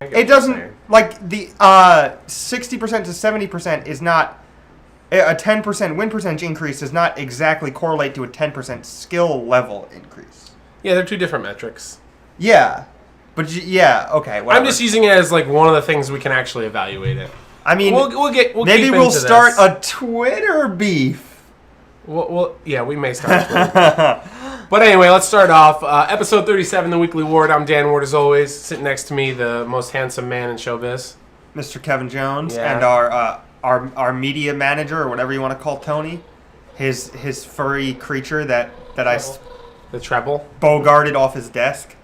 It doesn't, like, the 60% to 70% is not, a 10% win percentage increase does not exactly correlate to a 10% skill level increase. Yeah, they're two different metrics. Yeah. But, yeah, okay, whatever. I'm just using it as, like, one of the things we can actually evaluate it. I mean, maybe we'll start a Twitter beef. Yeah, we may start Twitter. But anyway, let's start off. Episode 37, The Weekly Ward. I'm Dan Ward, as always. Sitting next to me, the most handsome man in showbiz. Mr. Kevin Jones. Yeah. And our media manager, or whatever you want to call Tony. His furry creature that The treble. bogarted off his desk.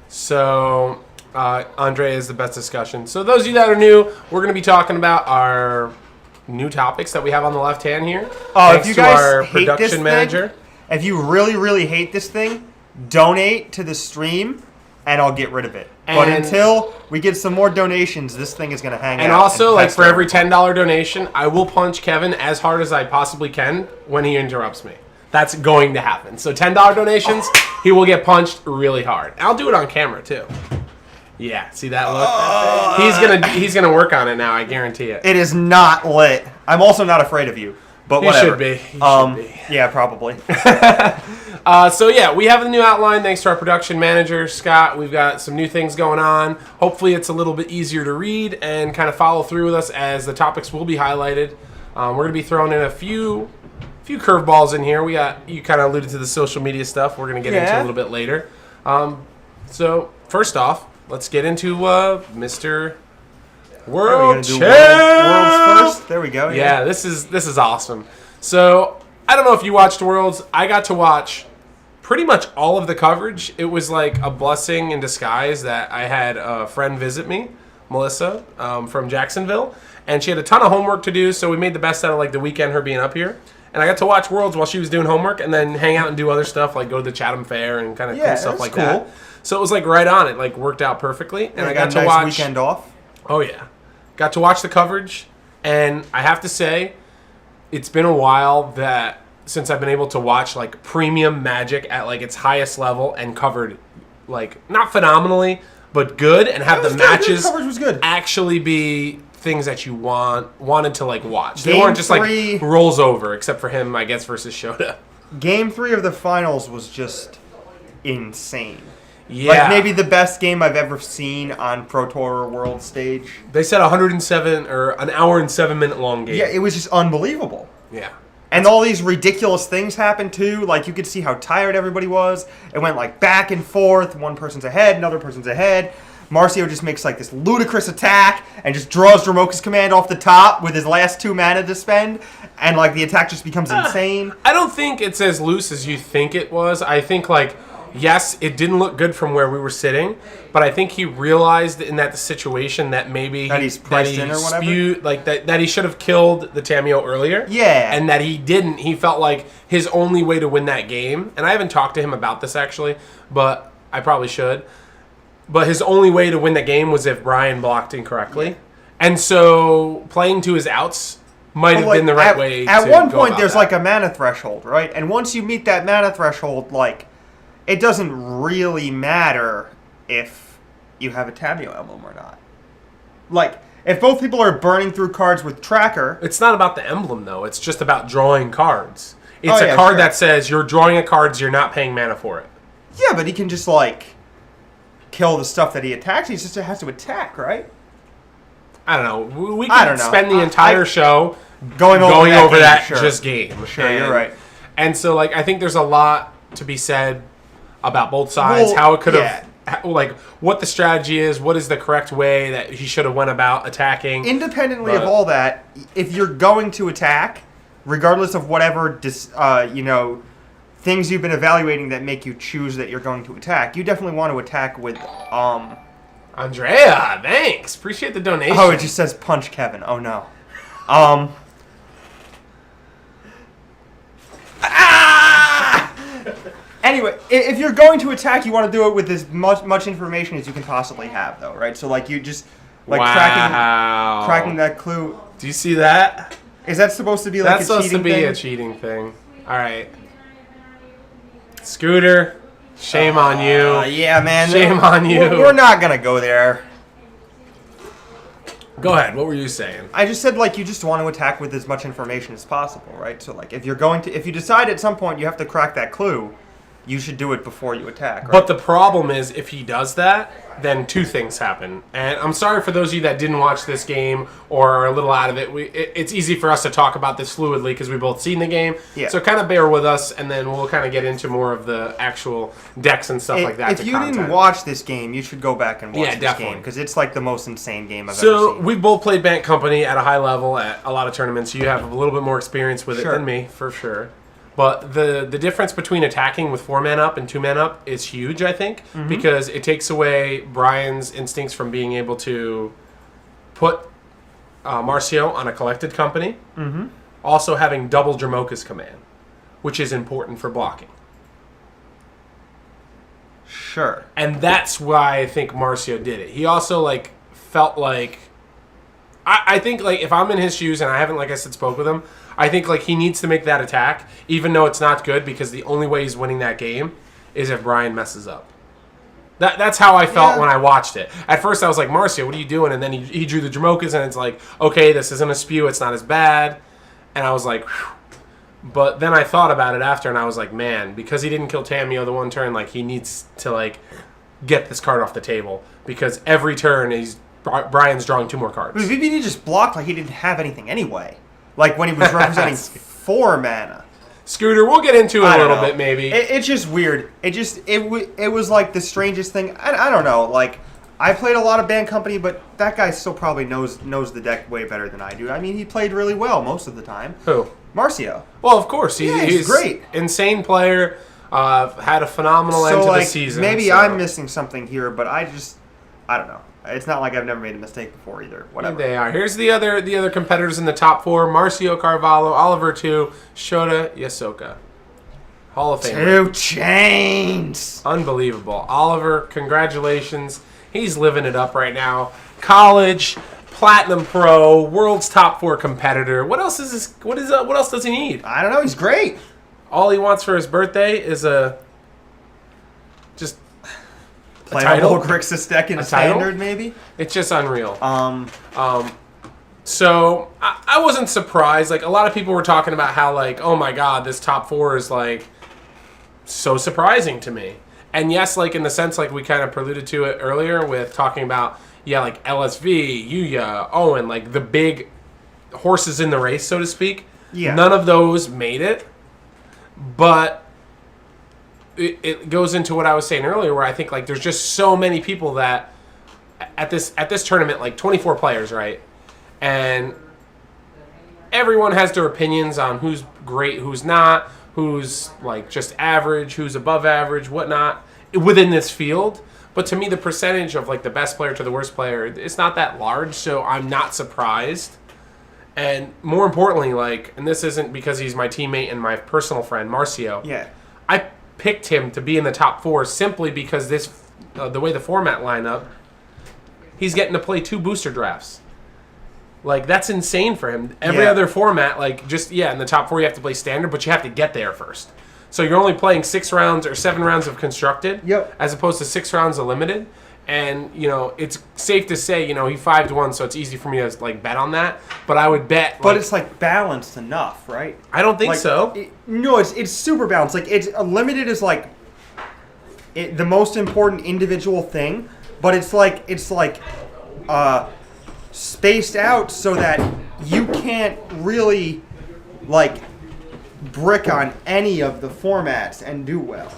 So, Andre is the best discussion. So those of you that are new, we're going to be talking about our new topics that we have on the left hand here. If you guys our hate production this manager. thing, if you really, really hate this thing, donate to the stream, and I'll get rid of it. But until we get some more donations, this thing is going to hang out. And also, like, for every $10 donation, I will punch Kevin as hard as I possibly can when he interrupts me. That's going to happen. So $10 donations, he will get punched really hard. I'll do it on camera, too. Yeah, see that look? He's gonna work on it now, I guarantee it. It is not lit. I'm also not afraid of you. But whatever. He should be. Yeah, probably. So yeah, we have the new outline thanks to our production manager, Scott. We've got some new things going on. Hopefully it's a little bit easier to read and kind of follow through with us as the topics will be highlighted. We're going to be throwing in a few curveballs in here. You kind of alluded to the social media stuff. We're going to get into a little bit later. So first off, let's get into Mr. World Champ. Worlds first. There we go. Yeah, this is awesome. So I don't know if you watched Worlds. I got to watch pretty much all of the coverage. It was like a blessing in disguise that I had a friend visit me, Melissa, from Jacksonville, and she had a ton of homework to do. So we made the best out of like the weekend, her being up here. And I got to watch Worlds while she was doing homework, and then hang out and do other stuff like go to the Chatham Fair and kind of cool stuff like that. So it was like right on. It like worked out perfectly, and I got to watch weekend off. Oh yeah, got to watch the coverage, and I have to say, it's been a while that since I've been able to watch like premium Magic at like its highest level and covered like not phenomenally but good, and have the matches actually be things that you wanted to like watch. They weren't just like rolls over, except for him, I guess, versus Shota. Game 3 of the finals was just insane. Yeah. Like maybe the best game I've ever seen on Pro Tour World stage. They said 107 or an hour and 7 minute long game. Yeah, it was just unbelievable. Yeah. And all these ridiculous things happened too. Like you could see how tired everybody was. It went like back and forth. One person's ahead, another person's ahead. Marcio just makes like this ludicrous attack and just draws Dromoka's command off the top with his last 2 mana to spend. And like the attack just becomes insane. I don't think it's as loose as you think it was. I think like, yes, it didn't look good from where we were sitting, but I think he realized in that situation that maybe that he's priced in or whatever, that he should have killed the Tameo earlier. Yeah, and that he didn't. He felt like his only way to win that game, and I haven't talked to him about this actually, but I probably should. But his only way to win the game was if Brian blocked incorrectly, and so playing to his outs might have been the right way. At one point, there's like a mana threshold, right? And once you meet that mana threshold, like, it doesn't really matter if you have a Tameo emblem or not. Like, if both people are burning through cards with Tracker... It's not about the emblem, though. It's just about drawing cards. It's a card that says you're drawing a card, so you're not paying mana for it. Yeah, but he can just, like, kill the stuff that he attacks. He just has to attack, right? I don't know. We can spend the entire show going over that just game. Sure, you're right. And so, like, I think there's a lot to be said about both sides, how it could have, like, what the strategy is, what is the correct way that he should have went about attacking. Independently of all that, if you're going to attack, regardless of whatever, things you've been evaluating that make you choose that you're going to attack, you definitely want to attack with, Andrea, thanks. Appreciate the donation. Oh, it just says punch Kevin. Oh, no. Anyway, if you're going to attack, you want to do it with as much information as you can possibly have, though, right? So, like, you just, like, cracking that clue. Do you see that? Is that supposed to be, like, a cheating thing? That's supposed to be a cheating thing. All right. Scooter, shame on you. Yeah, man. Shame on you. We're not going to go there. Go ahead. What were you saying? I just said, like, you just want to attack with as much information as possible, right? So, like, if you decide at some point you have to crack that clue, you should do it before you attack, right? But the problem is, if he does that, then two things happen. And I'm sorry for those of you that didn't watch this game or are a little out of it. It's easy for us to talk about this fluidly because we both seen the game. Yeah. So kind of bear with us, and then we'll kind of get into more of the actual decks and stuff like that. If you didn't watch this game, you should go back and watch this game because it's like the most insane game I've ever seen. So we've both played Bank Company at a high level at a lot of tournaments. You have a little bit more experience with it than me, for sure. But the difference between attacking with 4 man up and 2 man up is huge, I think, because it takes away Brian's instincts from being able to put Marcio on a collected company. Also having double Jamoka's command, which is important for blocking. Sure. And that's why I think Marcio did it. He also felt like I think if I'm in his shoes and I haven't, like I said, spoke with him, I think he needs to make that attack, even though it's not good, because the only way he's winning that game is if Brian messes up. That's how I felt when I watched it. At first I was like, Marcio, what are you doing? And then he drew the Jamokas, and it's like, okay, this isn't a spew, it's not as bad. And I was like, whew. But then I thought about it after, and I was like, man, because he didn't kill Tamio the one turn, he needs to get this card off the table, because every turn Brian's drawing 2 more cards. But VBD just blocked like he didn't have anything anyway. Like when he was representing 4 mana. Scooter, we'll get into it a little bit, maybe. It's just weird. It was like the strangest thing. I don't know. I played a lot of Band Company, but that guy still probably knows the deck way better than I do. I mean, he played really well most of the time. Who? Marcio. Well, of course. He's great. Insane player. Had a phenomenal end to the season. Maybe I'm missing something here, but I don't know. It's not like I've never made a mistake before either. Whatever. They are. Here's the other competitors in the top 4. Marcio Carvalho, Oliver 2, Shota Yasoka. Hall of Fame. 2 chains. Unbelievable. Oliver, congratulations. He's living it up right now. College, Platinum Pro, World's top 4 competitor. What else is this? What else does he need? I don't know. He's great. All he wants for his birthday is play a whole Grixis deck in a standard, maybe? It's just unreal. So I wasn't surprised. A lot of people were talking about how, oh my god, this top 4 is, so surprising to me. And yes, in the sense, we kind of preluded to it earlier with talking about, LSV, Yuya, Owen, the big horses in the race, so to speak. Yeah. None of those made it. But it goes into what I was saying earlier, where I think there's just so many people that at this tournament, 24 players, right? And everyone has their opinions on who's great, who's not, who's just average, who's above average, whatnot within this field. But to me, the percentage of the best player to the worst player, it's not that large, so I'm not surprised. And more importantly, and this isn't because he's my teammate and my personal friend, Marcio. Yeah. I picked him to be in the top 4 simply because the way the format line up, he's getting to play 2 booster drafts. That's insane for him. Every other format, in the top 4 you have to play standard, but you have to get there first. So you're only playing 6 rounds or 7 rounds of constructed, as opposed to 6 rounds of limited. And, it's safe to say, he 5-1, so it's easy for me to, bet on that. But I would bet... But it's, balanced enough, right? I don't think so. No, it's super balanced. It's limited is, the most important individual thing. But it's spaced out so that you can't really, brick on any of the formats and do well.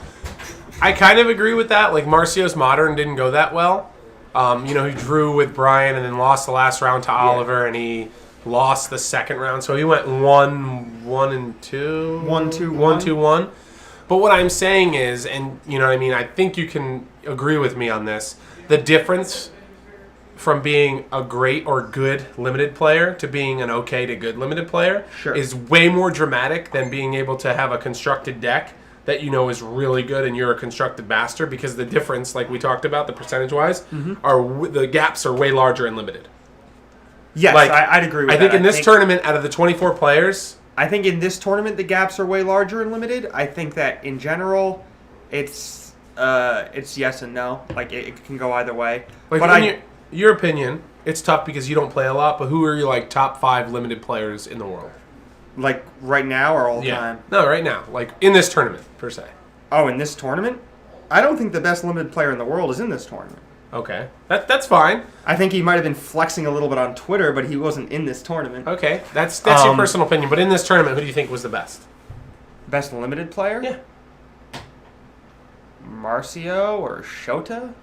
I kind of agree with that. Marcio's Modern didn't go that well. He drew with Brian and then lost the last round to Oliver, and he lost the second round. So he went 1-2. 1-2-1. 1-2-1. But what I'm saying is, and I think you can agree with me on this, the difference from being a great or good limited player to being an okay to good limited player is way more dramatic than being able to have a constructed deck that is really good and you're a constructed master, because the difference, like we talked about, the percentage-wise, the gaps are way larger in limited. Yes, I'd agree with that. I think in this tournament, out of the 24 players... I think in this tournament, the gaps are way larger in limited. I think that, in general, it's yes and no. It can go either way. Your opinion, it's tough because you don't play a lot, but who are your like top 5 limited players in the world? Like right now or all the Yeah. time? No, right now. Like in this tournament, per se. Oh, in this tournament? I don't think the best limited player in the world is in this tournament. Okay. That's fine. I think he might have been flexing a little bit on Twitter, but he wasn't in this tournament. Okay. That's your personal opinion. But in this tournament, who do you think was the best? Best limited player? Yeah. Marcio or Shota?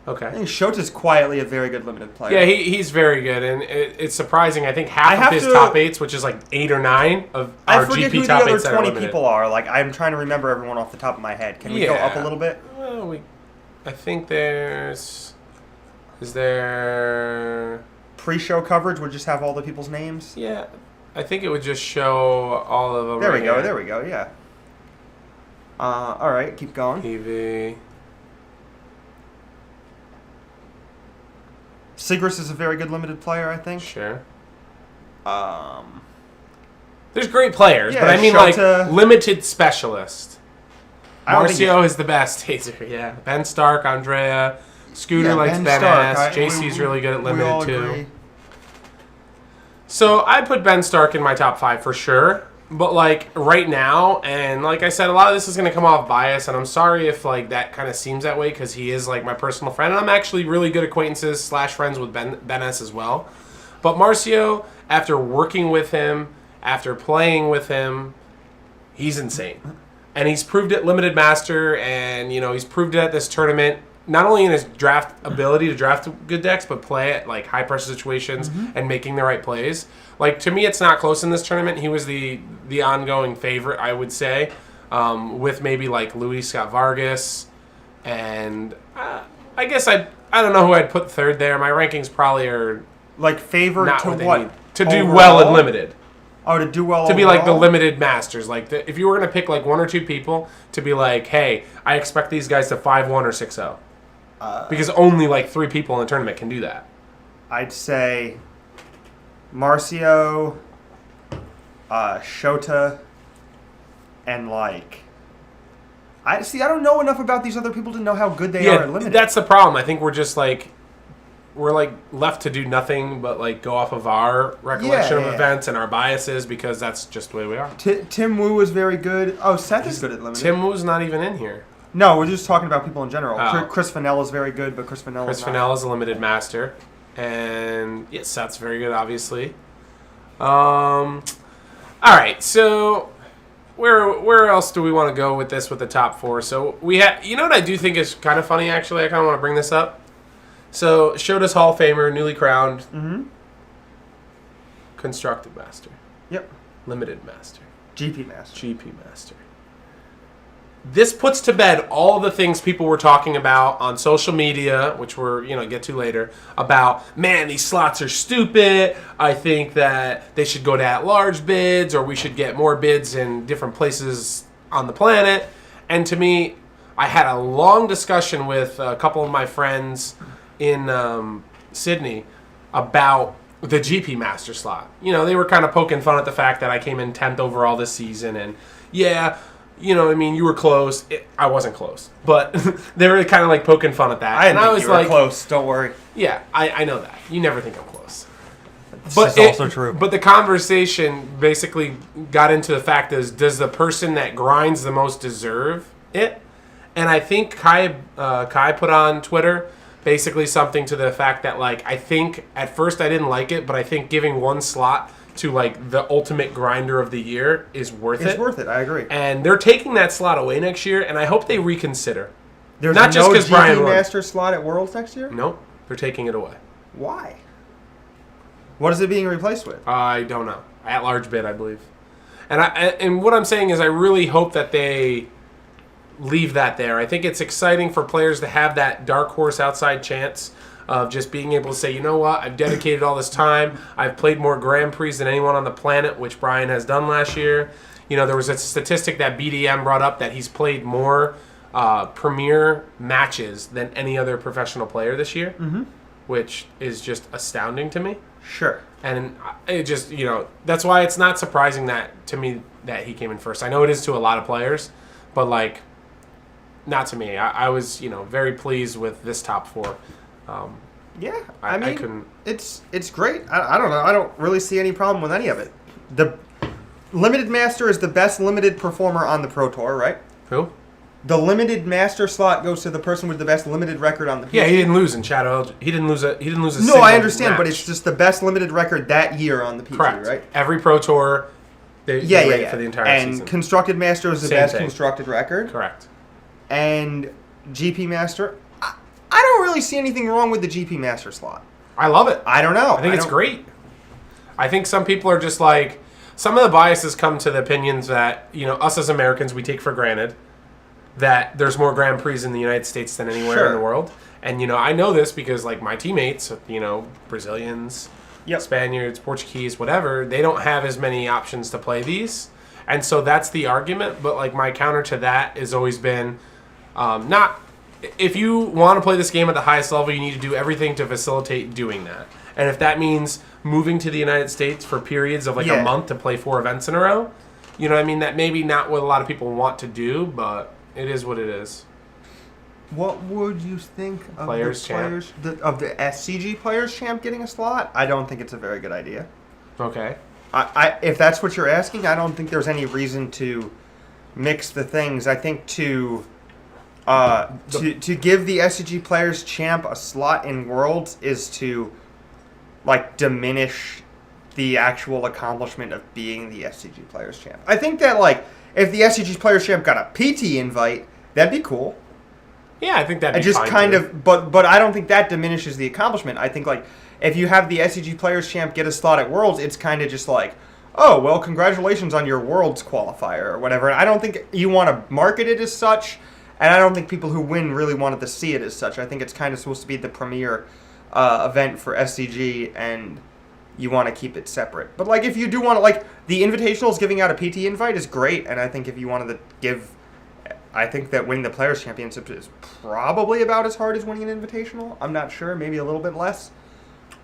I Okay. think Shota's quietly a very good limited player. Yeah, he's very good, and it's surprising. I think I half have of his to- top 8s, which is like 8 or 9 of I our forget GP who top the 8s other that are 20 limited. people are. Like, I'm trying to remember everyone off the top of my head. Can we go up a little bit? Well, I think is there? Pre-show coverage would just have all the people's names. Yeah, I think it would just show all of them. There we right go. here. There we go. Yeah. All right, keep going. EV. Sigris is a very good limited player, I think. Sure. Um, There's great players, Yeah, but I mean Shota. like limited specialist. I don't think Marcio is the best. Yeah. Ben Stark, Andrea, Scooter yeah, likes Ben Ben Stark. S. JC's really good at we all limited too. agree. So I put Ben Stark in my top 5 for sure. But like right now, and like I said, a lot of this is going to come off bias, and I'm sorry if like that kind of seems that way because he is like my personal friend, and I'm actually really good acquaintances / friends with Ben S as well. But Marcio, after working with him, after playing with him, he's insane, and he's proved it limited master, and he's proved it at this tournament. Not only in his draft ability to draft good decks, but play at like high pressure situations and making the right plays. Like to me, it's not close in this tournament. He was the ongoing favorite, I would say, with maybe like Luis Scott Vargas, and I guess I don't know who I'd put third there. My rankings probably are Like favored not to what they what? need. To do Overall? well in limited. Oh, to do well To be like the overall? limited masters. Like if you were going to pick like 1 or 2 people to be like, hey, I expect these guys to 5-1 or 6-0. Because only like 3 people in the tournament can do that. I'd say Marcio, Shota, and like I don't know enough about these other people to know how good they are at limited. That's the problem. I think we're just like left to do nothing but like go off of our recollection of events and our biases because that's just the way we are. Tim Wu was very good. Oh, Seth is good at limited. Tim Wu's not even in here. No, we're just talking about people in general. Oh. Chris Fennell is very good, but Chris Fennell is a limited master, and yes, Seth's very good, obviously. All right, so where else do we want to go with this with the top 4? So we have, what I do think is kind of funny actually. I kind of want to bring this up. So Shota's Hall of Famer, newly crowned, constructed master, limited master, GP master. GP master. This puts to bed all the things people were talking about on social media, which we're get to later, about, man, these slots are stupid. I think that they should go to at-large bids, or we should get more bids in different places on the planet. And to me, I had a long discussion with a couple of my friends in Sydney about the GP Master slot. They were kind of poking fun at the fact that I came in 10th overall this season, and you were close. I wasn't close, but they were kind of like poking fun at that. I didn't think was you were close. Don't worry. Yeah, I know that. You never think I'm close. This is also true. But the conversation basically got into the fact is, does the person that grinds the most deserve it? And I think Kai put on Twitter basically something to the fact that, like, I think at first I didn't like it, but I think giving one slot to, like, the ultimate grinder of the year is worth it. It's worth it. I agree. And they're taking that slot away next year, and I hope they reconsider. There's Not just no 'cause Brian GP won. master slot at Worlds next year? Nope, they're taking it away. Why? What is it being replaced with? I don't know. At large bid, I believe. And what I'm saying is I really hope that they leave that there. I think it's exciting for players to have that dark horse outside chance of just being able to say, you know what, I've dedicated all this time. I've played more Grand Prix than anyone on the planet, which Brian has done last year. There was a statistic that BDM brought up that he's played more premier matches than any other professional player this year, which is just astounding to me. Sure. And it just, that's why it's not surprising that to me that he came in first. I know it is to a lot of players, but like, not to me. I was, very pleased with this top 4. Yeah, I mean, couldn't. It's great. I don't know. I don't really see any problem with any of it. The Limited Master is the best limited performer on the Pro Tour, right? Who? The Limited Master slot goes to the person with the best limited record on the PT. Yeah, he didn't lose in Shadow. He didn't lose a. No, single I understand, match. but it's just the best limited record that year on the PT, Correct. right? Every Pro Tour, they rate it for the entire and season. Constructed Master is the Same best thing. constructed record. Correct. And GP Master, I don't really see anything wrong with the GP Master slot. I love it. I don't know. I think it's great. I think some people are just like, some of the biases come to the opinions that, us as Americans, we take for granted that there's more Grand Prix in the United States than anywhere in the world. And, I know this because, like, my teammates, Brazilians, Spaniards, Portuguese, whatever, they don't have as many options to play these. And so that's the argument. But, like, my counter to that has always been not... If you want to play this game at the highest level, you need to do everything to facilitate doing that. And if that means moving to the United States for periods of, like, a month to play 4 events in a row, you know what I mean? That maybe not what a lot of people want to do, but it is what it is. What would you think of the SCG Players Champ getting a slot? I don't think it's a very good idea. Okay. If that's what you're asking, I don't think there's any reason to mix the things. I think to give the SCG Players Champ a slot in Worlds is to, like, diminish the actual accomplishment of being the SCG Players Champ. I think that, like, if the SCG Players Champ got a PT invite, that'd be cool. Yeah, I think that'd be just fine kind too. of, but I don't think that diminishes the accomplishment. I think, like, if you have the SCG Players Champ get a slot at Worlds, it's kind of just like, oh, well, congratulations on your Worlds qualifier or whatever. And I don't think you want to market it as such, and I don't think people who win really wanted to see it as such. I think it's kind of supposed to be the premier event for SCG, and you want to keep it separate. But, like, if you do want to, like, the Invitationals giving out a PT invite is great, and I think if you wanted to give, I think that winning the Players' Championship is probably about as hard as winning an Invitational. I'm not sure, maybe a little bit less.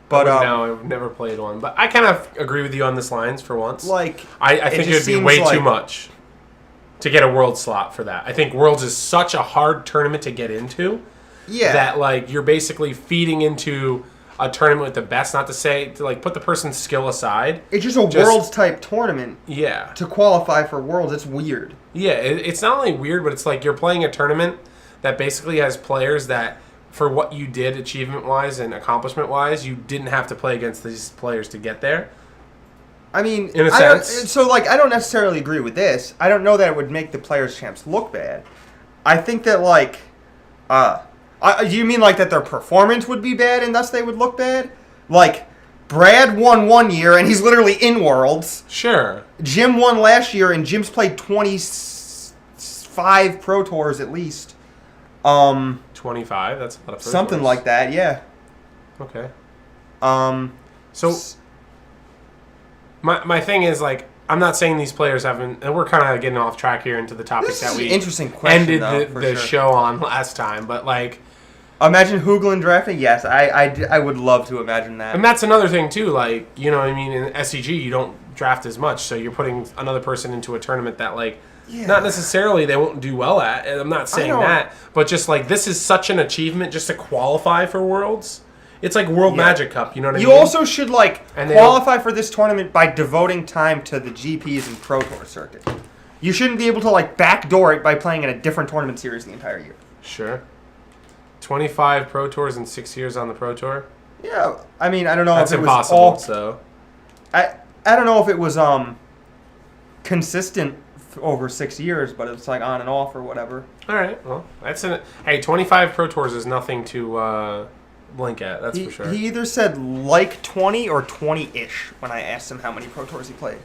But no, I've never played one. But I kind of agree with you on this lines for once. Like, I think it would be way too much to get a World slot for that. I think Worlds is such a hard tournament to get into that, like, you're basically feeding into a tournament with the best, not to say, to, like, put the person's skill aside. It's just a Worlds-type tournament. Yeah. To qualify for Worlds, it's weird. Yeah, it's not only weird, but it's like you're playing a tournament that basically has players that, for what you did achievement-wise and accomplishment-wise, you didn't have to play against these players to get there. I mean, in a sense. I don't necessarily agree with this. I don't know that it would make the Players' Champs look bad. I think that, like, do you mean, like, that their performance would be bad and thus they would look bad? Like, Brad won one year and he's literally in Worlds. Sure. Jim won last year and Jim's played 25 Pro Tours at least. 25? That's a lot of Pro something Tours. like that, yeah. Okay. So my thing is, like, I'm not saying these players haven't, and we're kind of getting off track here into the topic this that is we an interesting question, ended the show on last time, but, like, imagine Hooglin drafting? Yes, I would love to imagine that. and that's another thing too, like, you know what I mean, in SCG you don't draft as much, so you're putting another person into a tournament that, like, not necessarily they won't do well at, and I'm not saying that, but just, like, this is such an achievement just to qualify for Worlds. It's like World Magic Cup, you know what I mean? You also should, like, qualify for this tournament by devoting time to the GPs and Pro Tour circuit. You shouldn't be able to, like, backdoor it by playing in a different tournament series the entire year. Sure. 25 Pro Tours and 6 years on the Pro Tour? Yeah, I mean, I don't know That's if it impossible, was so. I don't know if it was consistent over 6 years, but it's, like, on and off or whatever. All right, well, hey, 25 Pro Tours is nothing to blink at, that's for sure. He either said like 20 or 20-ish when I asked him how many Pro Tours he played.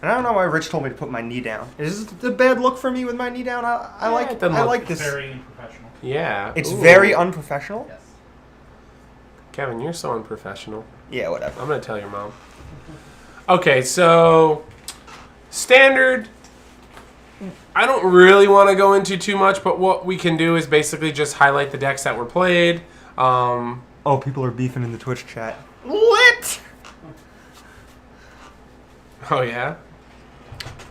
And I don't know why Rich told me to put my knee down. Is this a bad look for me with my knee down? I like this. Very unprofessional. Yeah. It's very unprofessional? Yes. Kevin, you're so unprofessional. Yeah, whatever. I'm going to tell your mom. Okay, so standard, I don't really want to go into too much, but what we can do is basically just highlight the decks that were played. Oh, people are beefing in the Twitch chat. Lit! Oh, yeah?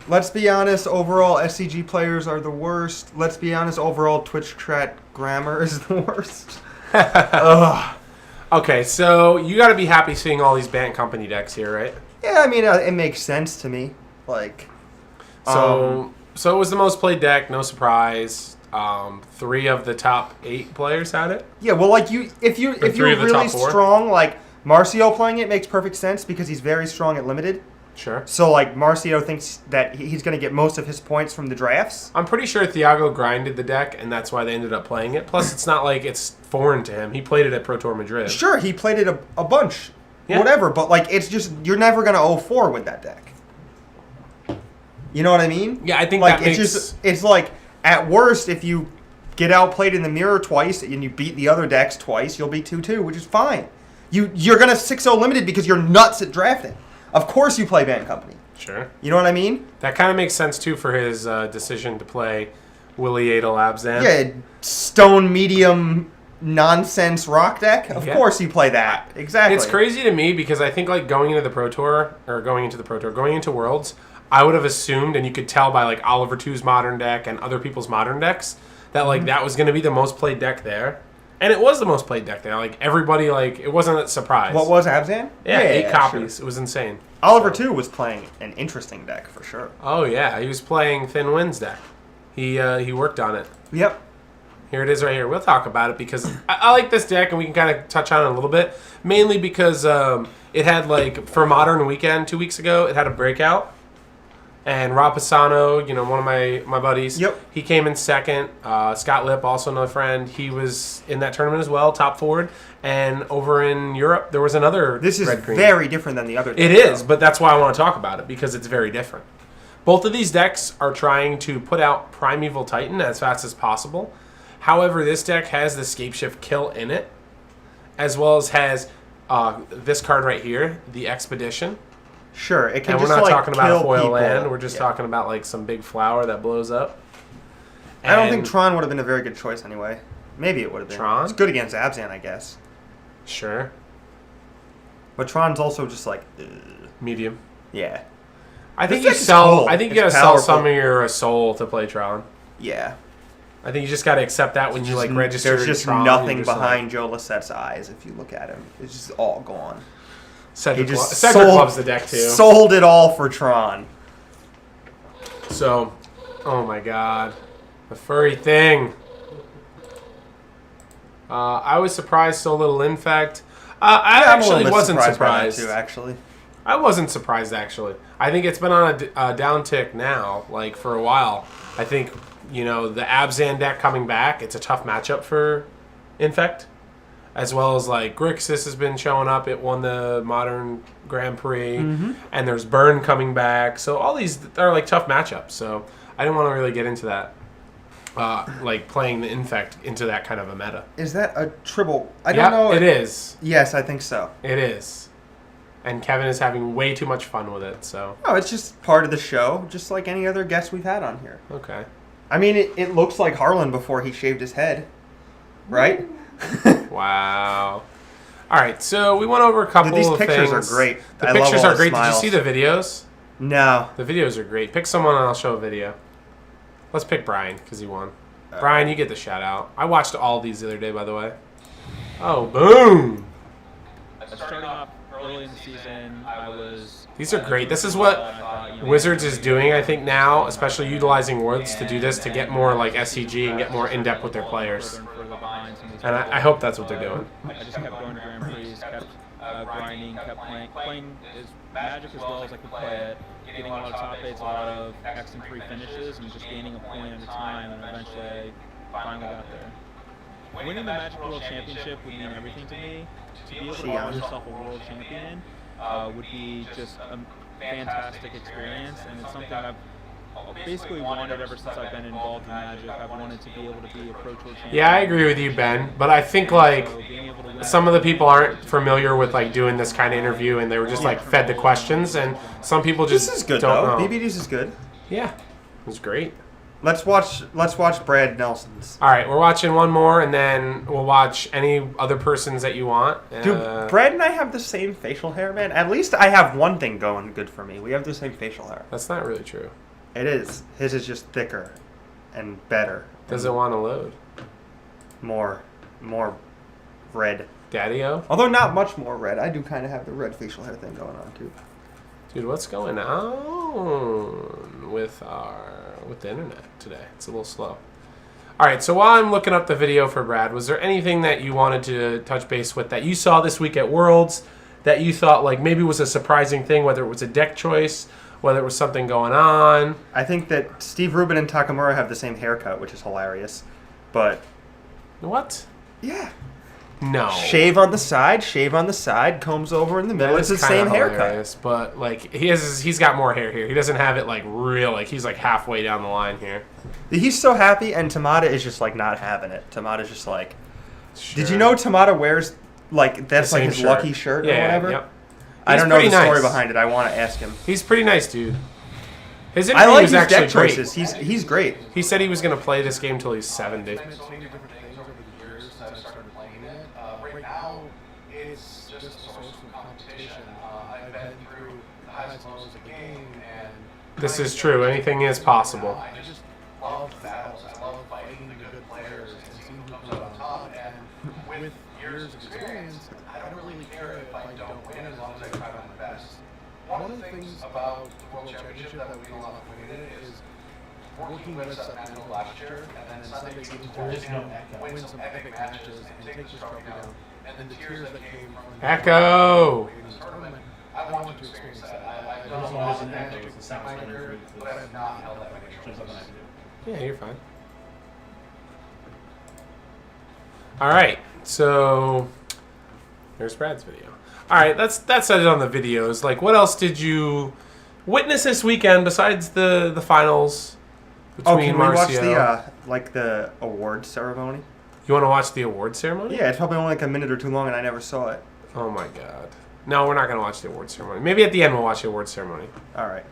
Let's be honest, overall SCG players are the worst. Let's be honest, overall Twitch chat grammar is the worst. Ugh. Okay, so you got to be happy seeing all these Bant Company decks here, right? Yeah, I mean, it makes sense to me. Like, So it was the most played deck, no surprise. 3 of the top 8 players had it. yeah, well, like if you're three of the really top 4. strong, like Marcio playing it makes perfect sense because he's very strong at limited. Sure. So like Marcio thinks that he's going to get most of his points from the drafts. I'm pretty sure Thiago grinded the deck, and that's why they ended up playing it. Plus, it's not like it's foreign to him. He played it at Pro Tour Madrid. Sure, he played it a bunch, Yeah. whatever. But like, it's just you're never going to 0-4 with that deck. You know what I mean? Yeah, I think like that it's makes... just it's like at worst if you get outplayed in the mirror twice and you beat the other decks twice, you'll be 2-2, which is fine. You're gonna 6-0 limited because you're nuts at drafting. Of course you play Band Company. Sure. You know what I mean? That kind of makes sense, too, for his decision to play Willie Adel Abzan. Yeah, stone medium nonsense rock deck. Of course you play that. Exactly. It's crazy to me because I think like going into Worlds, I would have assumed, and you could tell by like Oliver 2's modern deck and other people's modern decks, that like that was going to be the most played deck there. And it was the most played deck there. Like everybody, like it wasn't a surprise. What was Abzan? Yeah, 8 copies. copies. It was insane. Oliver 2 was playing an interesting deck for sure. Oh yeah, he was playing Thin Winds deck. He worked on it. Yep. Here it is right here. We'll talk about it because I like this deck, and we can kind of touch on it a little bit. Mainly because it had, like, for Modern Weekend 2 weeks ago, it had a breakout. And Rob Pisano, one of my buddies, Yep. he came in second. Scott Lipp, also another friend, he was in that tournament as well, top forward. And over in Europe, there was another This is red-green. very different than the other It decks, is, though. but that's why I want to talk about it, because it's very different. Both of these decks are trying to put out Primeval Titan as fast as possible. However, this deck has the Scape Shift Kill in it, as well as has this card right here, the Expedition. Sure, it can And just we're not like talking about kill a foil people. land, we're just talking about like some big flower that blows up. I don't think And- Tron would have been a very good choice anyway. Maybe it would have been. Tron? It's good against Abzan, I guess. Sure. But Tron's also just like, Medium. yeah. I think This you deck is sell. cool. I think you It's gotta sell powerful. some of your soul to play Tron. Yeah. I think you just gotta accept that when you like register. There's just Tron, nothing you're just behind Joe Lissette's eyes if you look at him. It's just all gone. Cedric, He just Cedric sold- loves the deck too. Sold it all for Tron. So, oh my god, the furry thing. I was surprised so little infect. I I'm a little actually bit wasn't by that surprised. too, actually. I wasn't surprised actually. I think it's been on a downtick now, like for a while. I think the Abzan deck coming back. It's a tough matchup for infect, as well as like Grixis has been showing up. It won the Modern Grand Prix, and there's Burn coming back. So all these are like tough matchups. So I didn't want to really get into that, like playing the infect into that kind of a meta. Is that a Tribble? I don't know. It is. Yes, I think so. It is. And Kevin is having way too much fun with it. So Oh, it's just part of the show, just like any other guest we've had on here. okay. I mean, it looks like Harlan before he shaved his head, right? Wow. All right, so we went over a couple These of pictures things. are great. The I love pictures all are the great. smiles. Did you see the videos? No. The videos are great. Pick someone and I'll show a video. Let's pick Brian because he won. Brian, you get the shout out. I watched all these the other day, by the way. Oh, boom. Starting off early in the season, I was... These are great. This is what Wizards is doing, I think, now, especially utilizing Worlds to do this to get more like SCG and get more in-depth with their players. And I hope that's what they're doing. I just kept going to Grand Prix, kept grinding, kept playing as Magic as well as I could play it, getting a lot of top 8s, a lot of X and 3 finishes, and just gaining a point at a time, and eventually I finally got there. Winning the Magic World Championship would mean everything to me. To be able to call yourself a world champion would be just a fantastic experience, and it's something I've basically wanted ever since I've been involved in Magic. I've wanted to be able to be a Pro Tour champion. Yeah, I agree with you, Ben. But I think like some of the people aren't familiar with like doing this kind of interview, and they were just like fed the questions, and some people just This is good don't though. know. BBD's is good. Yeah, it was great. Let's watch Brad Nelson's. All right, we're watching one more, and then we'll watch any other persons that you want. Dude, Brad and I have the same facial hair, man. At least I have one thing going good for me. We have the same facial hair. That's not really true. It is. His is just thicker and better. Doesn't want to load. More red. Daddy-O. Although not much more red. I do kind of have the red facial hair thing going on too. Dude, what's going on with the internet today? It's a little slow. All right, so while I'm looking up the video for Brad, was there anything that you wanted to touch base with that you saw this week at Worlds that you thought like maybe was a surprising thing, whether it was a deck choice, whether it was something going on? I think that Steve Rubin and Takamura have the same haircut, which is hilarious. But What? yeah. No. Shave on the side, combs over in the middle. It's the same haircut. But like he's got more hair here. He doesn't have it like real, like he's like halfway down the line here. He's so happy, and Tamada is just like not having it. Tamada's just like, Sure. did you know Tamada wears like that's The like same his shirt. lucky shirt or whatever? Yep. I He's don't know the pretty story nice. behind it. I want to ask him. He's pretty nice, dude. His I interview like was his actually deck great. choices. He's great. He said he was going to play this game till he's 70. I've made so many different things over the years since I started playing it. Right now, it's just a source of competition. I've been through the highs and lows of the game, and This is true. Anything is possible. I just love battles. I love fighting the good players and seeing who comes out on top. And with years of experience, I don't really care if I don't win as long as I try my best. One of the things about the World Championship that we love winning it is working with Sacramento last year, and then Sunday getting to win some epic matches and take this trophy down. And the tears that came from Echo! this tournament, I want to experience that. I've done a lot of magic in my career, but I have not held that many trophies. Yeah, you're fine. All right, so there's Brad's video. All right, that's it on the videos. Like, what else did you witness this weekend besides the finals Oh, between can we watch Marcio? the award ceremony? You want to watch the award ceremony? Yeah, it's probably only like a minute or two long, and I never saw it. Oh my god. No, we're not gonna watch the award ceremony. Maybe at the end we'll watch the award ceremony. All right,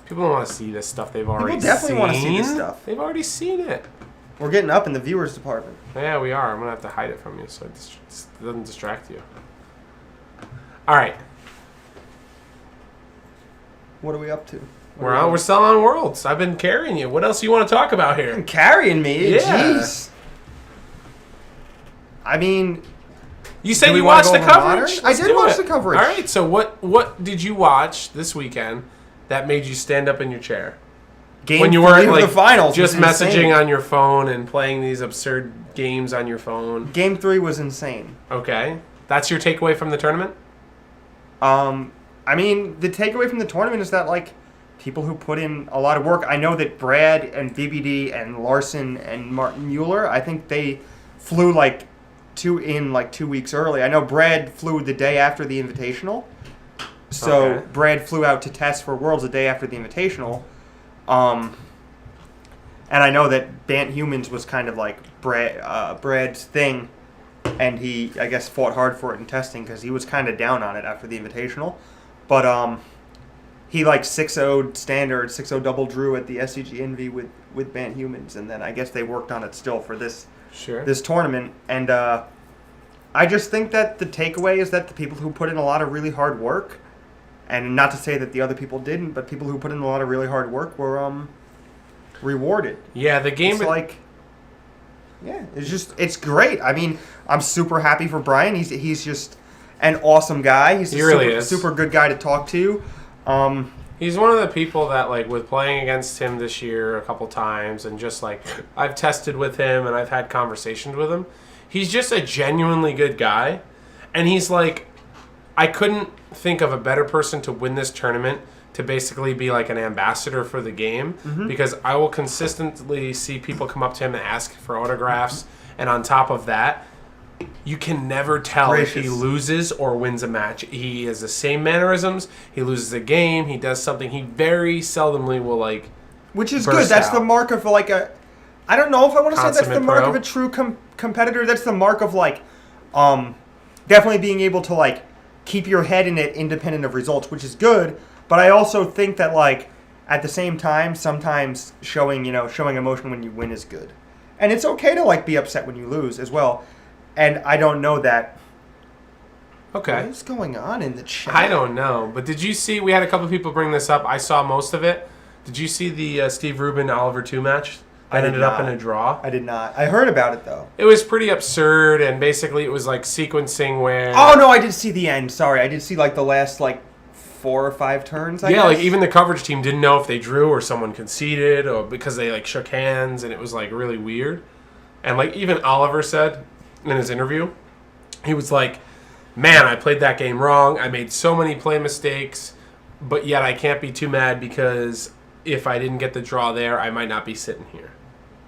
People don't want to see this stuff they've already definitely seen. wanna see this stuff. They've already seen it. we're getting up in the viewers department. Yeah, we are. I'm gonna have to hide it from you so it doesn't distract you. All right, What are we up to? we're still on Worlds. I've been carrying you. What else do you want to talk about You're here? carrying me. Yeah. Jeez. I mean, You said Do we you wanna watched go the over coverage. modern? I Let's did do watch it. the coverage. All right. So what did you watch this weekend that made you stand up in your chair? game When you 3 weren't of like the finals just was insane. messaging on your phone and playing these absurd games on your phone. Game 3 was insane. Okay, that's your takeaway from the tournament. I mean, the takeaway from the tournament is that like people who put in a lot of work. I know that Brad and BBD and Larson and Martin Mueller, I think they flew like 2 weeks early. I know Brad flew the day after the Invitational. So Okay. Brad flew out to test for Worlds the day after the Invitational. And I know that Bant Humans was kind of like Brad's thing, and he, I guess, fought hard for it in testing because he was kind of down on it after the Invitational. But he like 6-0'd standard, 6-0 double drew at the SCG Envy with Bant Humans, and then I guess they worked on it still for this tournament. And I just think that the takeaway is that the people who put in a lot of really hard work, and not to say that the other people didn't, but people who put in a lot of really hard work were rewarded. Yeah, the game. It's like, yeah, it's great. I mean, I'm super happy for Brian. He's just an awesome guy. He's He a really is. super good guy to talk to. He's one of the people that, like, with playing against him this year a couple times and just, like, I've tested with him and I've had conversations with him. He's just a genuinely good guy. And he's, like, I couldn't think of a better person to win this tournament to basically be, like, an ambassador for the game. Because I will consistently see people come up to him and ask for autographs. And on top of that, you can never tell if he Gracious. loses or wins a match. He has the same mannerisms. He loses a game. He does something. He very seldomly will, like, Which is burst good. That's out. the mark of like a. I don't know if I want to say that's the Consummate mark pro. of a true competitor. That's the mark of like, definitely being able to like keep your head in it, independent of results, which is good. But I also think that like at the same time, sometimes showing emotion when you win is good, and it's okay to like be upset when you lose as well. And I don't know that. Okay. What is going on in the chat? I don't know. But did you see, we had a couple people bring this up. I saw most of it. Did you see the Steve Rubin Oliver 2 match that ended up in not. a draw. I did not. I heard about it though. It was pretty absurd, and basically it was like sequencing where... Oh no, I did see the end. Sorry, I did see like the last like 4 or 5 turns. I yeah, guess. like even the coverage team didn't know if they drew or someone conceded or because they like shook hands, and it was like really weird. And like even Oliver said in his interview, he was like, man, I played that game wrong. I made so many play mistakes, but yet I can't be too mad because if I didn't get the draw there, I might not be sitting here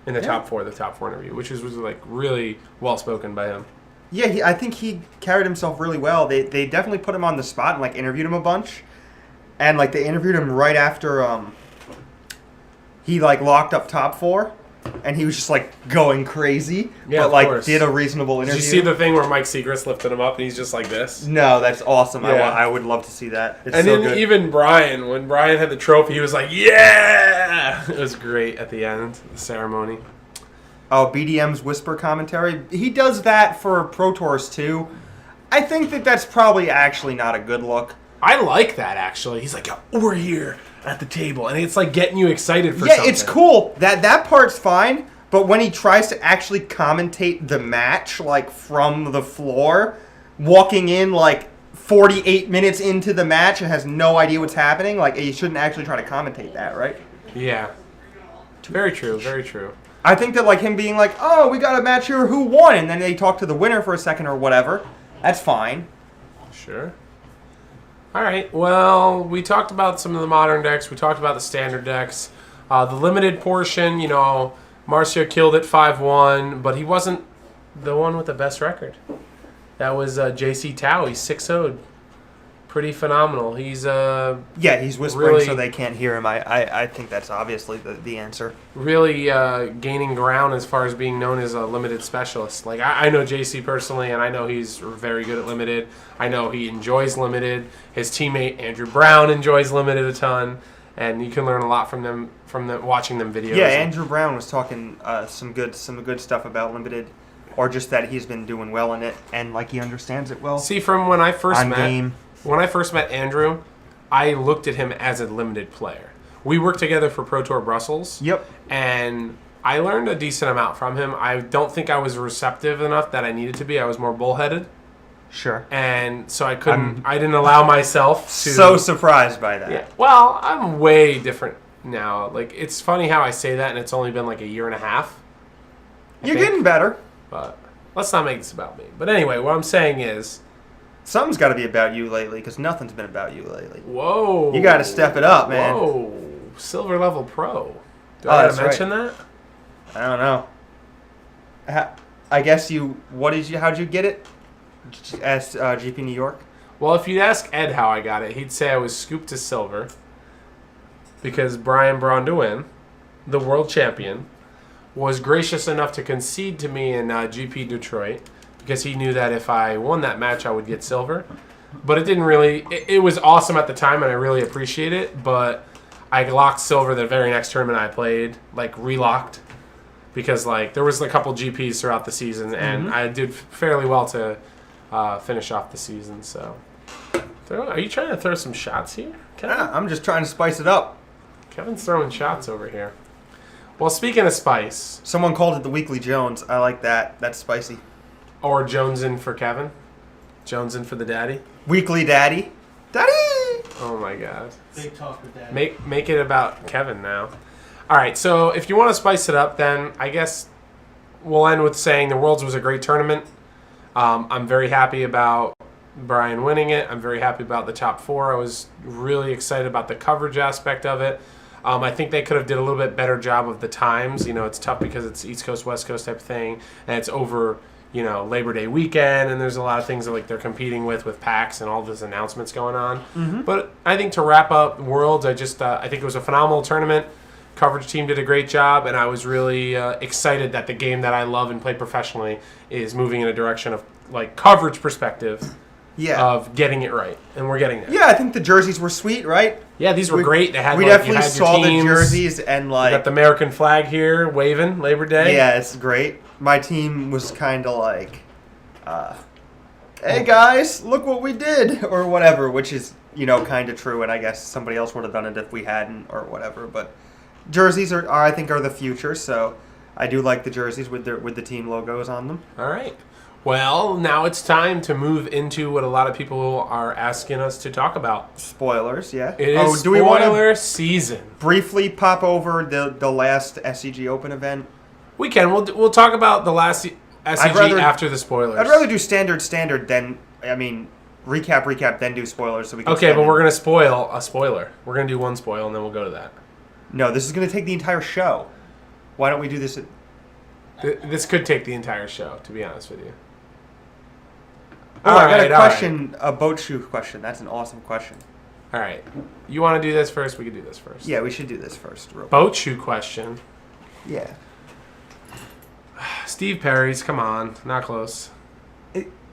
in the top 4 interview, which was like really well spoken by him. Yeah, I think he carried himself really well. They definitely put him on the spot and like interviewed him a bunch, and like they interviewed him right after he like locked up top 4. And he was just like going crazy, Yeah, but of like course. did a reasonable interview. Did you see the thing where Mike Segrist lifted him up and he's just like this? No, that's awesome. Yeah. I would love to see that. It's And so then good. even Brian, when Brian had the trophy, he was like, yeah! It was great at the end, the ceremony. Oh, BDM's whisper commentary. He does that for Pro Tours too. I think that that's probably actually not a good look. I like that, actually. He's like, we're here at the table. And it's like getting you excited for Yeah, something. it's cool. That part's fine. But when he tries to actually commentate the match, like from the floor, walking in like 48 minutes into the match and has no idea what's happening, like you shouldn't actually try to commentate that, right? Yeah. Very true, very true. I think that like him being like, oh, we got a match here, who won? And then they talk to the winner for a second or whatever. That's fine. Sure. All right. Well, we talked about some of the modern decks. We talked about the standard decks. The limited portion, you know, Marcio killed it 5-1, but he wasn't the one with the best record. That was JC Tao. He's 6-0'd. Pretty phenomenal. He's Yeah, he's whispering really- so they can't hear him. I think that's obviously the answer. really gaining ground as far as being known as a limited specialist. Like I know JC personally, and I know he's very good at limited. I know he enjoys limited. His teammate Andrew Brown enjoys limited a ton, and you can learn a lot from them watching them videos. Yeah, Andrew Brown was talking some good stuff about limited, or just that he's been doing well in it and like he understands it well. See, from when I first On met game. when I first met Andrew, I looked at him as a limited player. We worked together for Pro Tour Brussels. Yep. And I learned a decent amount from him. I don't think I was receptive enough that I needed to be. I was more bullheaded. Sure. And so I didn't allow myself to... So surprised by that. Yeah. Well, I'm way different now. Like, it's funny how I say that, and it's only been like a year and a half. I You're think. getting better. But let's not make this about me. But anyway, what I'm saying is... Something's got to be about you lately, because nothing's been about you lately. Whoa. You got to step it up, man. Whoa. Silver level pro. Do Oh, I that's gotta mention that? I don't know. I guess you. How'd you get it? As GP New York. Well, if you'd ask Ed how I got it, he'd say I was scooped to silver because Brian Braunduin, the world champion, was gracious enough to concede to me in GP Detroit because he knew that if I won that match, I would get silver. But it didn't really... It was awesome at the time, and I really appreciate it, but I locked silver the very next tournament I played, like relocked, because like there was a couple GPs throughout the season, and I did fairly well to finish off the season. So, are you trying to throw some shots here, Kevin? Yeah, I'm just trying to spice it up. Kevin's throwing shots over here. Well, speaking of spice, Someone called it the Weekly Jones. I like that. That's spicy. or Jonesin for Kevin, Jonesin for the daddy. Weekly Daddy. Daddy! Oh my God. Big talk with that. Make it about Kevin now. All right, so if you want to spice it up, then I guess we'll end with saying the Worlds was a great tournament. I'm very happy about Brian winning it. I'm very happy about the top 4. I was really excited about the coverage aspect of it. I think they could have did a little bit better job of the times. You know, it's tough because it's East Coast, West Coast type of thing, and it's over, you know, Labor Day weekend, and there's a lot of things that like they're competing with PAX and all these announcements going on. But I think to wrap up Worlds, I think it was a phenomenal tournament. Coverage team did a great job, and I was really excited that the game that I love and play professionally is moving in a direction of like coverage perspective Yeah. of getting it right, and we're getting there. Yeah, I think the jerseys were sweet, right? Yeah, these were great. They had We like, you definitely had your saw the teams. jerseys and You like. got the American flag here waving Labor Day. Yeah, it's great. My team was kind of like, hey guys, look what we did, or whatever, which is, you know, kind of true, and I guess somebody else would have done it if we hadn't, or whatever, but jerseys are I think are the future. So I do like the jerseys with the team logos on them. All right. Well, now it's time to move into what a lot of people are asking us to talk about. Spoilers, yeah. It is do we want to spoiler season. briefly pop over the last SCG Open event? We can. We'll talk about the last SCG after the spoilers. I'd rather do standard than recap then do spoilers so we can. Okay, but we're gonna spoil a spoiler. We're gonna do one spoil and then we'll go to that. No, this is gonna take the entire show. Why don't we do this? This could take the entire show, to be honest with you. I got a question, a boat shoe question. That's an awesome question. All right. You want to do this first? We can do this first. Yeah, we should do this first. Boat shoe question. Yeah. Steve Perry's. Come on. Not close.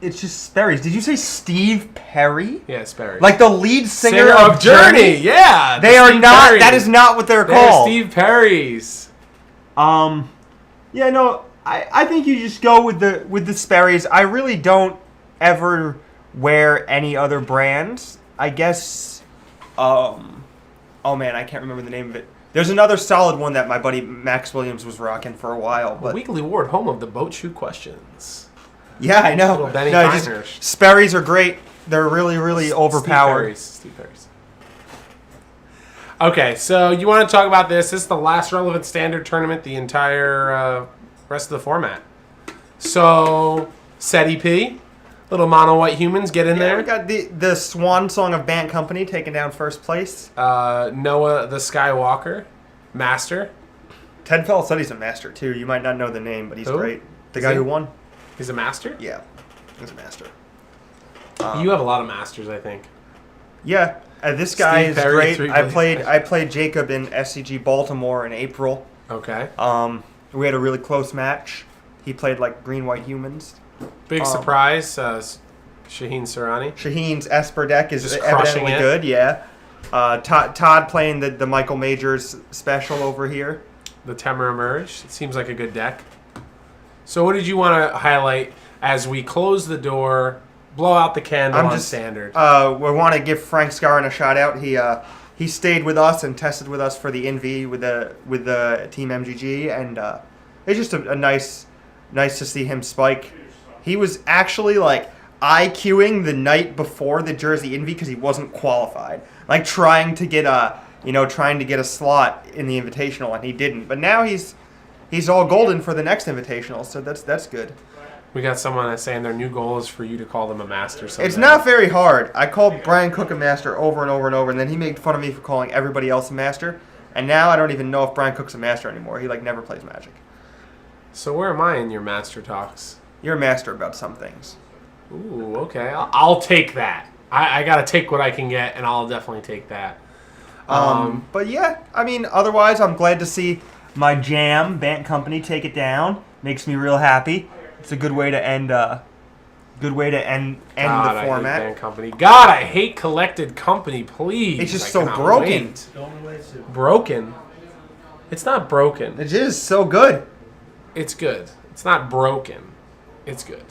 It's just Sperry's. Did you say Steve Perry? Yeah, Sperry. Like the lead singer of Journey. Yeah. They are Steve not. Perry's. That is not what they're They're called. Steve Perry's. Yeah, no. I think you just go with the Sperry's. I really don't ever wear any other brands. I guess. Oh man, I can't remember the name of it. There's another solid one that my buddy Max Williams was rocking for a while. But Weekly Award, home of the boat shoe questions. yeah, I know. Little Benny No, Feinhersh. Sperry's are great. They're really, really overpowered. Steve Perry's. Okay, so you want to talk about this. This is the last relevant standard tournament, the entire rest of the format. So, SETI P, little mono white humans, get in there. We got the swan song of Band Company taking down first place. Noah the Skywalker, master. Ted Fell said he's a master too. You might not know the name, but he's Who? great. The Is guy he? who won. He's a master? Yeah, he's a master. You have a lot of masters, I think. Yeah, this guy Steve is Perry, great. 3 I played Jacob in SCG Baltimore in April. Okay. We had a really close match. He played like green white humans. Big surprise, Shaheen Surani. Shaheen's Esper deck is Just crushing evidently it. good. Yeah. Todd playing the Michael Majors special over here. The Temur Emerge. It seems like a good deck. So what did you want to highlight as we close the door, blow out the candle on standard? We want to give Frank Scarron a shout out. He stayed with us and tested with us for the NV with the team MGG, and it's just a nice to see him spike. He was actually like IQing the night before the Jersey NV because he wasn't qualified, like trying to get a slot in the Invitational, and he didn't. But now he's all golden for the next Invitational, so that's good. We got someone that's saying their new goal is for you to call them a master someday. It's not very hard. I called Brian Cook a master over and over and over, and then he made fun of me for calling everybody else a master. And now I don't even know if Brian Cook's a master anymore. He like never plays Magic. So where am I in your master talks? You're a master about some things. Ooh, okay. I'll take that. I got to take what I can get, and I'll definitely take that. But yeah, I mean, otherwise, I'm glad to see my jam, Bant Company, take it down. Makes me real happy. It's a good way to end. God, the I format. hate Band Company. God, I hate Collected Company. Please. It's just I so cannot broken. wait. Broken. It's not broken. It is so good. It's good. It's not broken. It's good.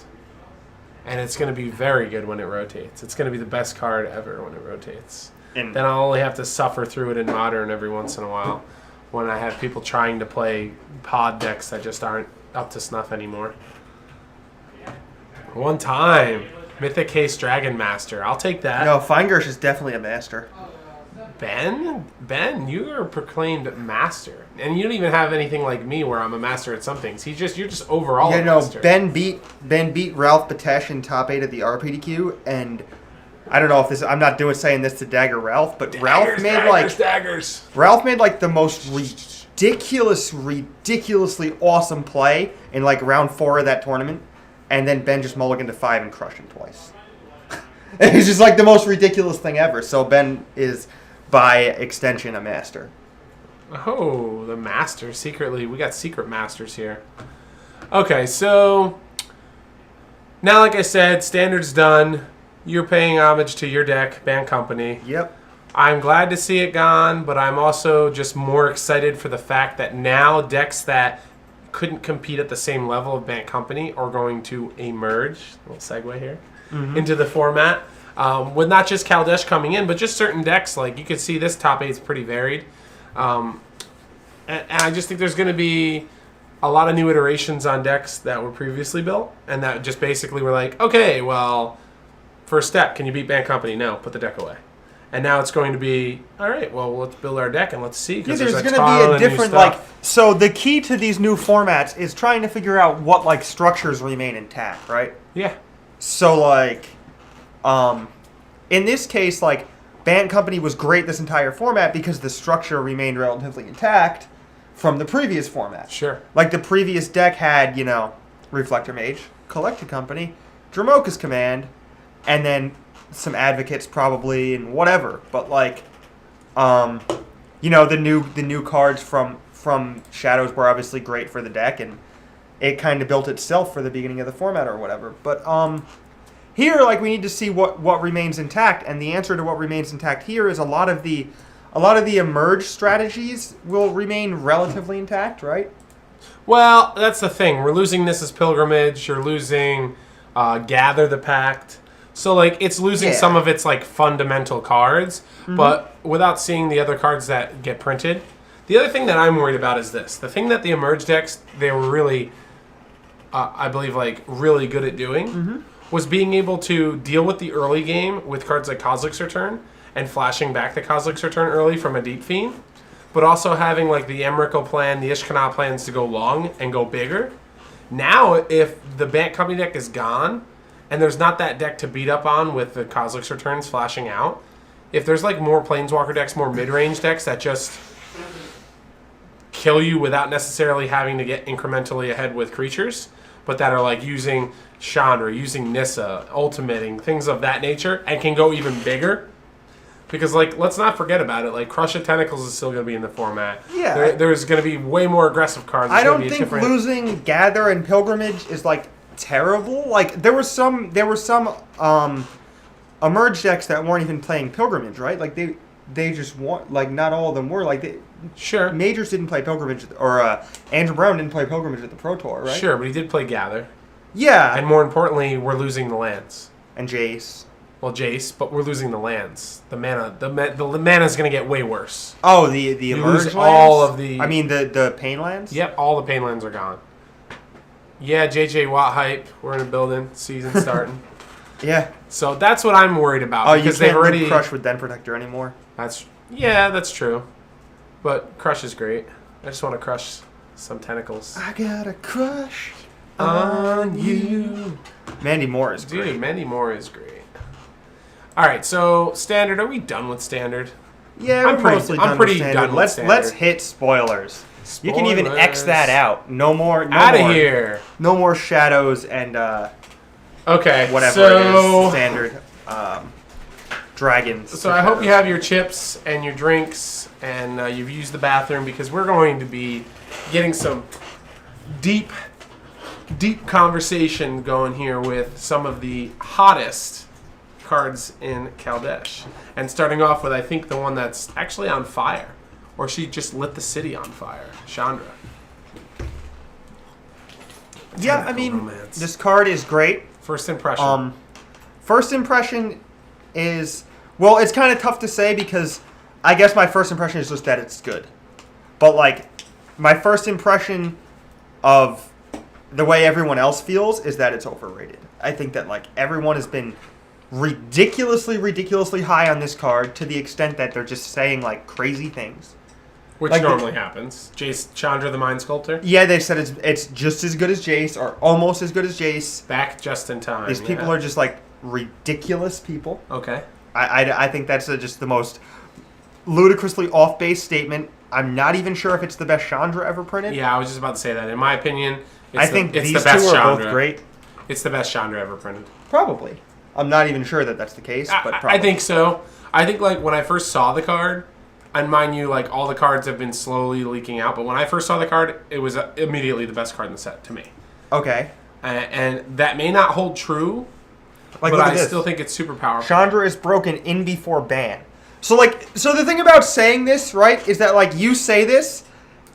And it's going to be very good when it rotates. It's going to be the best card ever when it rotates. And Then I'll only have to suffer through it in Modern every once in a while when I have people trying to play pod decks that just aren't up to snuff anymore. One time. Mythic Case Dragon Master. I'll take that. no, Feingersh is definitely a master. Ben, you're a proclaimed master. And you don't even have anything like me where I'm a master at some things. You're just overall Yeah, a no, master. Ben beat Ralph Batesh in top 8 at the RPDQ, and I don't know if this. I'm not saying this to Dagger Ralph, but Ralph made like the most ridiculously awesome play in like round 4 of that tournament, and then Ben just mulliganed to 5 and crushed him twice. It's just like the most ridiculous thing ever. So Ben is, by extension, a master. Oh, the master. Secretly, we got secret masters here. Okay, so now, like I said, standard's done. You're paying homage to your deck, Band Company. Yep. I'm glad to see it gone, but I'm also just more excited for the fact that now decks that couldn't compete at the same level of Band Company are going to emerge. A little segue here. Into the format. With not just Kaldesh coming in, but just certain decks. Like you can see this top 8 is pretty varied. And I just think there's going to be a lot of new iterations on decks that were previously built, and that just basically were like, okay, well, first step, can you beat Band Company? No, put the deck away. And now it's going to be, all right, well, let's build our deck and let's see. Yeah, Because there's there's going a to ton be a of new different, stuff. so the key to these new formats is trying to figure out what, like, structures remain intact, right? Yeah. So, like, in this case, like, Band Company was great this entire format because the structure remained relatively intact from the previous format. Sure. Like, the previous deck had, you know, Reflector Mage, Collected Company, Dramoka's Command, and then some Advocates probably and whatever. But, like, you know, the new cards from Shadows were obviously great for the deck, and it kind of built itself for the beginning of the format or whatever. But here, like, we need to see what remains intact, and the answer to what remains intact here is a lot of the emerge strategies will remain relatively intact, right? Well, that's the thing. We're losing Nissa's Pilgrimage. You're losing Gather the Pact. So, like, it's losing some of its, like, fundamental cards, but without seeing the other cards that get printed. The other thing that I'm worried about is this. The thing that the Emerge decks, they were really, I believe, like, really good at doing was being able to deal with the early game with cards like Kozilek's Return and flashing back the Kozilek's Return early from a Deep Fiend, but also having, like, the Emrakul plan, the Ishkanah plans to go long and go bigger. Now, if the Bant Company deck is gone, and there's not that deck to beat up on with the Kozilek's Returns flashing out, if there's, like, more Planeswalker decks, more mid-range decks that just kill you without necessarily having to get incrementally ahead with creatures, but that are, like, using Chandra, using Nissa, ultimating, things of that nature, and can go even bigger. Because, like, let's not forget about it. Like, Crush of Tentacles is still going to be in the format. Yeah. There's going to be way more aggressive cards. I don't think losing Gather and Pilgrimage is, like, terrible. Like, there were some Emerge decks that weren't even playing Pilgrimage, right? Like, they just want, like, not all of them were. Like, Sure. Majors didn't play Pilgrimage, or Andrew Brown didn't play Pilgrimage at the Pro Tour, right? Sure, but he did play Gather. Yeah. And more importantly, we're losing the lands. And Jace. Well, Jace, but we're losing the lands. The mana is going to get way worse. Oh, the You Emerge lose lands? all of the... I mean, the Pain lands? Yep, all the Pain lands are gone. Yeah, JJ Watt hype. We're in a building. Season starting. Yeah. So that's what I'm worried about. Oh, you because can't they've already Crush with Den Protector anymore? That's true. But Crush is great. I just want to crush some tentacles. I got a crush on you. Mandy Moore is great. Dude, Mandy Moore is great. All right, so Standard. Are we done with Standard? Yeah, I'm we're pretty- mostly I'm done pretty with Standard. done with Let's Standard. hit spoilers. You can even X Spoilers. that out. No more. No Out of more, here. No more Shadows and Okay, whatever it so... is. Standard dragons. So I hope you have your chips and your drinks and you've used the bathroom because we're going to be getting some deep conversation going here with some of the hottest cards in Kaldesh. And starting off with, I think, the one that's actually on fire. Or she just lit the city on fire. Chandra. Yeah, I Tentacle mean, Romance. this card is great. First impression. First impression is, well, it's kind of tough to say because I guess my first impression is just that it's good. But, like, my first impression of the way everyone else feels is that it's overrated. I think that, like, everyone has been ridiculously high on this card to the extent that they're just saying, like, crazy things. Which like normally happens. Jace Chandra, the Mind Sculptor. Yeah, they said it's just as good as Jace, or almost as good as Jace. Back just in time. These people are just, like, ridiculous people. Okay. I think that's just the most ludicrously off-base statement. I'm not even sure if it's the best Chandra ever printed. Yeah, I was just about to say that. In my opinion, I think it's these the best two are Chandra. both great. It's the best Chandra ever printed. Probably. I'm not even sure that that's the case, but probably. I think so. I think, like, when I first saw the card, and mind you, like, all the cards have been slowly leaking out, but when I first saw the card, it was immediately the best card in the set to me. Okay. And that may not hold true, Like, but look at I this. still think it's super powerful. Chandra is broken in before ban. So the thing about saying this, right, is that, like, you say this,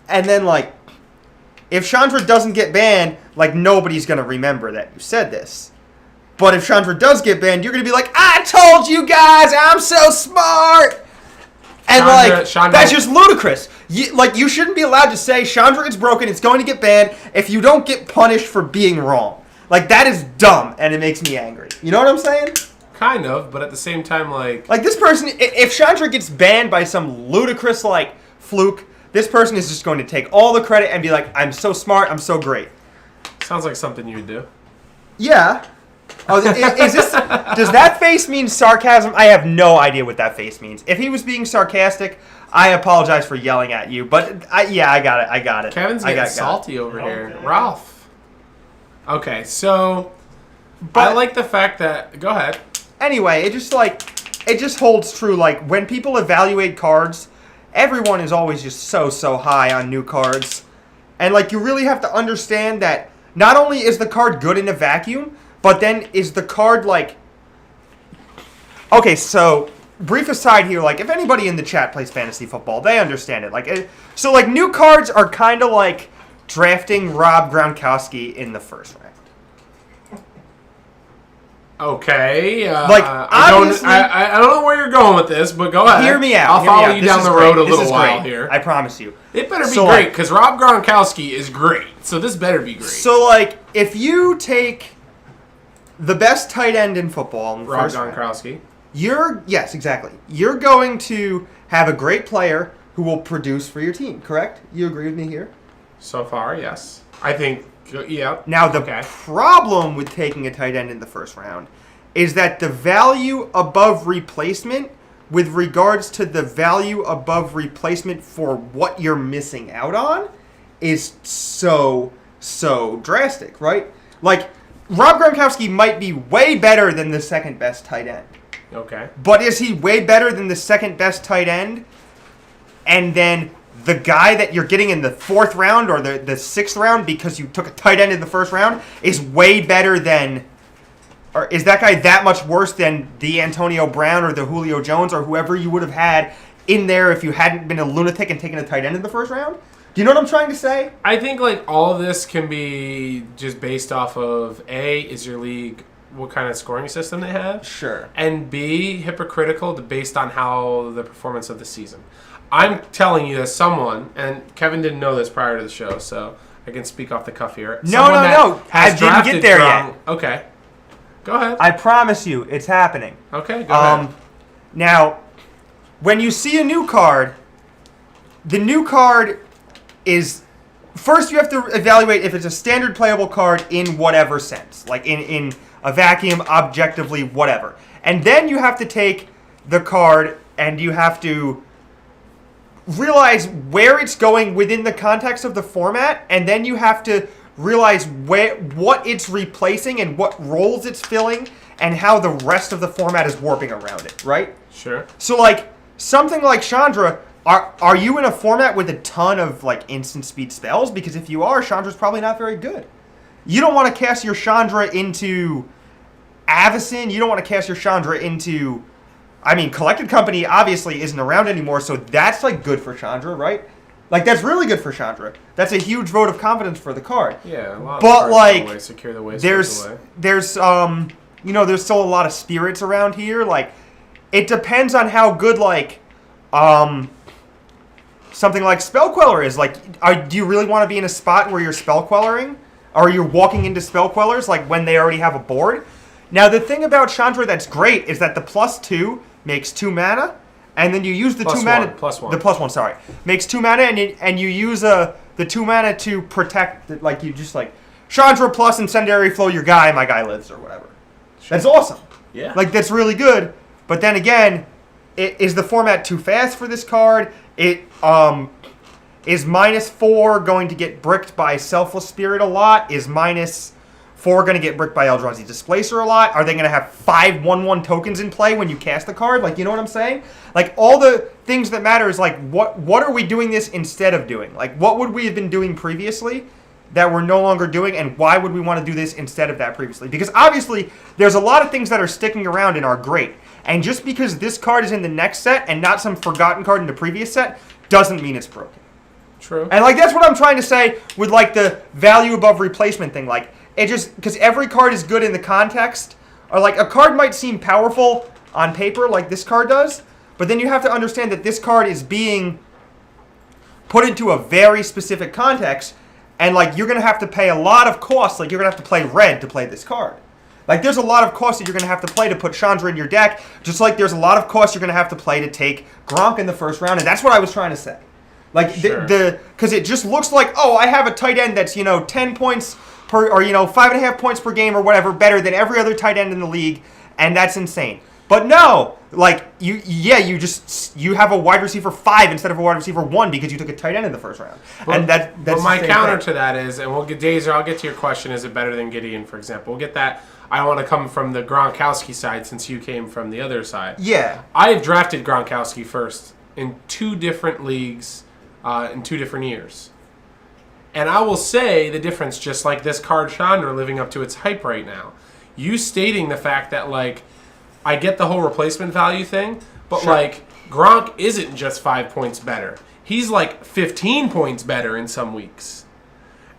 and then, like, if Chandra doesn't get banned, like, nobody's going to remember that you said this. But if Chandra does get banned, you're going to be like, I told you guys, I'm so smart! And Chandra- that's just ludicrous. You shouldn't be allowed to say Chandra is broken, it's going to get banned if you don't get punished for being wrong. Like, that is dumb, and it makes me angry. You know what I'm saying? Kind of, but at the same time, like Like, this person, if Chandra gets banned by some ludicrous, fluke, this person is just going to take all the credit and be like, I'm so smart, I'm so great. sounds like something you would do. Yeah. Oh, is this? Does that face mean sarcasm? I have no idea what that face means. If he was being sarcastic, I apologize for yelling at you. But I got it. Kevin's getting salty over here. Ralph. Okay, so But I like the fact that. Go ahead. anyway, it just holds true. Like, when people evaluate cards, everyone is always just so high on new cards, and you really have to understand that not only is the card good in a vacuum, but then is the card okay, so brief aside here, if anybody in the chat plays fantasy football, they understand it. So new cards are kind of like drafting Rob Gronkowski in the first round. Okay. Obviously, I don't know where you're going with this, but go ahead. Hear me out. I'll hear me follow out. you This down is the great. road a This little is while great. here. I promise you. It better be So, great, because Rob Gronkowski is great. So this better be great. So, if you take the best tight end in football, in the Rob first round, Gronkowski. yes, exactly. You're going to have a great player who will produce for your team, correct? You agree with me here? So far, yes. I think, yeah. Now, the Okay. problem with taking a tight end in the first round is that the value above replacement with regards to the value above replacement for what you're missing out on is so drastic, right? Rob Gronkowski might be way better than the second best tight end. Okay. But is he way better than the second best tight end? And then the guy that you're getting in the fourth round or the sixth round because you took a tight end in the first round is way better than... Or is that guy that much worse than the Antonio Brown or the Julio Jones or whoever you would have had in there if you hadn't been a lunatic and taken a tight end in the first round? Do you know what I'm trying to say? I think all of this can be just based off of A, is your league, what kind of scoring system they have? Sure. And B, hypocritical based on how the performance of the season. I'm telling you as someone, and Kevin didn't know this prior to the show, so I can speak off the cuff here. No. Someone that has I didn't get there yet. Okay. Go ahead. I promise you, it's happening. Okay, go ahead. Now, when you see a new card, the new card is... First, you have to evaluate if it's a standard playable card in whatever sense. In a vacuum, objectively, whatever. And then you have to take the card and you have to realize where it's going within the context of the format, and then you have to realize what it's replacing and what roles it's filling and how the rest of the format is warping around it, right? Sure. So, something like Chandra, are you in a format with a ton of, instant speed spells? Because if you are, Chandra's probably not very good. You don't want to cast your Chandra into Avacyn. You don't want to cast your Chandra into... Collected Company obviously isn't around anymore, so that's, good for Chandra, right? That's really good for Chandra. That's a huge vote of confidence for the card. Yeah, a lot But, of cards away, secure the way, there's away. there's still a lot of spirits around here. It depends on how good something like Spell Queller is. Do you really want to be in a spot where you're Spell Quellering? Or you're walking into Spell Quellers when they already have a board? Now, the thing about Chandra that's great is that the +2 makes 2 mana, and then you use the Plus 2 mana... +1. The +1, sorry. Makes 2 mana, and you use the 2 mana to protect... you just, Chandra plus Incendiary Flow your guy, my guy lives, or whatever. That's awesome. Yeah. That's really good. But then again, is the format too fast for this card? It is -4 going to get bricked by Selfless Spirit a lot? Is -4 going to get bricked by Eldrazi Displacer a lot? Are they going to have 5 1/1 tokens in play when you cast the card? You know what I'm saying? All the things that matter is what are we doing this instead of doing? What would we have been doing previously that we're no longer doing, and why would we want to do this instead of that previously? Because obviously, there's a lot of things that are sticking around and are great. And just because this card is in the next set and not some forgotten card in the previous set, doesn't mean it's broken. True. And that's what I'm trying to say with the value above replacement thing. It just, because every card is good in the context, or a card might seem powerful on paper like this card does, But then you have to understand that this card is being put into a very specific context, and like you're going to have to pay a lot of costs. Like you're going to have to play red to play this card. Like there's a lot of costs that you're going to have to play to put Chandra in your deck, just like there's a lot of costs you're going to have to play to take Gronk in the first round, and that's what I was trying to say. Like Sure. because it just looks like, oh, I have a tight end that's 10 points per, or 5.5 points per game or whatever, better than every other tight end in the league, and that's insane. But no, like you have a wide receiver 5 instead of a wide receiver 1 because you took a tight end in the first round. And that's but my the same counter thing. to that is, and we'll get Dazer, I'll get to your question, is it better than Gideon, for example? We'll get that. I want to come from the Gronkowski side since you came from the other side. Yeah. I have drafted Gronkowski first in 2 different leagues in 2 different years. And I will say the difference, just like this card Chandra living up to its hype right now. You stating the fact that, like, I get the whole replacement value thing, but, Sure. like, Gronk isn't just 5 points better. He's, like, 15 points better in some weeks.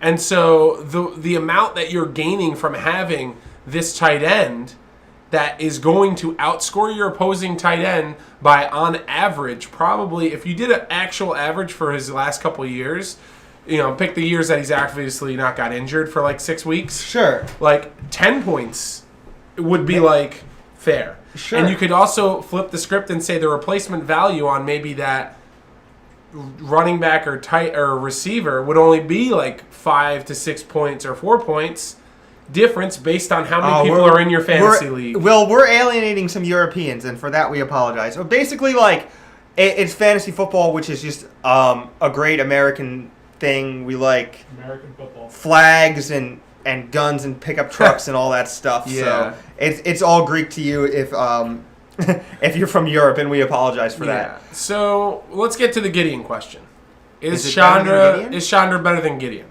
And so the amount that you're gaining from having this tight end that is going to outscore your opposing tight end by, on average, probably, if you did an actual average for his last couple of years, pick the years that he's obviously not got injured for like 6 weeks. Sure. Like 10 points would be like fair. Sure. And you could also flip the script and say the replacement value on maybe that running back or tight or receiver would only be like 5 to 6 points or 4 points difference based on how many people are in your fantasy league. Well, we're alienating some Europeans, and for that we apologize. So basically, like, it's fantasy football, which is just a great American thing. We like American football. flags and guns and pickup trucks and all that stuff. Yeah. So it's all Greek to you if if you're from Europe, and we apologize for that. So let's get to the Gideon question. Is it better than Gideon? Chandra better than Gideon?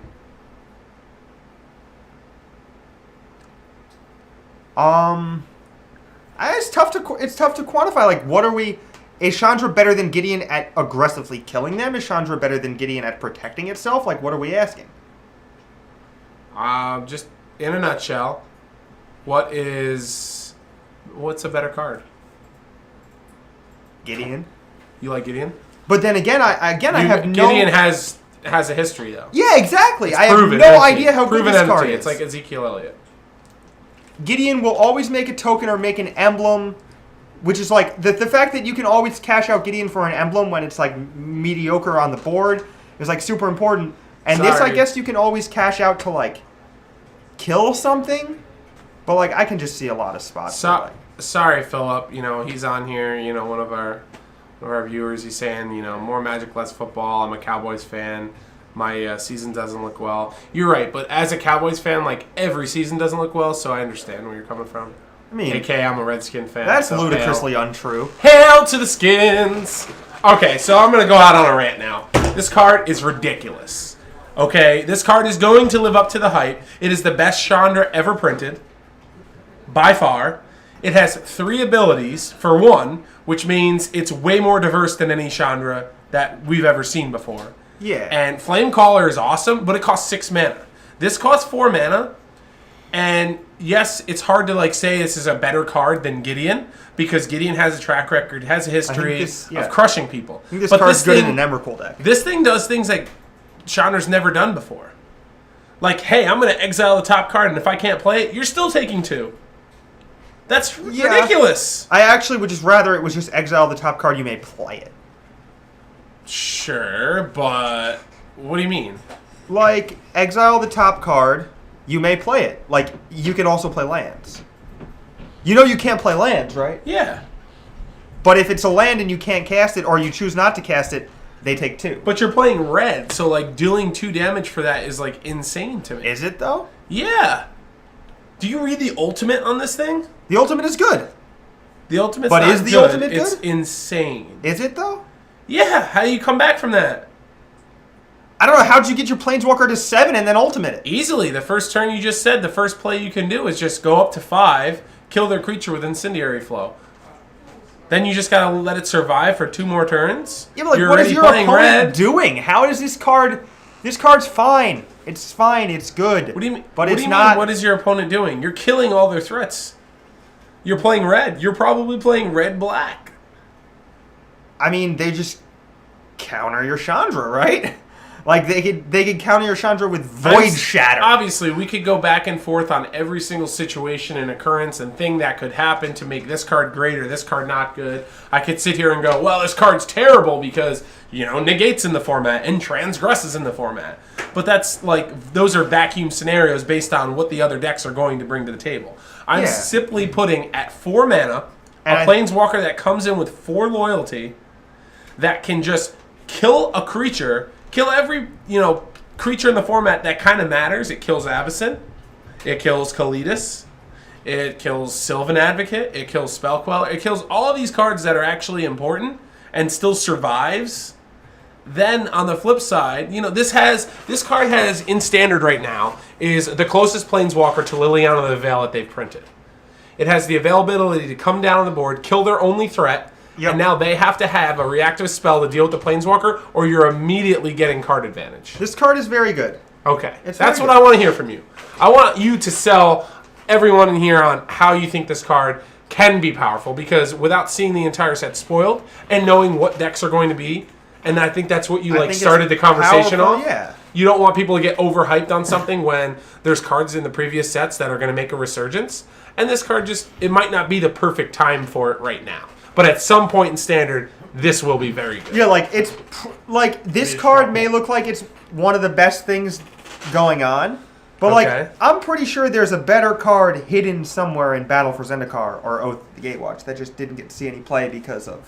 It's tough to quantify. Like, what are we? Is Chandra better than Gideon at aggressively killing them? Is Chandra better than Gideon at protecting itself? Like, what are we asking? Just in a nutshell, what's a better card? Gideon. You like Gideon? But then again, I have no. Gideon has a history though. Yeah, exactly. I have Proven no entity. idea how good Proven this card entity. is. It's like Ezekiel Elliott. Gideon will always make a token or make an emblem, which is like the fact that you can always cash out Gideon for an emblem when it's like mediocre on the board is like super important. And this, I Sorry. guess, you can always cash out to like kill something, but like I can just see a lot of spots. where, like, Sorry, Philip. He's on here. One of our viewers. He's saying, more Magic, less football. I'm a Cowboys fan. My season doesn't look well. You're right, but as a Cowboys fan, like every season doesn't look well, so I understand where you're coming from. I mean, AK, I'm a Redskin fan. that's so ludicrously untrue. Hail to the Skins! Okay, so I'm going to go out on a rant now. This card is ridiculous. Okay, this card is going to live up to the hype. It is the best Chandra ever printed, by far. It has 3 abilities, for one, which means it's way more diverse than any Chandra that we've ever seen before. Yeah. And Flame Caller is awesome, but it costs 6 mana. This costs 4 mana, and yes, it's hard to like say this is a better card than Gideon, because Gideon has a track record, has a history of crushing people. I think this but card's this good thing, in an Emrakul deck. This thing does things like Chandra's never done before. Like, hey, I'm going to exile the top card, and if I can't play it, you're still taking 2. That's ridiculous. I actually would just rather it was just exile the top card, you may play it. Sure, but what do you mean? Like, exile the top card, you may play it. Like, you can also play lands. You can't play lands, right? Yeah. But if it's a land and you can't cast it, or you choose not to cast it, they take 2. But you're playing red, so like dealing 2 damage for that is like insane to me. Is it, though? Yeah. Do you read the ultimate on this thing? The ultimate is good. The ultimate's But not is the good. ultimate good? It's insane. Is it, though? Yeah, how do you come back from that? I don't know. How'd you get your Planeswalker to 7 and then ultimate it? Easily. The first turn you just said, the first play you can do is just go up to 5, kill their creature with Incendiary Flow. Then you just gotta let it survive for 2 more turns. Yeah, but like, You're what is already your playing opponent red. doing? How is this card... This card's fine. It's fine. It's good. What do you mean? But what it's do you not... mean, what is your opponent doing? You're killing all their threats. You're playing red. You're probably playing red-black. I mean, they just counter your Chandra, right? Like they could counter your Chandra with Void Shatter. Obviously, we could go back and forth on every single situation and occurrence and thing that could happen to make this card great or this card not good. I could sit here and go, well, this card's terrible because, negates in the format and transgresses in the format. But that's like, those are vacuum scenarios based on what the other decks are going to bring to the table. I'm simply putting at 4 mana, a Planeswalker that comes in with 4 loyalty that can just kill a creature. Kill every, creature in the format that kind of matters. It kills Avacyn. It kills Kalidas. It kills Sylvan Advocate. It kills Spellqueller. It kills all of these cards that are actually important and still survives. Then on the flip side, this card has in standard right now is the closest Planeswalker to Liliana of the Veil that they've printed. It has the availability to come down on the board, kill their only threat. Yep. And now they have to have a reactive spell to deal with the Planeswalker, or you're immediately getting card advantage. This card is very good. Okay. That's what I want to hear from you. I want you to sell everyone in here on how you think this card can be powerful, because without seeing the entire set spoiled and knowing what decks are going to be, and I think that's what you started the conversation on. Yeah. You don't want people to get overhyped on something when there's cards in the previous sets that are going to make a resurgence. And this card it might not be the perfect time for it right now. But at some point in standard, this will be very good. Yeah, this card may look like it's one of the best things going on, but I'm pretty sure there's a better card hidden somewhere in Battle for Zendikar or Oath of the Gatewatch that just didn't get to see any play because of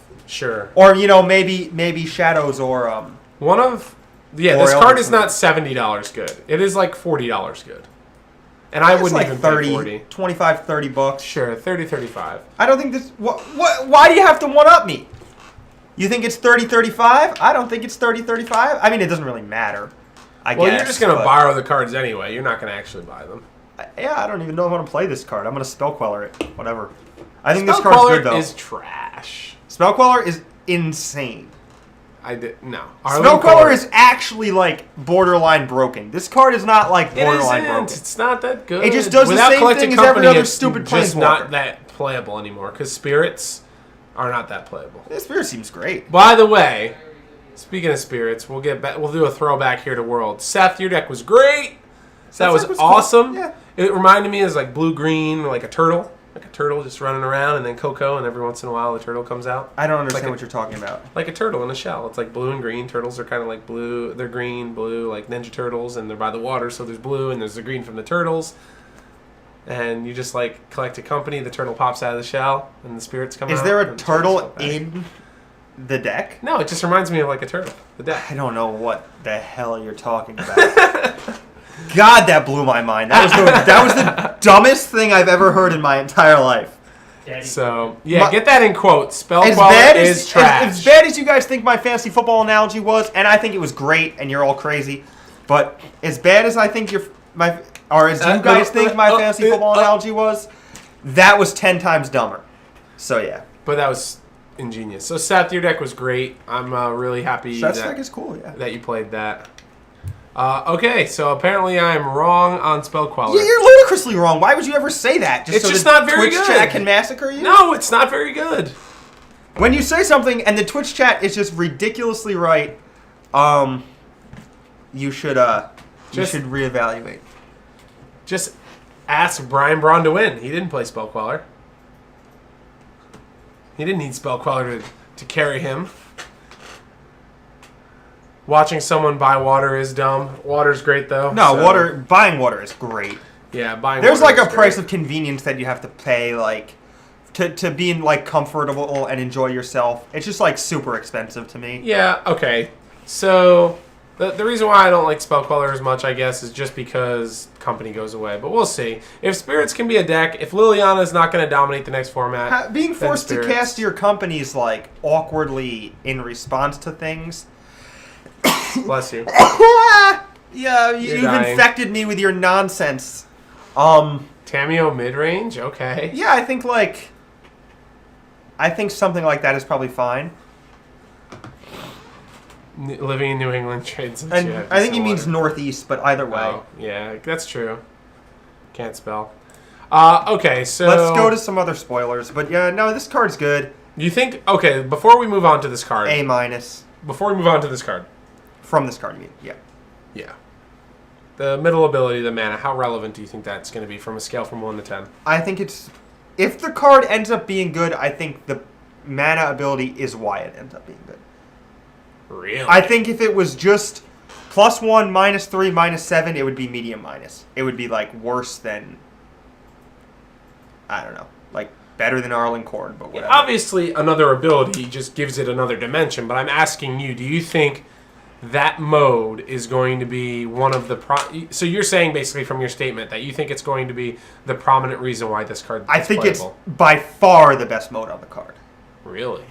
or maybe Shadows or this card is not $70 good. It is like $40 good. And I wouldn't even pay 40. 25, 30 bucks. Sure, 30, 35. I don't think this... Why do you have to one-up me? You think it's 30, 35? I don't think it's 30, 35. I mean, it doesn't really matter, I guess. Well, you're just going to borrow the cards anyway. You're not going to actually buy them. I don't even know if I want to play this card. I'm going to Spellqueller it. Whatever. I think this card's good, though. Spellqueller is trash. Spellqueller is insane. No. Spellqueller is actually borderline broken. This card is not borderline broken. It's not that good. It just does the same thing as every other stupid Planeswalker. It's just not that playable anymore because spirits are not that playable. Yeah, Spirit seems great. By the way, speaking of spirits, we'll do a throwback here to World. Seth, your deck was great. That was awesome. Cool. Yeah. It reminded me of blue-green, like a turtle. Like a turtle just running around, and then Coco, and every once in a while the turtle comes out. I don't understand what you're talking about. Like a turtle in a shell. It's like blue and green. Turtles are kind of like blue. They're green, blue, like Ninja Turtles, and they're by the water, so there's blue, and there's the green from the turtles. And you just collect a company, the turtle pops out of the shell, and the spirits come out. Is there a turtle in the deck? No, it just reminds me of a turtle. The deck. I don't know what the hell you're talking about. God, that blew my mind. That was the dumbest thing I've ever heard in my entire life. So, get that in quotes. Spellqueller is trash. As bad as you guys think my fantasy football analogy was, and I think it was great, and you're all crazy, but as bad as I think you guys think my fantasy football analogy was, that was 10 times dumber. So, yeah. But that was ingenious. So, Seth, your deck was great. I'm really happy Seth's deck is cool, that you played that. Okay, so apparently I'm wrong on Spellqueller. Yeah, you're ludicrously wrong. Why would you ever say that? It's just not very good. Twitch chat can massacre you? No, it's not very good. When you say something and the Twitch chat is just ridiculously right, you should reevaluate. Just ask Brian Braun to win. He didn't play Spellqueller. He didn't need Spellqueller to carry him. Watching someone buy water is dumb. Water's great, though. No, buying water is great. Yeah, buying There's water a price of convenience that you have to pay, to be comfortable and enjoy yourself. It's just, super expensive to me. Yeah, okay. So, the reason why I don't like Spellqueller as much, I guess, is just because company goes away. But we'll see. If Spirits can be a deck, if Liliana's not going to dominate the next format... Being forced to cast your companies, awkwardly in response to things... Bless you. Yeah, you've infected me with your nonsense. Tameo mid-range? Okay. Yeah, I think something like that is probably fine. Living in New England trades. And I think he means northeast, but either way. Oh, yeah, that's true. Can't spell. Okay, so... Let's go to some other spoilers. But yeah, no, this card's good. You think? Okay, before we move on to this card. A minus. Before we move on to this card. From this card, you mean? Yeah. Yeah. The middle ability, the mana, how relevant do you think that's going to be from a scale from 1 to 10? I think it's... If the card ends up being good, I think the mana ability is why it ends up being good. Really? I think if it was just +1, -3, -7, it would be medium minus. It would be, like, worse than... I don't know. Like, better than Arlen Cord, but whatever. Obviously, another ability just gives it another dimension, but I'm asking you, do you think that mode is going to be one of the... So you're saying, basically, from your statement, that you think it's going to be the prominent reason why this card is I think playable. it's by far the best mode on the card. Really?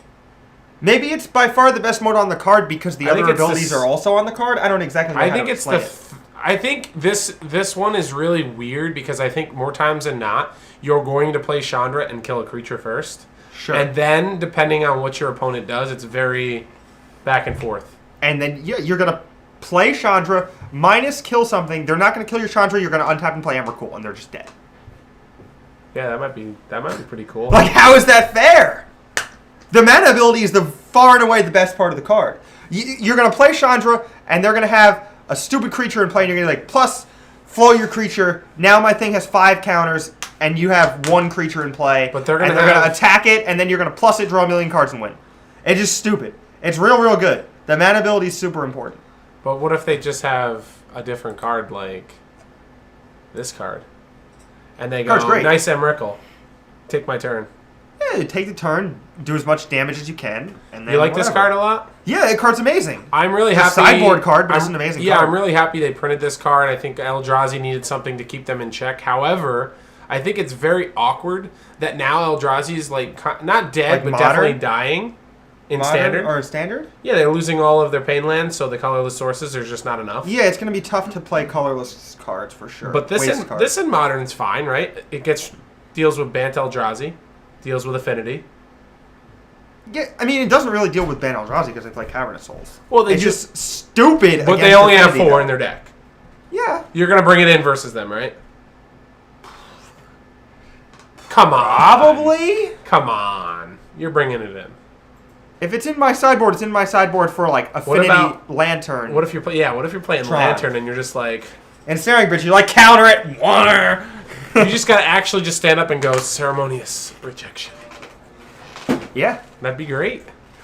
Maybe it's by far the best mode on the card because the other abilities are also on the card. I don't exactly know how to explain it. I think this one is really weird because I think more times than not, you're going to play Chandra and kill a creature first. Sure. And then, depending on what your opponent does, it's very back and forth. And then you're going to play Chandra, minus kill something. They're not going to kill your Chandra. You're going to untap and play Emrakul, and they're just dead. Yeah, that might be pretty cool. Like, how is that fair? The mana ability is the far and away the best part of the card. You're going to play Chandra, and they're going to have a stupid creature in play, and you're going to like, plus, flow your creature. Now my thing has 5 counters, and you have 1 creature in play. But they're going to attack it, and then you're going to plus it, draw a million cards, and win. It's just stupid. It's real, real good. The mana ability is super important. But what if they just have a different card like this card? And they go, nice Emrakul, take my turn. Yeah, take the turn, do as much damage as you can, and then you like this card a lot? Yeah, the card's amazing. I'm really happy. It's a sideboard card, but it's an amazing card. Yeah, I'm really happy they printed this card. I think Eldrazi needed something to keep them in check. However, I think it's very awkward that now Eldrazi is like not dead, but definitely dying in standard. Or standard? Yeah, they're losing all of their pain lands, so the colorless sources there's just not enough. Yeah, it's going to be tough to play colorless cards for sure. But this in modern is fine, right? It deals with Bant Eldrazi, deals with Affinity. Yeah, I mean, it doesn't really deal with Ban Eldrazi because they play Cavernous Souls. Well, it's just stupid. But they only have 4 in their deck. Yeah. You're going to bring it in versus them, right? Come on. Probably. Come on. You're bringing it in. If it's in my sideboard, it's in my sideboard for like Affinity Lantern. What if you're playing Lantern and you're just like... And Snaring Bridge, you like counter it. Water. You just got to actually just stand up and go, Ceremonious Rejection. Yeah. That'd be great.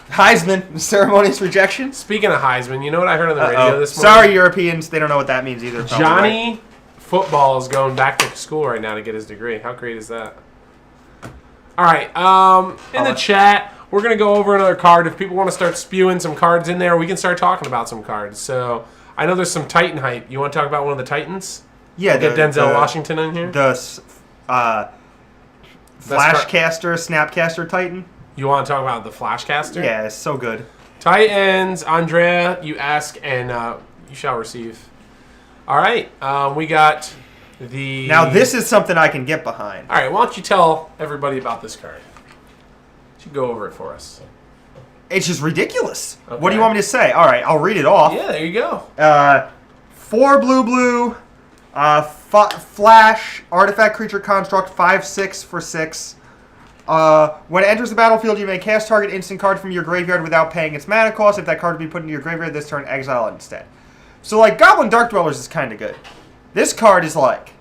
Heisman, Ceremonious Rejection. Speaking of Heisman, you know what I heard on the radio this morning? Sorry, Europeans. They don't know what that means either. Johnny Football is going back to school right now to get his degree. How great is that? All right. In the chat, we're going to go over another card. If people want to start spewing some cards in there, we can start talking about some cards. So I know there's some Titan hype. You want to talk about one of the Titans? Yeah. Get Denzel Washington in here? The Flashcaster, Snapcaster Titan. You want to talk about the Flashcaster? Yeah, it's so good. Titans, Andrea, you ask and you shall receive. All right, we got the... Now this is something I can get behind. All right, why don't you tell everybody about this card? You go over it for us. It's just ridiculous. Okay. What do you want me to say? All right, I'll read it off. Yeah, there you go. 4 blue, Flash, Artifact Creature Construct, 5/6 for 6. When it enters the battlefield, you may cast target instant card from your graveyard without paying its mana cost. If that card be put into your graveyard this turn, exile it instead. So, like, Goblin Dark Dwellers is kind of good. This card is, like,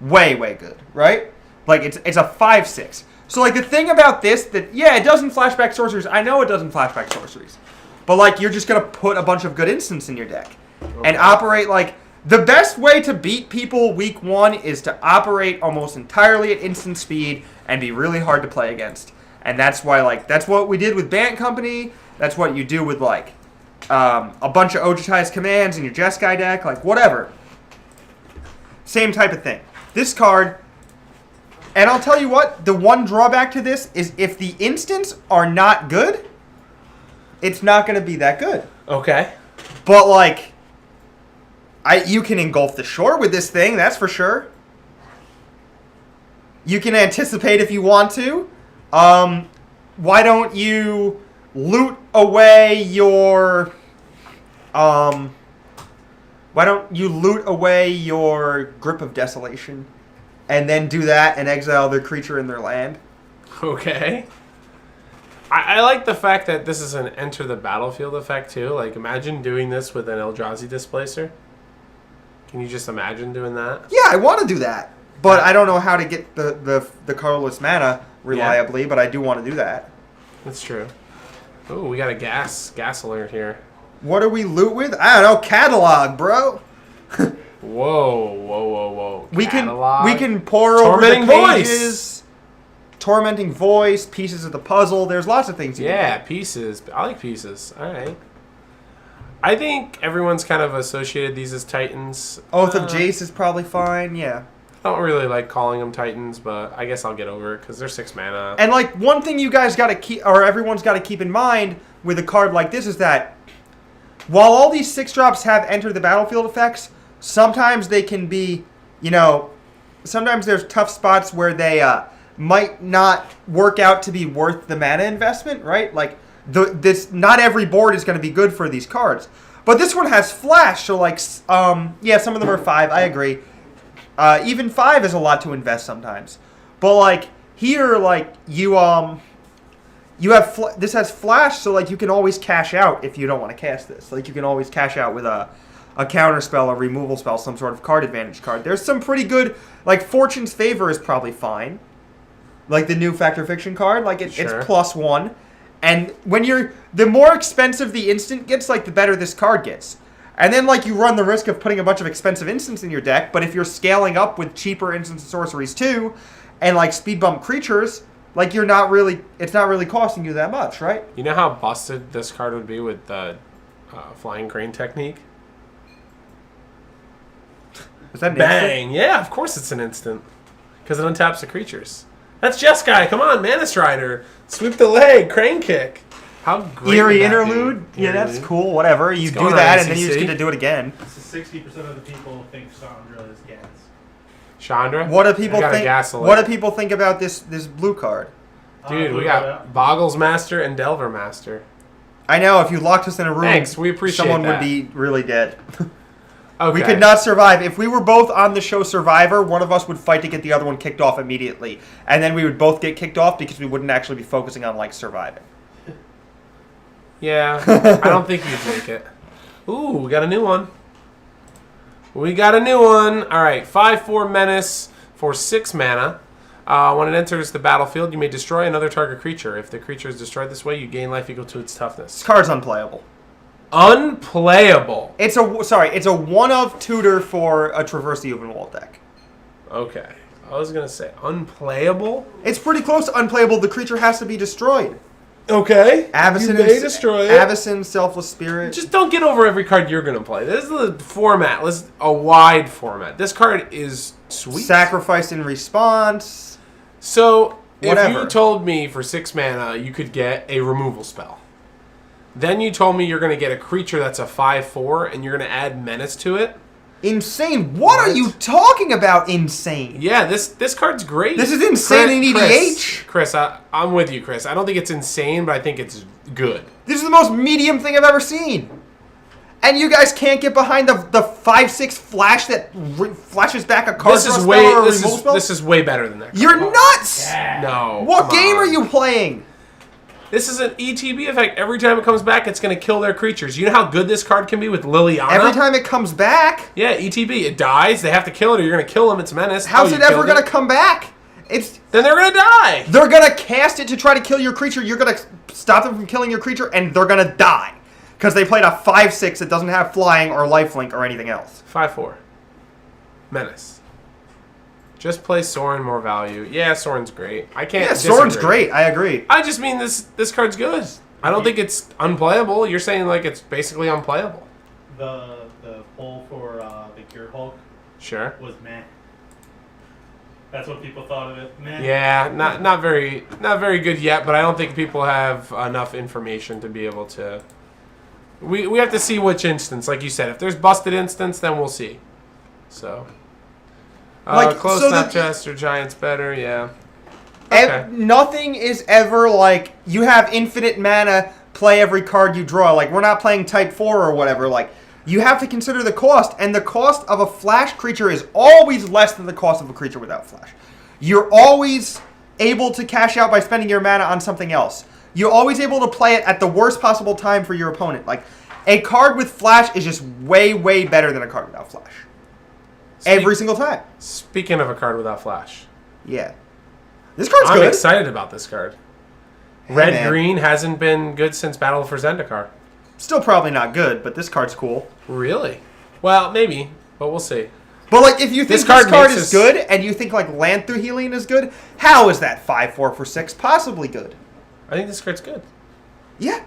way, way good, right? Like, it's a 5/6. So, like, the thing about this, that, yeah, it doesn't flashback sorceries. I know it doesn't flashback sorceries. But, like, you're just going to put a bunch of good instants in your deck. Okay. And operate, like, the best way to beat people week 1 is to operate almost entirely at instant speed and be really hard to play against. And that's why, like, that's what we did with Bant Company. That's what you do with, like, a bunch of Ojutai's commands in your Jeskai deck. Like, whatever. Same type of thing. This card, and I'll tell you what, the one drawback to this is if the instants are not good, it's not going to be that good. Okay. But, like, you can engulf the shore with this thing, that's for sure. You can anticipate if you want to. Why don't you loot away your... why don't you loot away your Grip of Desolation and then do that and exile their creature in their land? Okay. I like the fact that this is an enter the battlefield effect too. Like, imagine doing this with an Eldrazi displacer. Can you just imagine doing that? Yeah, I want to do that, but I don't know how to get the colorless mana reliably. But I do want to do that. That's true. Oh, we got a gas alert here. What do we loot with? I don't know. Catalog, bro. Whoa. We Catalog. can pour Tormenting over the Voice. pages. Tormenting voice, pieces of the puzzle. There's lots of things. You Yeah, can pieces. I like pieces. All right. I think everyone's kind of associated these as Titans. do. Oath of Jace is probably fine. Yeah. I don't really like calling them Titans, but I guess I'll get over it because they're 6 mana. And like one thing you guys got to keep, or everyone's got to keep in mind with a card like this is that while all these 6-drops have enter the battlefield effects, sometimes they can be, sometimes there's tough spots where they might not work out to be worth the mana investment, right? Like not every board is going to be good for these cards, but this one has flash, so like some of them are 5. I agree. Even 5 is a lot to invest sometimes, but like here, like you have this has flash, so like you can always cash out if you don't want to cast this. Like you can always cash out with a counter spell, a removal spell, some sort of card advantage card. There's some pretty good, like Fortune's Favor is probably fine. Like the new Fact or Fiction card, like it's +1, and when the more expensive the instant gets, like the better this card gets. And then like you run the risk of putting a bunch of expensive instants in your deck, but if you're scaling up with cheaper instants and sorceries too, and like speed bump creatures, like it's not really costing you that much, right? You know how busted this card would be with the Flying Crane technique? Is that an Bang! instant? Yeah, of course it's an instant. Because it untaps the creatures. That's Jeskai. Come on, Mana Strider. Sweep the leg. Crane kick. How great Eerie would that interlude? be? Yeah, that's cool. Whatever. You do going on, that, and then you ACC? just get to do it again. 60% of the people think Sandra is gas. Chandra? What do people I got a think? gas alert. What do people think about this blue card? Dude, we got Boggles Master and Delver Master. I know if you locked us in a room, Thanks, we appreciate someone that. would be really dead. Okay. We could not survive. If we were both on the show Survivor, one of us would fight to get the other one kicked off immediately. And then we would both get kicked off because we wouldn't actually be focusing on, like, surviving. Yeah, I don't think you'd make it. Ooh, we got a new one. All right, 5/4 Menace for 6 mana. When it enters the battlefield, you may destroy another target creature. If the creature is destroyed this way, you gain life equal to its This toughness. card's unplayable. Unplayable. It's a 1-of tutor for a Traverse the Open deck. Okay. I was going to say unplayable. It's pretty close to unplayable. The creature has to be destroyed. Okay. Avacyn you may destroy it. Avacyn, Selfless Spirit. Just don't get over every card you're going to play. This is the format. A wide format. This card is sweet. Sacrifice in response. So, if Whatever. you told me for 6 mana you could get a removal spell, then you told me you're going to get a creature that's a 5/4 and you're going to add Menace to it. Insane. What are you talking about, insane? Yeah, this card's great. This is insane in EDH. Chris, I'm with you, Chris. I don't think it's insane, but I think it's good. This is the most medium thing I've ever seen. And you guys can't get behind the 5/6 flash that flashes back a card. This is way better than that. You're nuts. No. What come game on. are you playing? This is an ETB effect. Every time it comes back, it's going to kill their creatures. You know how good this card can be with Liliana? Every time it comes back, Yeah, ETB. It dies. They have to kill it or you're going to kill them. It's Menace. how's Oh, it you ever killed going to come back? Then they're going to die. They're going to cast it to try to kill your creature. You're going to stop them from killing your creature, and they're going to die. Because they played a 5/6 that doesn't have flying or lifelink or anything else. 5/4. Menace. Just play Sorin, more value. Yeah, Sorin's great. I can't Yeah, Sorin's disagree. great. I agree. I just mean this card's good. I don't think it's unplayable. You're saying like it's basically unplayable. The poll for the Cure Hulk Sure. was meh. That's what people thought of it. Meh. Yeah, not very good yet, but I don't think people have enough information to be able to. We have to see which instance, like you said. If there's busted instance, then we'll see. So. Close snap chest or giants better, yeah. Okay. Nothing is ever like you have infinite mana, play every card you draw. Like we're not playing type 4 or whatever. Like you have to consider the cost, and the cost of a flash creature is always less than the cost of a creature without flash. You're always able to cash out by spending your mana on something else. you're always able to play it at the worst possible time for your opponent. Like, a card with Flash is just way, way better than a card without Flash. Every single time. Speaking of a card without Flash. Yeah. This card's I'm good. excited about this card. Hey, Red man. green hasn't been good since Battle for Zendikar. Still probably not good, but this card's cool. Really? Well, maybe, but we'll see. But like, if you think This this card card makes is us- good, and you think like Land Through Healing is good, how is that 5/4 for 6 possibly good? I think this card's good. Yeah.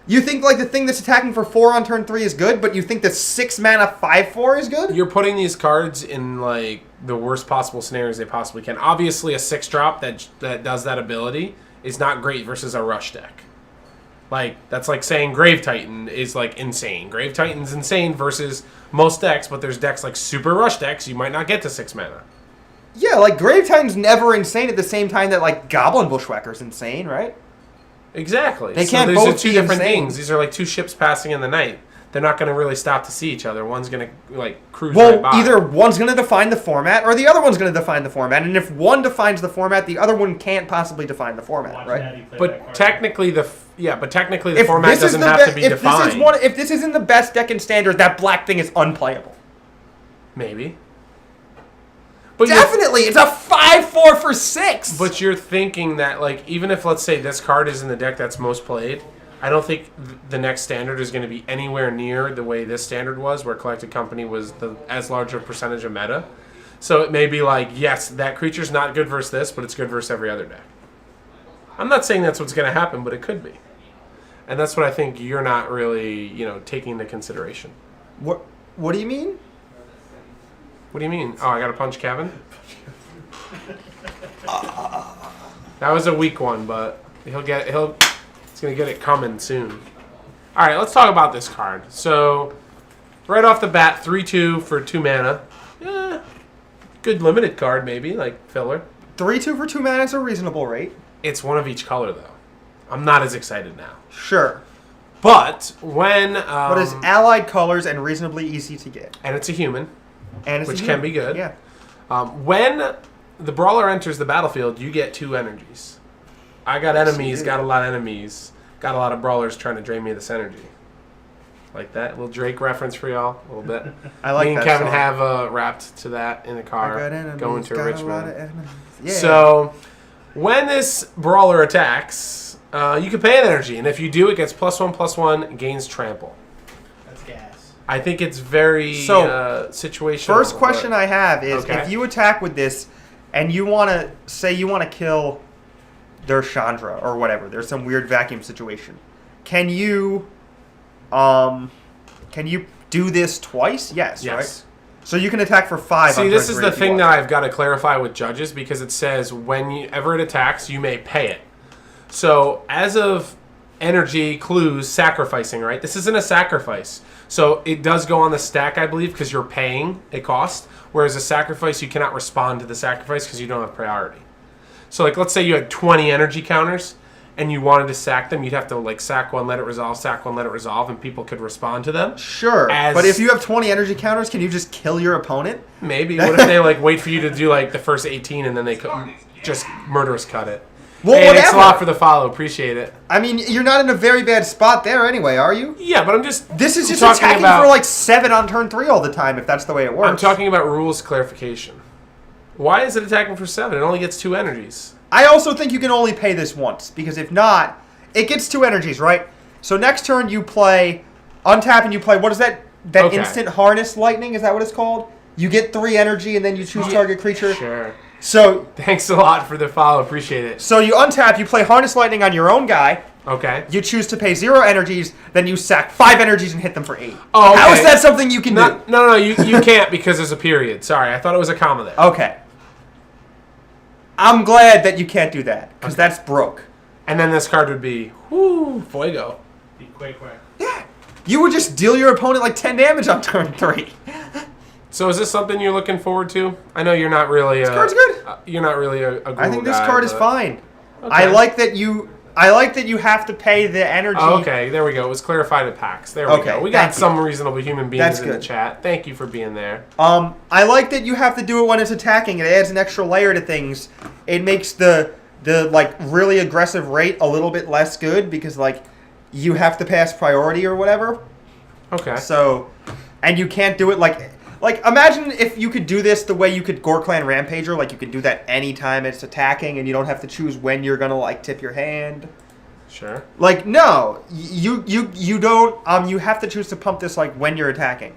You think like the thing that's attacking for 4 on turn 3 is good, but you think the 6 mana 5/4 is good? You're putting these cards in like the worst possible scenarios they possibly can. Obviously, a 6-drop that does that ability is not great versus a rush deck. Like, that's like saying Grave Titan is like insane. Grave Titan's insane versus most decks, but there's decks like Super Rush decks you might not get to 6 mana. Yeah, like Grave Titan's never insane at the same time that like Goblin Bushwhacker's insane, right? Exactly. They can't these both are two be different insane. things. These are like two ships passing in the night. They're not going to really stop to see each other. One's going to like cruise Well, right by. either one's going to define the format, or the other one's going to define the format. And if one defines the format, the other one can't possibly define the format, Watch right? Natty play that But card. technically the If format this is doesn't the have be- to be if defined. If this isn't the best deck in Standard, that black thing is unplayable. Maybe. But Definitely, it's a 5/4 for 6. But you're thinking that, like, even if, let's say, this card is in the deck that's most played, I don't think the next standard is going to be anywhere near the way this standard was, where Collected Company was as large a percentage of meta. So it may be like, yes, that creature's not good versus this, but it's good versus every other deck. I'm not saying that's what's going to happen, but it could be. And that's what I think you're not really, taking into consideration. What do you mean? What do you mean? Oh, I got to punch Kevin? That was a weak one, but he's going to get it coming soon. All right, let's talk about this card. So, right off the bat, 3/2 for 2 mana. Good limited card, maybe, like filler. 3/2 for 2 mana is a reasonable rate. It's one of each color, though. I'm not as excited now. Sure. But when... But it's allied colors and reasonably easy to get. and it's a human. And it's Which a can human. be good. Yeah. When the brawler enters the battlefield, you get 2 energies. I got enemies, do. got a lot of enemies, got a lot of brawlers trying to drain me of this energy. Like that. A little Drake reference for y'all, a little bit. I like Me and that Kevin song. have rapped to that in the I car got enemies, going to got a lot of Richmond. enemies. Yeah. So, when this brawler attacks, you can pay an energy, and if you do, it gets +1/+1, gains trample. That's gas. I think it's very So, situational. First question but- I have is, Okay. if you attack with this, and you want to kill their Chandra or whatever, there's some weird vacuum situation. Can you do this twice? Yes. Yes. Right. So you can attack for 5. See, on this turn is 3 the if you thing want. that I've got to clarify with judges, because it says whenever it attacks, you may pay it. So, as of energy, clues, sacrificing, right? This isn't a sacrifice. So, it does go on the stack, I believe, because you're paying a cost, whereas a sacrifice, you cannot respond to the sacrifice because you don't have priority. So, like, let's say you had 20 energy counters, and you wanted to sack them, you'd have to, like, sack one, let it resolve, sack one, let it resolve, and people could respond to them. Sure. As- But if you have 20 energy counters, can you just kill your opponent? Maybe. What if they like wait for you to do like the first 18 and then they just murderous cut it? Well, Hey, thanks a whatever. lot for the follow. Appreciate it. I mean, you're not in a very bad spot there anyway, are you? Yeah, but I'm just This is just talking attacking about, for like 7 on turn 3 all the time, if that's the way it works. I'm talking about rules clarification. Why is it attacking for 7? It only gets 2 energies. I also think you can only pay this once, because if not, it gets 2 energies, right? So next turn you play, untap and you play, what is that? That Okay. instant harness lightning, is that what it's called? You get 3 energy and then you choose target creature. Sure. So Thanks a lot for the follow. Appreciate it. so you untap, you play harness lightning on your own guy, Okay. you choose to pay 0 energies, then you sack 5 energies and hit them for 8. Oh, How okay. is that something you can do? No, you can't because there's a period. Sorry, I thought it was a comma there. Okay. I'm glad that you can't do that, because that's broke. And then this card would be, fuego. Be quick. Yeah. You would just deal your opponent like 10 damage on turn 3. So is this something you're looking forward to? I know you're not really. This card's good. You're not really a Google I think this guy, card is but- fine. Okay. I like that you have to pay the energy. Oh, okay, there we go. It was clarified at PAX. There we Okay, go. We got thank you. some reasonable human beings That's in the good. chat. Thank you for being there. I like that you have to do it when it's attacking. It adds an extra layer to things. It makes the the like really aggressive rate a little bit less good because like you have to pass priority or whatever. Okay. So, and you can't do it like imagine if you could do this the way you could Gore Clan Rampager, like you could do that anytime it's attacking and you don't have to choose when you're gonna like tip your hand. Sure. Like no, you don't you have to choose to pump this like when you're attacking.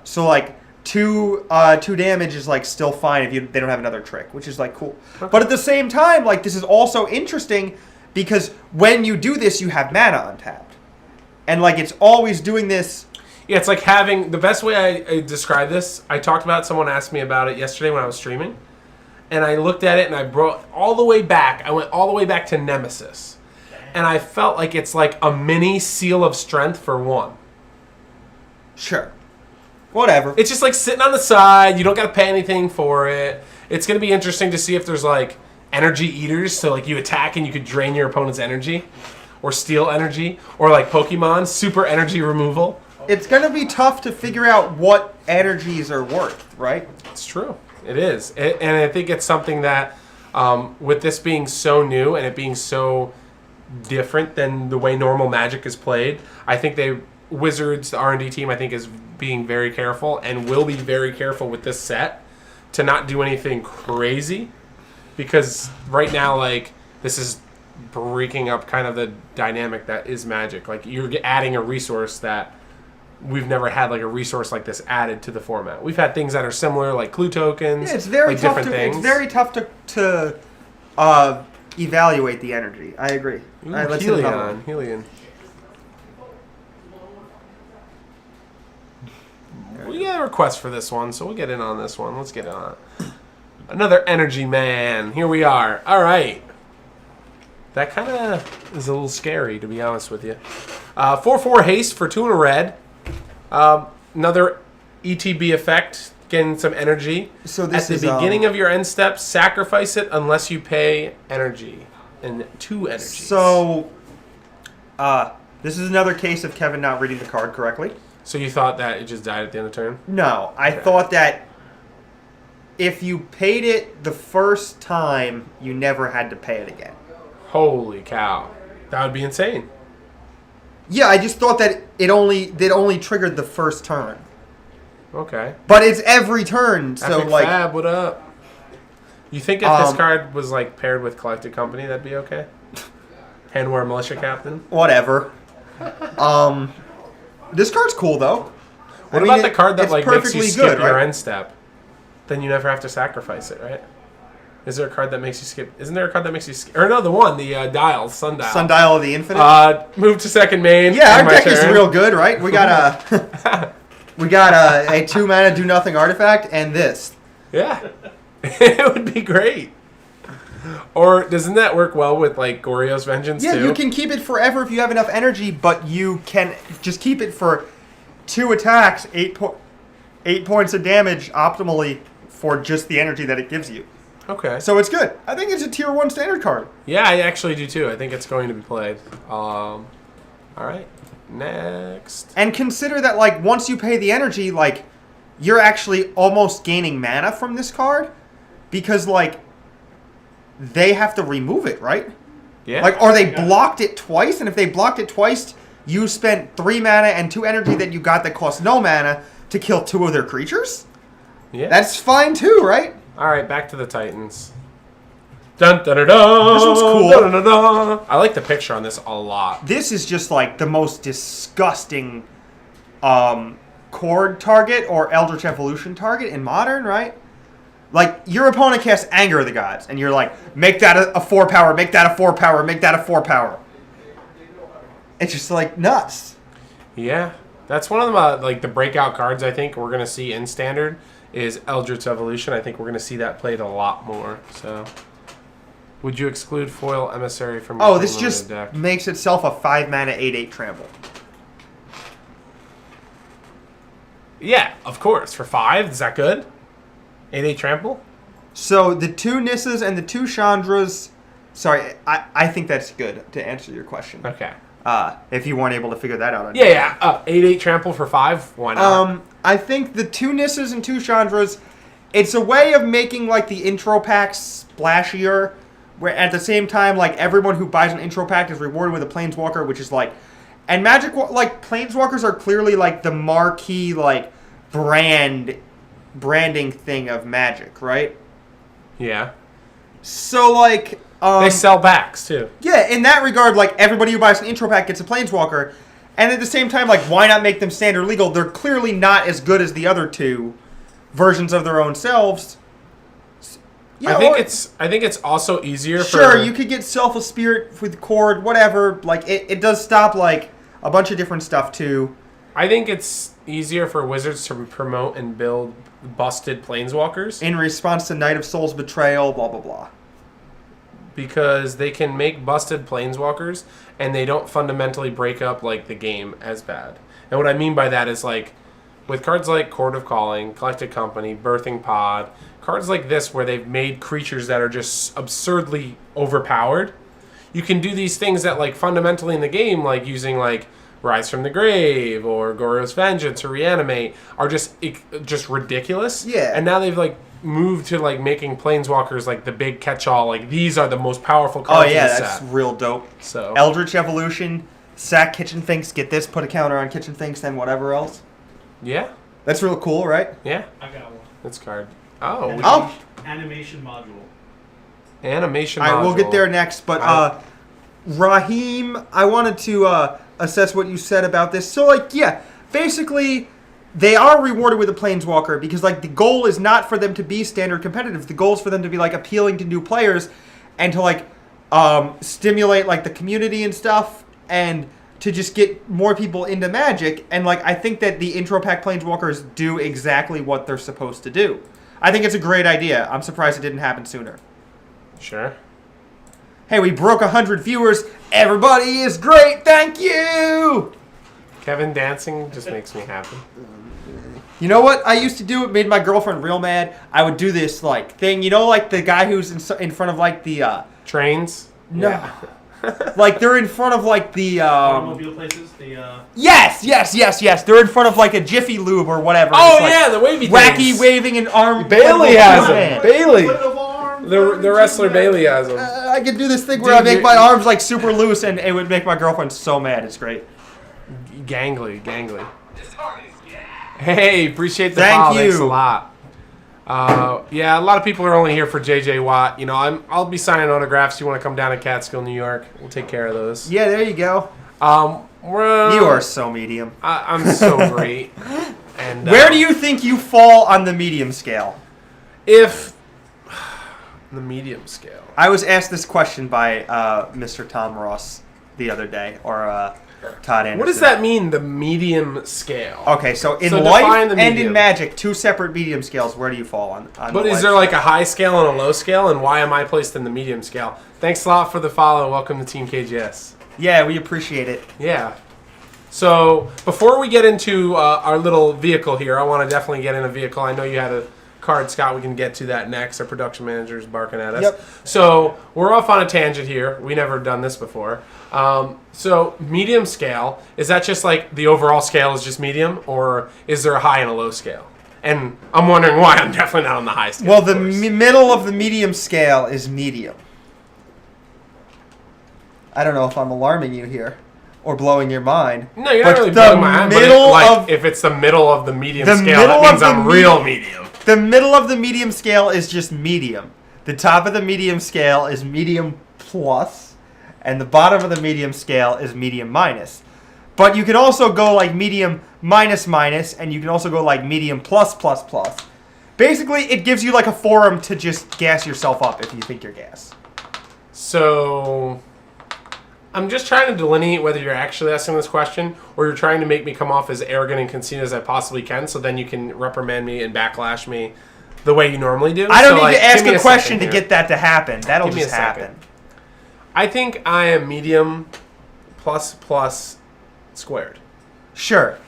So like two damage is like still fine if they don't have another trick, which is like cool. Okay. But at the same time, like this is also interesting because when you do this you have mana untapped. And like it's always doing this. Yeah, it's like having the best way I describe this. I talked about it, someone asked me about it yesterday when I was streaming, and I looked at it and I brought all the way back. I went all the way back to Nemesis, and I felt like it's like a mini seal of strength for one. Sure, whatever. It's just like sitting on the side. You don't got to pay anything for it. It's gonna be interesting to see if there's like energy eaters, so like you attack and you could drain your opponent's energy, or steal energy, or like Pokemon super energy removal. It's going to be tough to figure out what energies are worth, right? It's true. It is. And I think it's something that, with this being so new and it being so different than the way normal Magic is played, I think Wizards, the R&D team, I think is being very careful and will be very careful with this set to not do anything crazy. Because right now, like, this is breaking up kind of the dynamic that is Magic. Like, you're adding a resource that we've never had like a resource like this added to the format. We've had things that are similar, like clue tokens. Yeah, it's very like tough. Things. It's very tough to evaluate the energy. I agree. Ooh, all right, let's hit another one. Helion. We got a request for this one, so we'll get in on this one. Let's get on it. Another energy man. Here we are. All right. That kind of is a little scary, to be honest with you. 4/4 haste for 2 and a red. Another ETB effect, getting some energy. So this at the beginning of your end step, sacrifice it unless you pay energy and 2 energies. So, this is another case of Kevin not reading the card correctly. So you thought that it just died at the end of turn? No, I thought that if you paid it the first time, you never had to pay it again. Holy cow, that would be insane. Yeah, I just thought that it only triggered the first turn. Okay. But it's every turn, so Epic like. Fab, what up? You think if this card was like paired with Collected Company, that'd be okay? Handwear Militia Captain. Whatever. This card's cool though. What about the card that like makes you skip your right? end step? Then you never have to sacrifice it, right? Is there a card that makes you skip? Isn't there a card that makes you skip? Or no, the dial, Sundial. Sundial of the Infinite. Move to second main. Yeah, our deck is real good, right? We got a a 2 mana do nothing artifact and this. Yeah, it would be great. Or doesn't that work well with like Goryo's Vengeance too? Yeah, you can keep it forever if you have enough energy, but you can just keep it for 2 attacks, 8 points of damage optimally for just the energy that it gives you. Okay. So it's good. I think it's a tier 1 standard card. Yeah, I actually do too. I think it's going to be played. All right. Next. And consider that like once you pay the energy, like you're actually almost gaining mana from this card because like they have to remove it, right? Yeah. Like, or they blocked it twice, and if they blocked it twice, you spent 3 mana and 2 energy that you got that cost no mana to kill 2 of their creatures? Yeah. That's fine too, right? All right, back to the Titans. Dun dun dun dun. This one's cool. Dun, dun, dun, dun. I like the picture on this a lot. This is just like the most disgusting Chord target or Eldritch Evolution target in Modern, right? Like, your opponent casts Anger of the Gods, and you're like, make that a 4-power, make that a 4-power, make that a 4-power. It's just, like, nuts. Yeah. That's one of the, like, the breakout cards I think we're going to see in Standard is Eldritch Evolution. I think we're going to see that played a lot more, so... Would you exclude Foil Emissary from your this just deck? Makes itself a 5-mana 8/8 trample. Yeah, of course. For 5, is that good? 8/8 trample? So the 2 Nissas and the 2 Chandras... Sorry, I think that's good to answer your question. Okay. If you weren't able to figure that out. On Yeah. 8/8 trample for 5? Why not? I think the 2 Nissas and 2 Chandras, it's a way of making like the intro packs splashier, where at the same time, like, everyone who buys an intro pack is rewarded with a Planeswalker, which is like, and Magic, like, Planeswalkers are clearly like the marquee, like, branding thing of Magic, right? Yeah. So, like, They sell backs, too. yeah, in that regard, like, everybody who buys an intro pack gets a Planeswalker. And at the same time, like, why not make them standard legal? They're clearly not as good as the other two versions of their own selves. Yeah, I think it's also easier sure, for... you could get Self of Spirit with Cord, whatever. Like, it does stop, like, a bunch of different stuff, too. I think it's easier for Wizards to promote and build busted Planeswalkers. In response to Knight of Souls Betrayal, blah, blah, blah. Because they can make busted Planeswalkers, and they don't fundamentally break up, like, the game as bad. And what I mean by that is, like, with cards like Court of Calling, Collected Company, Birthing Pod, cards like this where they've made creatures that are just absurdly overpowered, you can do these things that, like, fundamentally in the game, like using, like, Rise from the Grave or Goryo's Vengeance or Reanimate, are just ridiculous. Yeah. And now they've, like, moved to, like, making Planeswalkers, like, the big catch-all. Like, these are the most powerful cards Oh, yeah, in the that's set. real dope. So, Eldritch Evolution, sack Kitchen Finks, get this, put a counter on Kitchen Finks, then whatever else. yeah. That's real cool, right? Yeah. I got one. That's card. Oh. Oh. Animation module. Animation All right, we'll module. get there next. But Raheem, I wanted to assess what you said about this. So, like, yeah, basically, they are rewarded with a Planeswalker because, like, the goal is not for them to be standard competitive. The goal is for them to be, like, appealing to new players and to, like, stimulate, like, the community and stuff and to just get more people into Magic. And, like, I think that the intro pack Planeswalkers do exactly what they're supposed to do. I think it's a great idea. I'm surprised it didn't happen sooner. Sure. Hey, we broke 100 viewers. Everybody is great. Thank you. Kevin dancing just makes me happy. You know what I used to do? It made my girlfriend real mad. I would do this, like, thing. You know, like, the guy who's in front of, like, the... Trains? No. Yeah. Like, they're in front of, like, the... Automobile places. The Yes. They're in front of, like, a Jiffy Lube or whatever. Oh, It's, like, yeah, the wavy wacky things. waving and arm... Bailey has Man. them. Bailey. Flip of arms, The wrestler Bailey has them. I could do this thing where Dude, I make you're- my arms, like, super loose, and it would make my girlfriend so mad. It's great. Gangly. Hey, appreciate the Thank follow. Thanks a you. lot. Yeah, a lot of people are only here for JJ Watt. You know, I'll be signing autographs. You want to come down to Catskill, New York? We'll take care of those. Yeah, there you go. You You are so medium. I'm so great. And Where do you think you fall on the medium scale? if the medium scale? I was asked this question by Mr. Tom Ross the other day, or Todd Anderson. What does that mean? The medium scale. Okay, so in So life define the and medium. in Magic, two separate medium scales. Where do you fall on But the is life there like scale? a high scale and a low scale, and why am I placed in the medium scale? Thanks a lot for the follow. Welcome to Team KGS. Yeah, we appreciate it. Yeah. So before we get into our little vehicle here, I want to definitely get in a vehicle. I know you had a card, Scott. We can get to that next. Our production manager is barking at us. Yep. So we're off on a tangent here. We never done this before. So medium scale, is that just like the overall scale is just medium, or is there a high and a low scale? And I'm wondering why I'm definitely not on the high scale. Well, of the course. middle of the medium scale is medium. I don't know if I'm alarming you here or blowing your mind. No, you're but not really the blowing my mind, but middle like, of- if it's the middle of the medium The scale, middle that means of the I'm real medium. The middle of the medium scale is just medium. The top of the medium scale is medium plus, and the bottom of the medium scale is medium minus. But you can also go like medium minus minus, and you can also go like medium plus plus plus. Basically, it gives you like a forum to just gas yourself up if you think you're gas. So, I'm just trying to delineate whether you're actually asking this question or you're trying to make me come off as arrogant and conceited as I possibly can, so then you can reprimand me and backlash me the way you normally do. I don't So, need like, to ask give me a question second to here. get that to happen. That'll Give me a just second. happen. I think I am medium plus plus squared. Sure.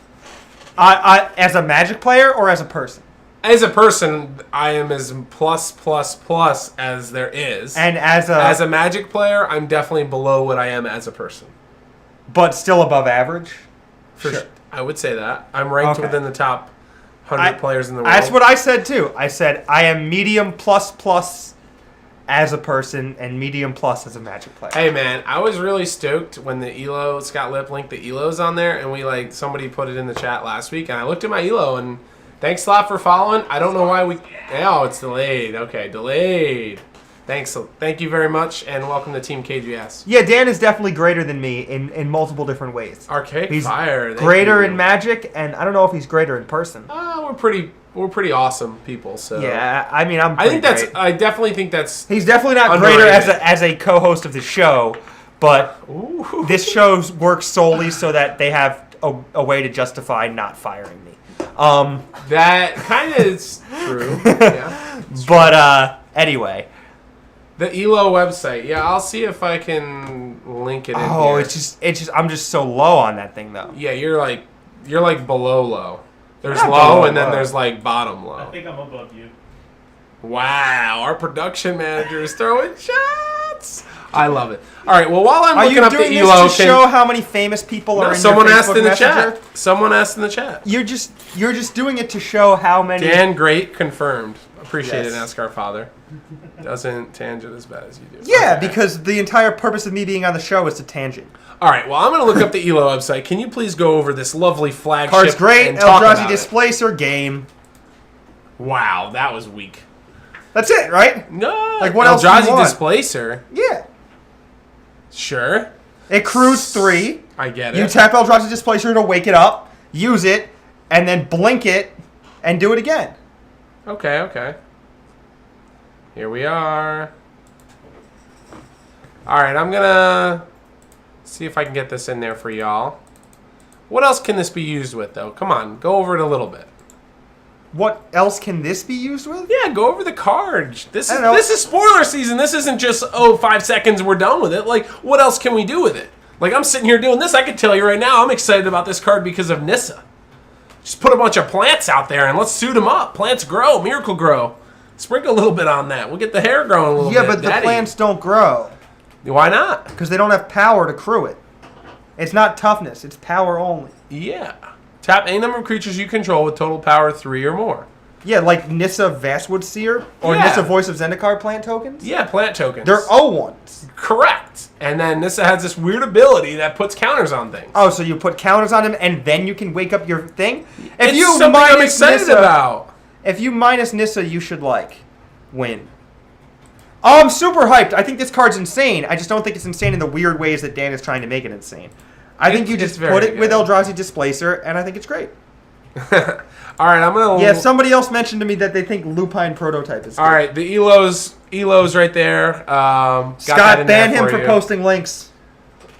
As a Magic player or as a person? As a person, I am as plus plus plus as there is. And as a Magic player, I'm definitely below what I am as a person. but still above average? For Sure. sure. I would say that. I'm ranked Okay. within the top 100 players in the world. That's what I said too. I said I am medium plus plus as a person and medium plus as a Magic player. Hey man, I was really stoked when the Elo Scott Lip linked the Elos on there, and somebody put it in the chat last week, and I looked at my Elo, and thanks a lot for following. I don't know why it's delayed. Okay, delayed. Thanks, thank you very much, and welcome to Team KGS. Yeah, Dan is definitely greater than me in multiple different ways. Archaic He's Fire. Thank greater you. in Magic, and I don't know if he's greater in person. We're pretty awesome people. So Yeah, I mean, I definitely think that's. He's definitely not underrated. greater as a co-host of the show, but this show works solely so that they have a way to justify not firing me. That kind of is true. Yeah. But anyway. The Elo website. Yeah, I'll see if I can link it in Oh, here. it's just I'm just so low on that thing though. Yeah, you're like below low. There's Not low below and then low. there's like bottom I low. think I'm above you. Wow, our production manager is throwing shots. I love it. All right, well while I'm Are looking you up doing the this Elo, to show how many famous people are in someone your asked Facebook in the Messenger? chat. Someone asked in the chat. You're just doing it to show how many. Dan Great confirmed. Appreciate it. Yes. And ask our father. Doesn't tangent as bad as you do. Yeah, Okay. because the entire purpose of me being on the show is to tangent. All right, well I'm gonna look up the Elo website. Can you please go over this lovely flagship? Card's great. and talk Eldrazi about it? Displacer game. Wow, that was weak. That's it, right? No, Like, what else do you Eldrazi want? Displacer. Yeah. Sure, It crews 3. I get it. You tap Eldrazi Displacer to wake it up, use it, and then blink it, and do it again. Okay. Here we are. All right, I'm gonna see if I can get this in there for y'all. What else can this be used with, though? Come on, go over it a little bit. What else can this be used with? Yeah, go over the cards. This I don't know. is spoiler season. This isn't just 5 seconds we're done with it. Like, what else can we do with it? Like, I'm sitting here doing this. I can tell you right now, I'm excited about this card because of Nissa. Just put a bunch of plants out there and let's suit them up. Plants grow, miracle grow. Sprinkle a little bit on that. We'll get the hair growing a little bit. Yeah, but the Daddy. plants don't grow Why not? because they don't have power to crew it. It's not toughness; it's power only. Yeah. Tap any number of creatures you control with total power 3 or more. Yeah, like Nissa Vastwood Seer or Yeah. Nissa Voice of Zendikar plant tokens. Yeah, plant tokens. They're O1s. correct. And then Nissa has this weird ability that puts counters on things. Oh, so you put counters on them and then you can wake up your thing? If It's you something I'm minus excited Nissa, about. If you minus Nissa, you should win. Oh, I'm super hyped. I think this card's insane. I just don't think it's insane in the weird ways that Dan is trying to make it insane. I think you It's just very put it with good. Eldrazi Displacer, and I think it's great. All right, I'm gonna. Yeah, somebody else mentioned to me that they think Lupine Prototype is good. All right, the Elos right there. Got that Scott, in there ban him for you. posting links.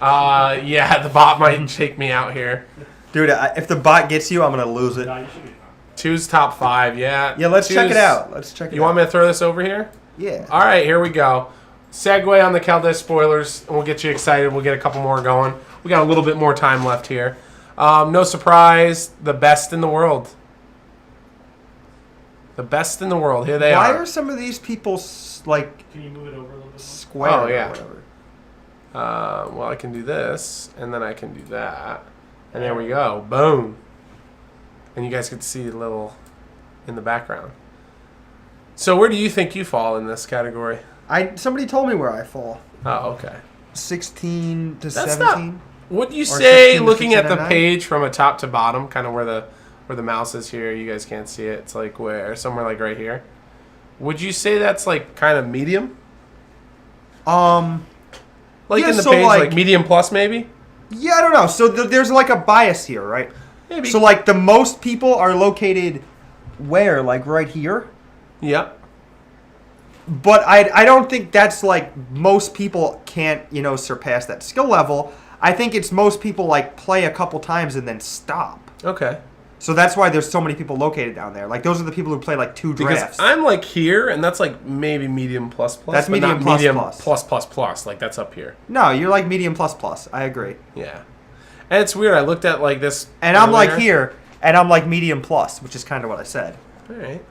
Yeah, the bot might take me out here. Dude, if the bot gets you, I'm going to lose it. No, you should be fine. Two's top 5. Yeah. Yeah, let's check it Two's- out. Let's check it You out. want me to throw this over here? Yeah. All right, here we go. Segue on the Caldes spoilers, and we'll get you excited. We'll get a couple more going. We got a little bit more time left here. No surprise, the best in the world. The best in the world. Here they Why are. are some of these people Can you move it over a little bit square Oh, yeah. or whatever? Well, I can do this, and then I can do that. And there we go. Boom. And you guys get to see a little in the background. So where do you think you fall in this category? Somebody told me where I fall. Oh, okay. 16 to That's 17. Would you 16 say, to looking at the 16 and 9? page from a top to bottom, kind of where the mouse is here, you guys can't see it. It's like where? Somewhere like right here. Would you say that's like kind of medium? Like Yeah, in the so, page, like- like medium plus maybe? Yeah, I don't know. So there's like a bias here, right? Maybe. So like the most people are located where? Like right here? Yep. But I don't think that's like most people can't, surpass that skill level. I think it's most people like play a couple times and then stop. Okay. So that's why there's so many people located down there. Like those are the people who play like 2 Because drafts. I'm like here, and that's like maybe medium plus plus. That's but medium not plus medium plus. plus plus plus. Like that's up here. No, you're like medium plus plus. I agree. Yeah. And it's weird. I looked at like this. And I'm like earlier. here, and I'm like medium plus, which is kind of what I said. All right.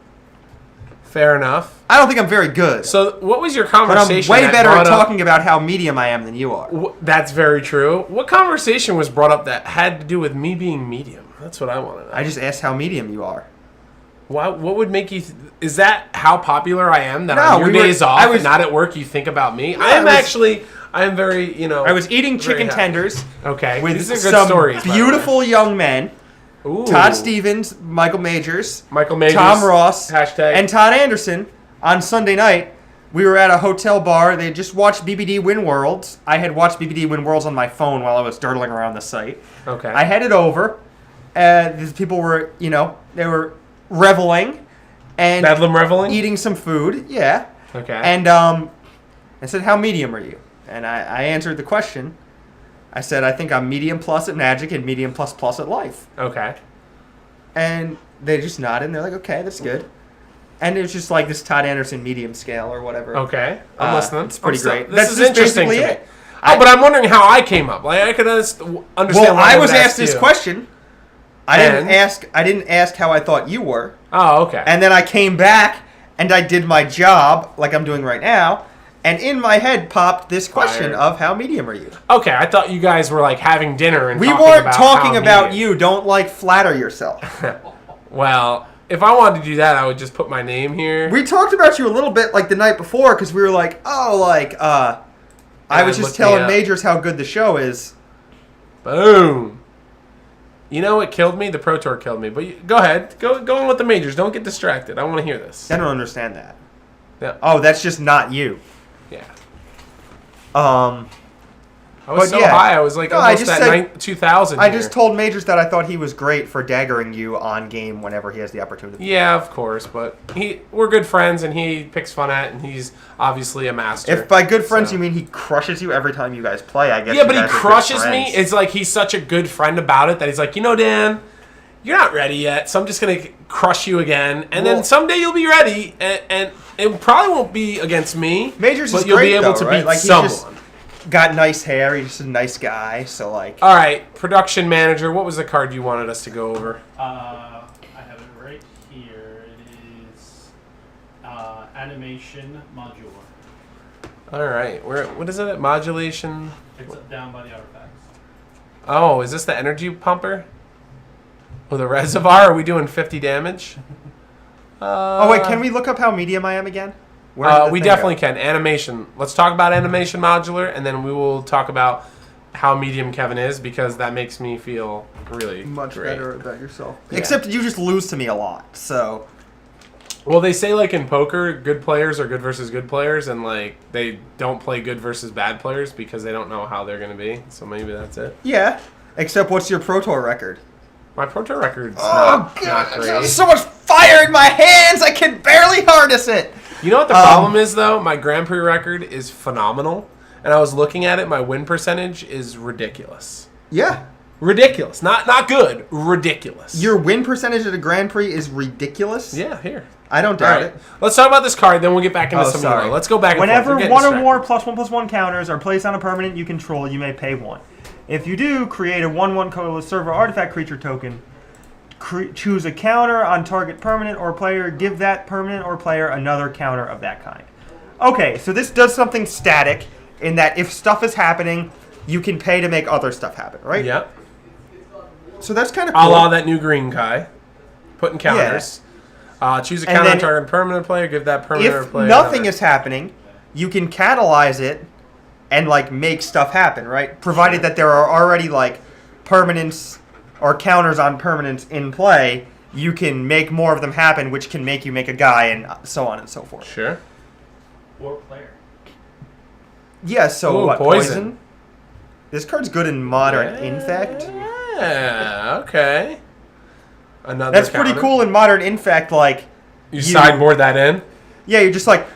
Fair enough. I don't think I'm very good. So, what was your But I'm conversation? way that better at brought up- talking about how medium I am than you are. That's very true. What conversation was brought up that had to do with me being medium? That's what I want to know. I just asked how medium you are. What would make you? Is that how popular I am? That No, on your we were- days off I was- and not at work, you think about me? No, I am I was- actually. I am very. I was eating very chicken happy. tenders Okay, with these are good some stories. by the way. beautiful young men. Ooh. Todd Stevens, Michael Majors, Michael Majors, Tom Ross, hashtag. and Todd Anderson on Sunday night. We were at a hotel bar. They had just watched BBD Win Worlds. I had watched BBD Win Worlds on my phone while I was durdling around the site. Okay. I headed over, and these people were, they were reveling and Bedlam reveling. eating some food. Yeah. Okay. And I said, "How medium are you?" And I answered the question. I said, "I think I'm medium plus at Magic and medium plus plus at Life." Okay. And they just nodded, and they're like, "Okay, that's good." And it was just like this Todd Anderson medium scale or whatever. Okay. I'm listening. It's pretty I'm still- great. This That's is just interesting basically to me. it. Oh, but I'm wondering how I came up. Like I could understand. Well, why I was would asked this you. question. I And? didn't ask how I thought you were. Oh, okay. And then I came back and I did my job like I'm doing right now. And in my head popped this question Fired. of how medium are you? Okay, I thought you guys were like having dinner and We talking weren't about talking how about medium- you. Don't flatter yourself. Well, if I wanted to do that, I would just put my name here. We talked about you a little bit like the night before because we were like, I was just looked me telling up. Majors how good the show is. Boom. You know what killed me? The Pro Tour killed me. But go ahead. Go on with the majors. Don't get distracted. I want to hear this. I don't understand that. Yeah. Oh, that's just not you. Yeah. I I was so yeah. high. I was like No, I almost just at said- 2000 I here. just told Majors that I thought he was great for daggering you on game whenever he has the opportunity. Yeah, of course. But we're good friends, and he picks fun at, and he's obviously a master. If by good friends So- you mean he crushes you every time you guys play, I guess. Yeah, you but he guys are good crushes me. friends. It's like he's such a good friend about it that he's like, Dan, you're not ready yet, so I'm just gonna crush you again, and Well- then someday you'll be ready, and it probably won't be against me. Majors but is you'll great, be able though, to right? beat Like, he's someone. just got nice hair. He's just a nice guy. So like, All right, production manager, what was the card you wanted us to go over? I have it right here. It is animation modular. All right, what is it? Modulation. It's down by the artifacts. Oh, is this the energy pumper? Oh, the reservoir. Are we doing 50 damage? oh wait, can we look up how medium I am again? Where did the We thing definitely go? can. Animation. Let's talk about animation modular, and then we will talk about how medium Kevin is, because that makes me feel really Much great. better about yourself. Yeah. Except you just lose to me a lot. So Well, they say like in poker, good players are good versus good players, and like they don't play good versus bad players because they don't know how they're going to be. So maybe that's it. yeah. Except what's your Pro Tour record? My Pro Tour record's Oh not god, great. there's so much fire in my hands. I can barely harness it. You know what the problem is, though? My Grand Prix record is phenomenal, and I was looking at it. My win percentage is ridiculous. Yeah. Ridiculous. Not good. Ridiculous. Your win percentage at a Grand Prix is ridiculous. Yeah, here. I don't All doubt right. it. Let's talk about this card, then we'll get back into Oh, some sorry. more. Let's go back and Whenever forth. We're one getting or more distracted. +1/+1 counters are placed on a permanent you control, you may pay 1. If you do, create a 1/1 colorless server artifact creature token. Choose a counter on target permanent or player. Give that permanent or player another counter of that kind. Okay, so this does something static in that if stuff is happening, you can pay to make other stuff happen, right? Yep. So that's kind of A cool. la that new green Kai. Putting counters. Choose a And counter on then target permanent player. Give that permanent or If player nothing another. is happening, you can catalyze it and like make stuff happen, right? Provided that there are already like permanents or counters on permanents in play, you can make more of them happen, which can make you make a guy and so on and so forth. Sure. Or player. Yeah, so Ooh, what? poison. This card's good in Modern Infect. Yeah, okay. Another That's pretty counter. cool in Modern Infect, like You sideboard that in? yeah, you're just like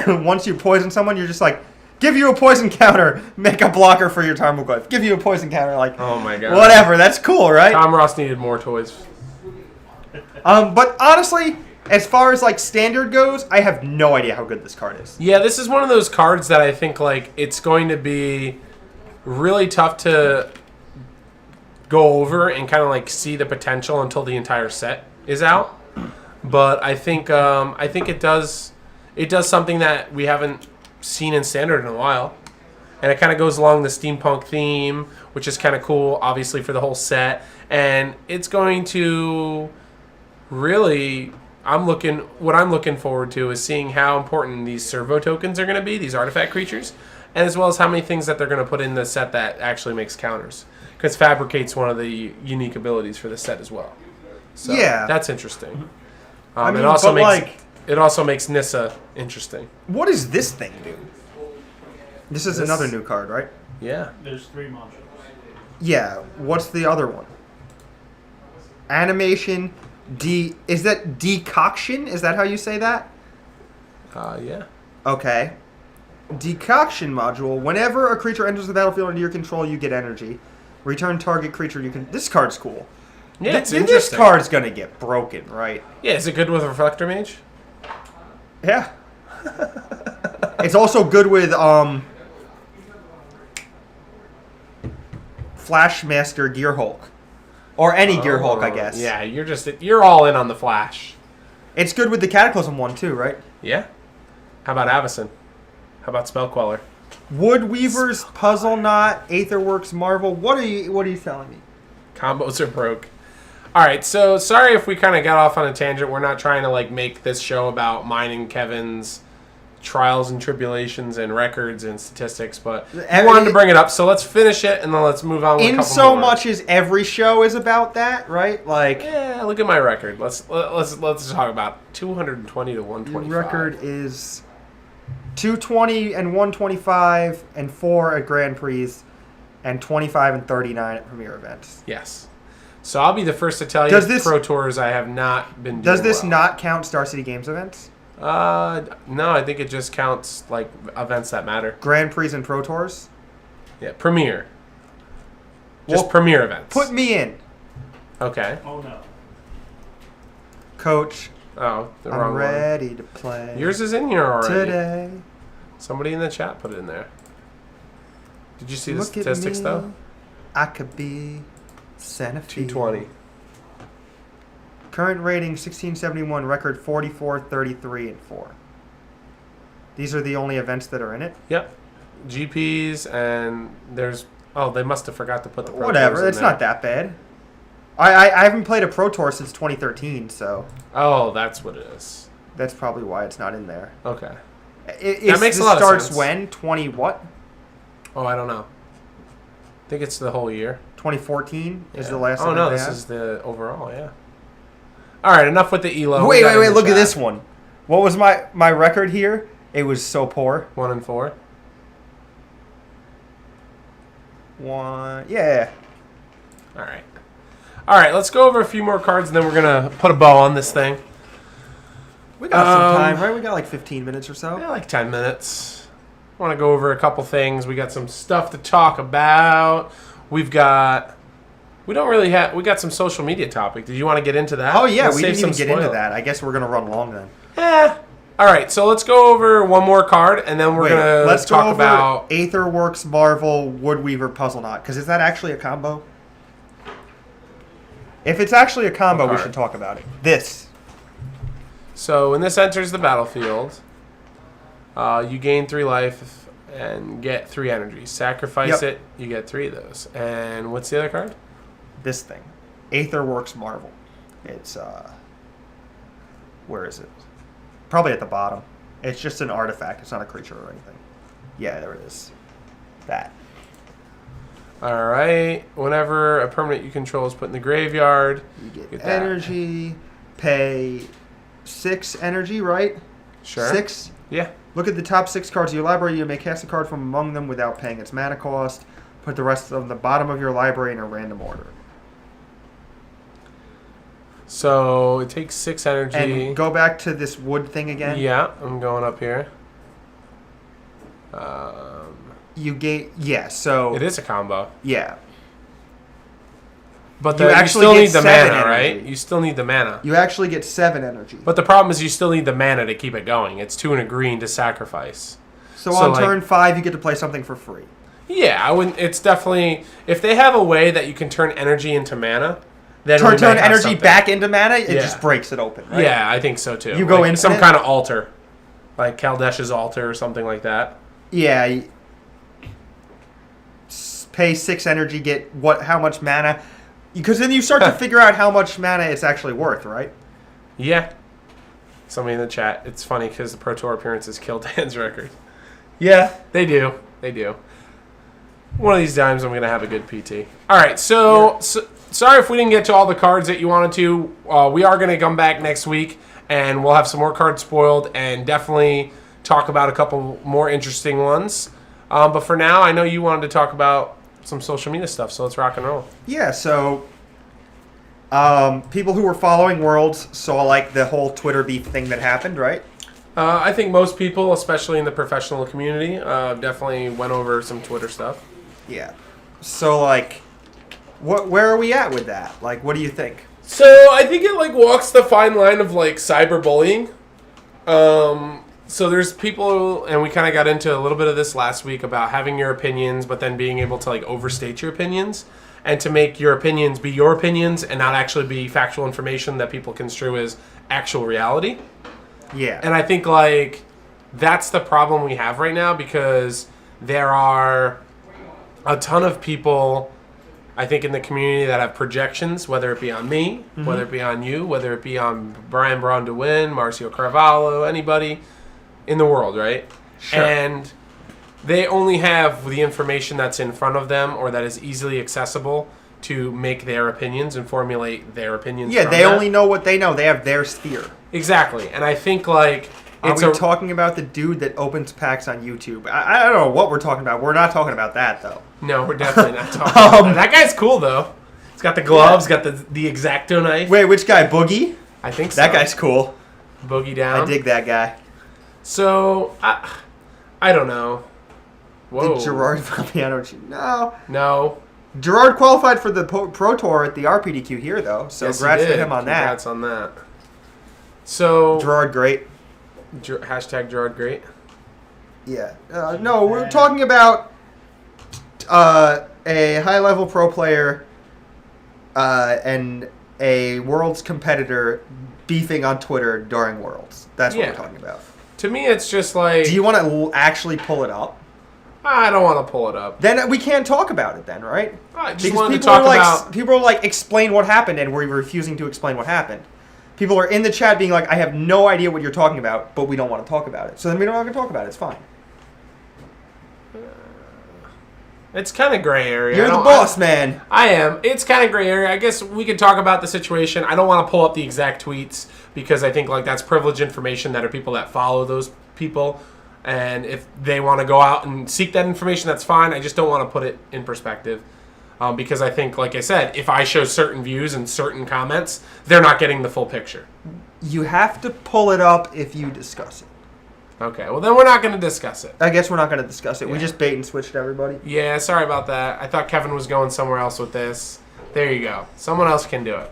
once you poison someone, you're just like give you a poison counter, make a blocker for your Tarmogoyf. Give you a poison counter, like Oh my god. whatever. That's cool, right? Tom Ross needed more toys. But honestly, as far as like standard goes, I have no idea how good this card is. Yeah, this is one of those cards that I think like it's going to be really tough to go over and kind of like see the potential until the entire set is out. But I think it does something that we haven't seen in standard in a while. And it kind of goes along the steampunk theme, which is kind of cool, obviously, for the whole set. And it's going to really What I'm looking forward to is seeing how important these servo tokens are going to be, these artifact creatures, and as well as how many things that they're going to put in the set that actually makes counters. Because Fabricate's one of the unique abilities for the set as well. So Yeah. that's interesting. I mean, it also but, makes like- it also makes Nissa interesting. What does this thing do? This is This- another new card, right? Yeah. There's 3 modules. Yeah. What's the other one? Animation. Is that decoction? Is that how you say that? Yeah. Okay. Decoction module. Whenever a creature enters the battlefield under your control, you get energy. Return target creature you can. This card's cool. Yeah, it's This interesting. card's gonna get broken, right? Yeah, is it good with Reflector Mage? Yeah. It's also good with Flashmaster Gear Hulk. Or any Gear Hulk, I guess. Yeah, you're all in on the Flash. It's good with the Cataclysm one too, right? Yeah. How about Avacyn? How about Spell Queller? Woodweaver's Puzzle Knot, Aetherworks Marvel. What are you telling me? Combos are broke. All right, so sorry if we kind of got off on a tangent. We're not trying to like make this show about mine and Kevin's trials and tribulations and records and statistics, but we wanted to bring it up. So let's finish it and then let's move on with a In couple so more. much as every show is about that, right? Like Yeah, look at my record. Let's talk about 220 to 125. record is 220 and 125 and 4 at Grand Prix and 25 and 39 at Premier events. Yes. So I'll be the first to tell you Does this- Pro Tours I have not been doing Does this well. not count Star City Games events? No, I think it just counts like events that matter. Grand Prix and Pro Tours? Yeah, Premier. Just Well, Premier events. Put me in, Okay. Oh no. Coach. Oh, the I'm wrong one. ready to play. Yours is in here already. today. Somebody in the chat put it in there. Did you see the Look at statistics me. though? I could be Santa Fe. 220. Current rating 1671, record 44, 33, and 4. These are the only events that are in it. Yep. GPs and there's they must have forgot to put the Pro Tours Whatever, in it's there. not that bad. I haven't played a Pro Tour since 2013, so Oh, that's what it is. that's probably why it's not in there. Okay. That makes a lot of starts sense. when? 20 what? Oh, I don't know. I think it's the whole year. 2014 is Yeah. the last Oh event no, they this had? is the overall, yeah. All right, enough with the elo. Wait, We got in the look at chat. this one. What was my record here? It was so poor. 1 and 4. Yeah. All right. Let's go over a few more cards, and then we're gonna put a bow on this thing. We got some time, right? We got like 15 minutes or so. Yeah, like 10 minutes. I want to go over a couple things. We got some stuff to talk about. We got some social media topic. Did you want to get into that? Oh yeah, Let's we save didn't even some get into spoil. that. I guess we're gonna run long then. All right, so let's go over one more card, and then we're gonna let's talk go over about. Aetherworks Marvel Woodweaver Puzzle Knot. Because is that actually a combo? If it's actually a combo, we card? should talk about it. This. So when this enters the battlefield, you gain 3 life and get 3 energy. Sacrifice Yep. it, you get 3 of those. And what's the other card? This thing. Aetherworks Marvel. It's where is it? Probably at the bottom. It's just an artifact. It's not a creature or anything. Yeah, there it is. That. All right. Whenever a permanent you control is put in the graveyard, You get Get that. energy. Pay 6 energy, right? sure. 6. Yeah. Look at the top 6 cards of your library. You may cast a card from among them without paying its mana cost. Put the rest on the bottom of your library in a random order. So it takes 6 energy. And go back to this wood thing again. Yeah, I'm going up here. You get so It is a combo, yeah. but You you actually still get need the 7 mana, energy. right? You still need the mana. You actually get 7 energy. But the problem is you still need the mana to keep it going. It's 2 and a green to sacrifice. So so on like- turn 5, you get to play something for free. Yeah, I wouldn't. It's definitely if they have a way that you can turn energy into mana, then we Turn might have energy something. back into mana. It Yeah. just breaks it open. Right? Yeah, I think so too. You go like some infinite? kind of altar, like Kaldesh's altar or something like that. Yeah. Pay 6 energy. Get how much mana? Because then you start to figure out how much mana it's actually worth, right? Yeah, Somebody in the chat. It's funny because the Pro Tour appearances killed Dan's record. Yeah. They do. They do. One of these times I'm going to have a good PT. All right, so sorry if we didn't get to all the cards that you wanted to. We are going to come back next week, and we'll have some more cards spoiled and definitely talk about a couple more interesting ones. But for now, I know you wanted to talk about some social media stuff, so let's rock and roll. Yeah, so people who were following Worlds saw like the whole Twitter beef thing that happened, right? I think most people, especially in the professional community, definitely went over some Twitter stuff. Yeah. So like, where are we at with that? Like, what do you think? So I think it like walks the fine line of like cyberbullying. So there's people, and we kind of got into a little bit of this last week about having your opinions, but then being able to like overstate your opinions and to make your opinions be your opinions and not actually be factual information that people construe as actual reality. Yeah. And I think like that's the problem we have right now, because there are a ton of people, I think, in the community that have projections, whether it be on me, whether it be on you, whether it be on Brian Braun to win, Marcio Carvalho, anybody in the world, right? Sure. And they only have the information that's in front of them or that is easily accessible to make their opinions and formulate their opinions. Yeah, from they that. only know what they know. They have their sphere. Exactly. And I think like Are it's we talking about the dude that opens packs on YouTube? I don't know what we're talking about. We're not talking about that though. No, we're definitely not talking about that. That guy's cool though. He's got the gloves, got the X-Acto knife. Wait, which guy? Boogie? I think so. That guy's cool. Boogie down. I dig that guy. So I don't know. Whoa. Did Gerard Fabiano? No. No. Gerard qualified for the Pro Tour at the RPDQ here though, so Yes, he congrats to did. him on Congrats on that. So that. Gerard great. Hashtag Gerard great. Yeah. No, we're talking about a high-level pro player and a Worlds competitor beefing on Twitter during Worlds. That's what Yeah. we're talking about. To me, it's just like Do you want to actually pull it up? I don't want to pull it up. Then we can't talk about it then, right? I just Because wanted to people talk are like, about. people are like, explain what happened, and we're refusing to explain what happened. People are in the chat being like, I have no idea what you're talking about, but we don't want to talk about it. So then we don't have to talk about it. It's fine. It's kind of gray area. You're the boss, man. I am. It's kind of gray area. I guess we could talk about the situation. I don't want to pull up the exact tweets because I think like that's privileged information that are people that follow those people. And if they want to go out and seek that information, that's fine. I just don't want to put it in perspective. Because I think, like I said, if I show certain views and certain comments, they're not getting the full picture. You have to pull it up if you discuss it. Okay, well then we're not going to discuss it. I guess we're not going to discuss it. We Yeah. just bait and switched everybody. Yeah, sorry about that. I thought Kevin was going somewhere else with this. There you go. Someone else can do it.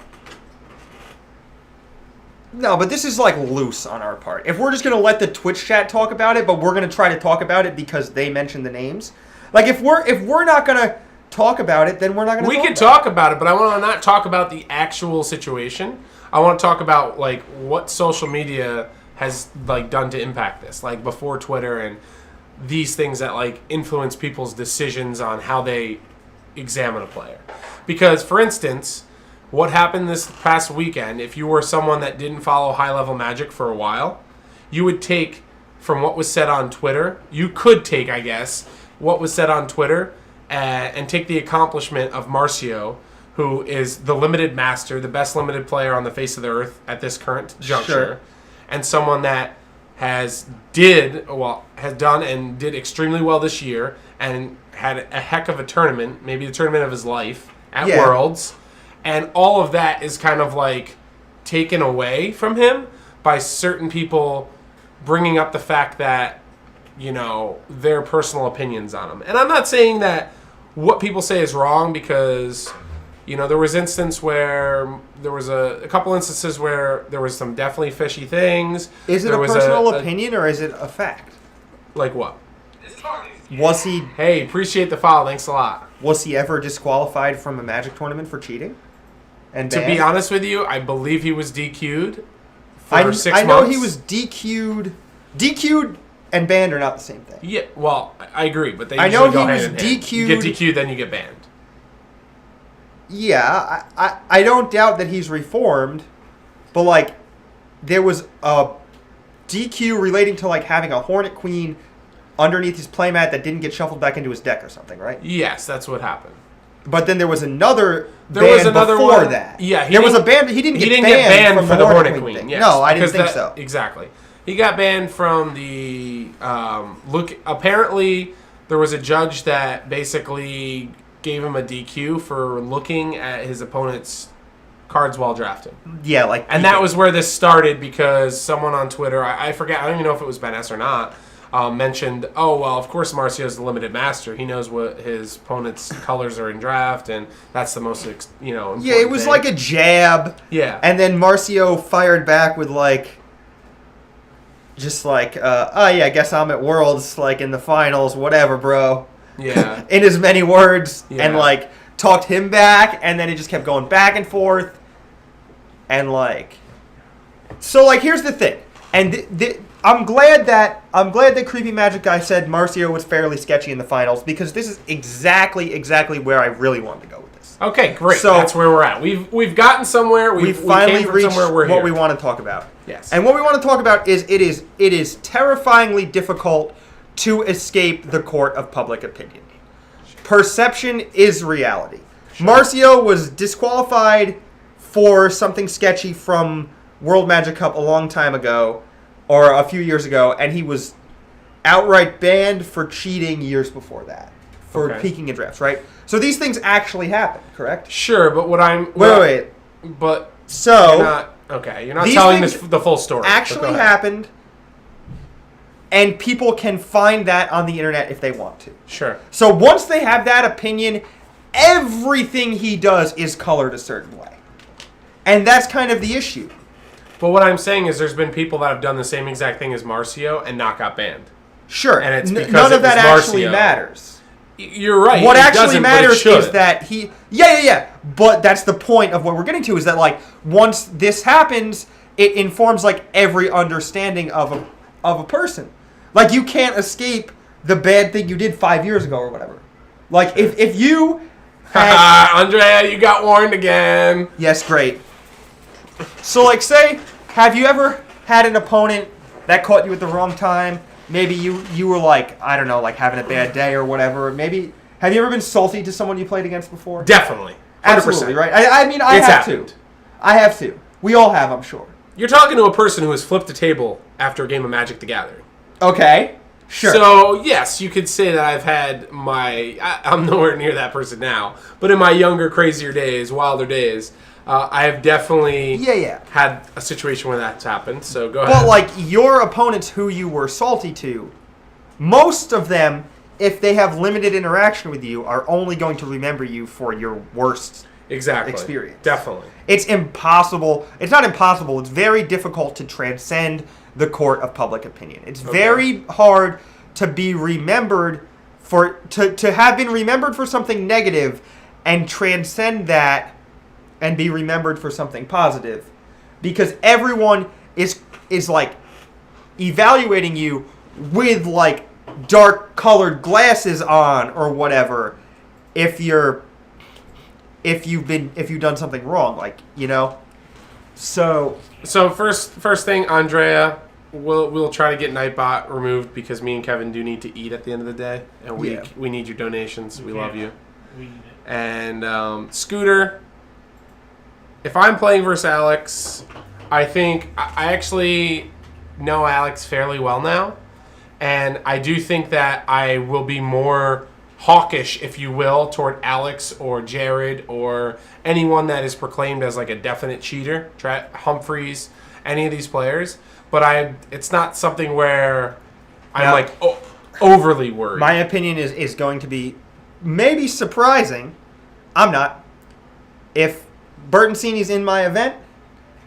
No, but this is like loose on our part. If we're just going to let the Twitch chat talk about it, but we're going to try to talk about it because they mentioned the names. Like if we're not going to talk about it, then we're not going to We could talk about it, but I want to not talk about the actual situation. I want to talk about like what social media has like done to impact this, like before Twitter and these things that like influence people's decisions on how they examine a player. Because for instance, what happened this past weekend, if you were someone that didn't follow high-level Magic for a while, you would take from what was said on Twitter, you could take, I guess, what was said on Twitter and take the accomplishment of Marcio, who is the limited master, the best limited player on the face of the earth at this current juncture, Sure. and someone that has done and did extremely well this year and had a heck of a tournament, maybe the tournament of his life at Yeah. Worlds, and all of that is kind of like taken away from him by certain people bringing up the fact that, you know, their personal opinions on him. And I'm not saying that what people say is wrong because, you know, there was a couple instances where there was some definitely fishy things. Is it There a was personal opinion or is it a fact? Like what? Was he Hey, appreciate the follow. Thanks a lot. ever disqualified from a Magic tournament for cheating? And To be banned? honest with you, I believe he was DQ'd for I 6 months. know he was DQ'd. DQ'd and banned are not the same thing. Yeah, well, I agree, but they I usually know go he hand was in hand. You get DQ'd. DQ'd, then you get banned. Yeah, I don't doubt that he's reformed, but like there was a DQ relating to like having a Hornet Queen underneath his playmat that didn't get shuffled back into his deck or something, right? Yes, that's what happened. But then there was another Another before one that. Yeah, there was a ban. He didn't get banned for from the Hornet Queen. thing. Yes, No, I didn't think that, so. Exactly. He got banned from the look. Apparently, there was a judge that basically gave him a DQ for looking at his opponent's cards while drafting. Yeah, like, and that was where this started because someone on Twitter, I forget, I don't even know if it was Ben S or not, mentioned, oh, well, of course Marcio's the limited master. He knows what his opponent's colors are in draft, and that's the most, important Yeah, it was thing. like a jab. Yeah. And then Marcio fired back with, like, just like, oh, yeah, I guess I'm at Worlds, like, in the finals, whatever, bro. Yeah. In as many words. Yeah. And, like, talked him back, and then it just kept going back and forth. And, like... So, like, here's the thing. And I'm glad that Creepy Magic Guy said Marcio was fairly sketchy in the finals, because this is exactly where I really wanted to go with this. Okay, great. So that's where we're at. We've gotten somewhere. We've finally came from reached somewhere. We're what here. we want to talk about. Yes. And what we want to talk about is it is terrifyingly difficult to escape the court of public opinion. Perception is reality. Sure. Marcio was disqualified for something sketchy from World Magic Cup a long time ago, or a few years ago, and he was outright banned for cheating years before that, for peeking in drafts, right? So these things actually happen, correct? Sure, but Wait. But so you're not telling the full story. Actually happened, and people can find that on the internet if they want to. Sure. So once they have that opinion, everything he does is colored a certain way. And that's kind of the issue. But what I'm saying is there's been people that have done the same exact thing as Marcio and not got banned. Sure. And it's because none of that Marcio. actually matters. You're right. What it actually matters is that he... Yeah. But that's the point of what we're getting to, is that, like, once this happens, it informs, like, every understanding of a person. Like, you can't escape the bad thing you did 5 years ago or whatever. Like, if you had... Andrea, you got warned again. Yes, great. So, like, say, have you ever had an opponent that caught you at the wrong time? Maybe you were, like, I don't know, like, having a bad day or whatever. Maybe, have you ever been salty to someone you played against before? Definitely. 100%. Absolutely, right? I mean, I have to. I have to. We all have, I'm sure. You're talking to a person who has flipped a table after a game of Magic the Gathering. Okay, sure. So, yes, you could say that I've had I'm nowhere near that person now, but in my younger, crazier days, wilder days, I have definitely had a situation where that's happened, so go ahead. But, like, your opponents who you were salty to, most of them, if they have limited interaction with you, are only going to remember you for your worst experience. Definitely. It's impossible. It's not impossible. It's very difficult to transcend the court of public opinion. It's very hard to be remembered to have been remembered for something negative and transcend that and be remembered for something positive, because everyone is like evaluating you with, like, dark colored glasses on or whatever if you've done something wrong, like, so first thing, Andrea, we'll try to get Nightbot removed because me and Kevin do need to eat at the end of the day, and we need your donations. We love you. We need it. And Scooter, if I'm playing versus Alex, I think I actually know Alex fairly well now, and I do think that I will be more hawkish, if you will, toward Alex or Jared or anyone that is proclaimed as, like, a definite cheater, Humphreys, any of these players. But it's not something where I'm overly worried. My opinion is going to be maybe surprising. I'm not. If Bertoncini's in my event,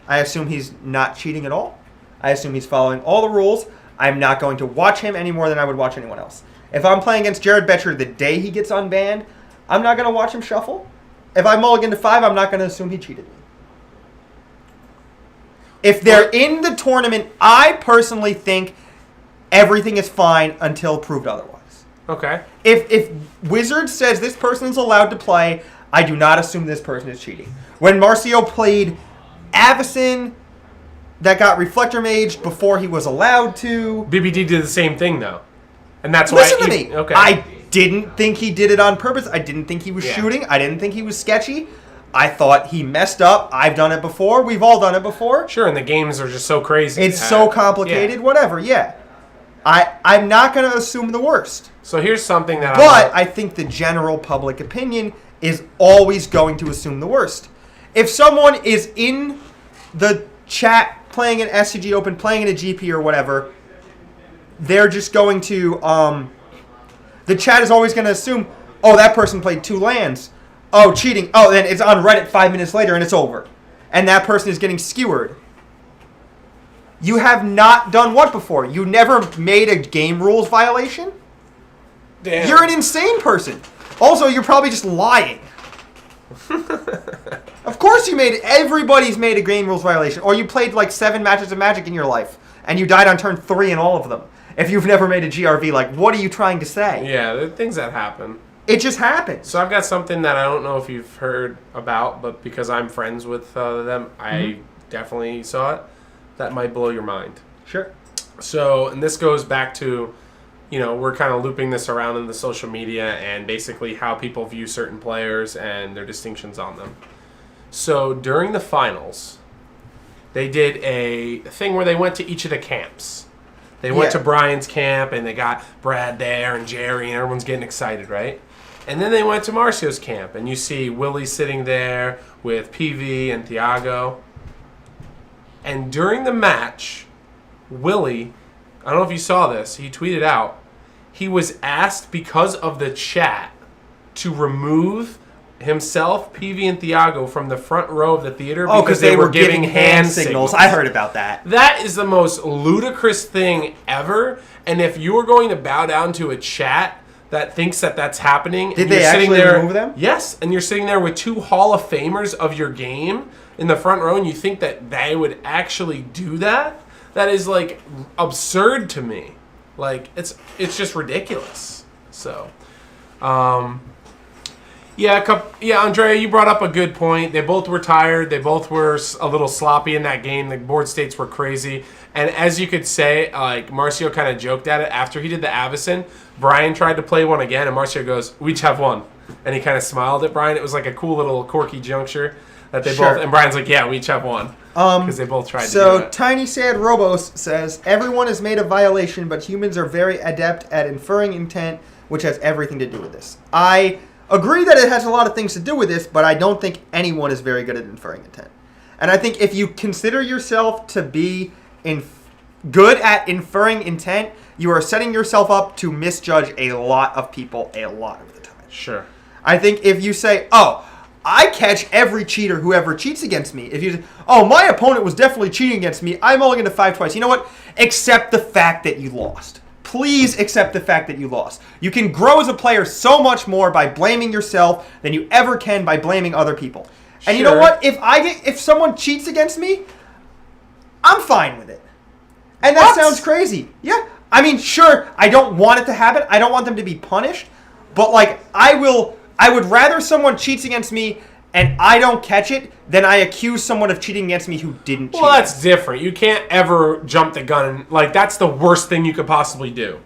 I assume he's not cheating at all. I assume he's following all the rules. I'm not going to watch him any more than I would watch anyone else. If I'm playing against Jared Betcher the day he gets unbanned, I'm not going to watch him shuffle. If I mulligan to 5, I'm not going to assume he cheated me. If they're in the tournament, I personally think everything is fine until proved otherwise. Okay. If Wizard says this person is allowed to play, I do not assume this person is cheating. When Marcio played Avacyn that got reflector maged before he was allowed to. BBD did the same thing though, and that's Listen why. to me. Okay. I didn't think he did it on purpose. I didn't think he was Yeah. shooting. I didn't think he was sketchy. I thought he messed up. I've done it before. We've all done it before. Sure, and the games are just so crazy. It's so complicated. Yeah. Whatever. Yeah. I'm not going to assume the worst. So here's something that But I think the general public opinion is always going to assume the worst. If someone is in the chat playing an SCG Open, playing in a GP or whatever, they're just going to, the chat is always going to assume, oh, that person played 2 lands. Oh, cheating. Oh, then it's on Reddit 5 minutes later and it's over. And that person is getting skewered. You have not done what before? You never made a game rules violation? Damn. You're an insane person. Also, you're probably just lying. Of course everybody's made a game rules violation. Or you played like 7 matches of Magic in your life, and you died on turn 3 in all of them. If you've never made a GRV, like, what are you trying to say? Yeah, there are things that happen. It just happens. So I've got something that I don't know if you've heard about, but because I'm friends with them, I definitely saw it. That might blow your mind. Sure. So, and this goes back to, we're kind of looping this around in the social media and basically how people view certain players and their distinctions on them. So during the finals, they did a thing where they went to each of the camps. They went to Brian's camp and they got Brad there and Jerry and everyone's getting excited, right? And then they went to Marcio's camp and you see Willie sitting there with PV and Thiago. And during the match, Willie, I don't know if you saw this, he tweeted out, he was asked because of the chat to remove himself, PV, and Thiago from the front row of the theater because they were giving hand signals. I heard about that. That is the most ludicrous thing ever. And if you were going to bow down to a chat that thinks that that's happening, Did and they you're sitting actually there, remove them? Yes, and you're sitting there with 2 Hall of Famers of your game in the front row, and you think that they would actually do that? That is like absurd to me. Like it's just ridiculous. So, Andrea, you brought up a good point. They both were tired. They both were a little sloppy in that game. The board states were crazy. And as you could say, like Marcio kind of joked at it after he did the Avacyn. Brian tried to play one again, and Marcio goes, "We each have one," and he kind of smiled at Brian. It was like a cool little quirky juncture that they both. And Brian's like, "Yeah, we each have one," because they both tried to do So it. Tiny Sad Robos says, everyone has made a violation, but humans are very adept at inferring intent, which has everything to do with this. I agree that it has a lot of things to do with this, but I don't think anyone is very good at inferring intent. And I think if you consider yourself to be good at inferring intent, you are setting yourself up to misjudge a lot of people a lot of the time. Sure. I think if you say, oh, I catch every cheater who ever cheats against me. If you say, oh, my opponent was definitely cheating against me, I'm only going to 5 twice. You know what? Accept the fact that you lost. Please accept the fact that you lost. You can grow as a player so much more by blaming yourself than you ever can by blaming other people. And you know what? If someone cheats against me, I'm fine with it. And that sounds crazy. Yeah. I mean, sure, I don't want it to happen. I don't want them to be punished. But, like, I would rather someone cheats against me and I don't catch it than I accuse someone of cheating against me who didn't cheat. Well, that's different. You can't ever jump the gun. Like, that's the worst thing you could possibly do,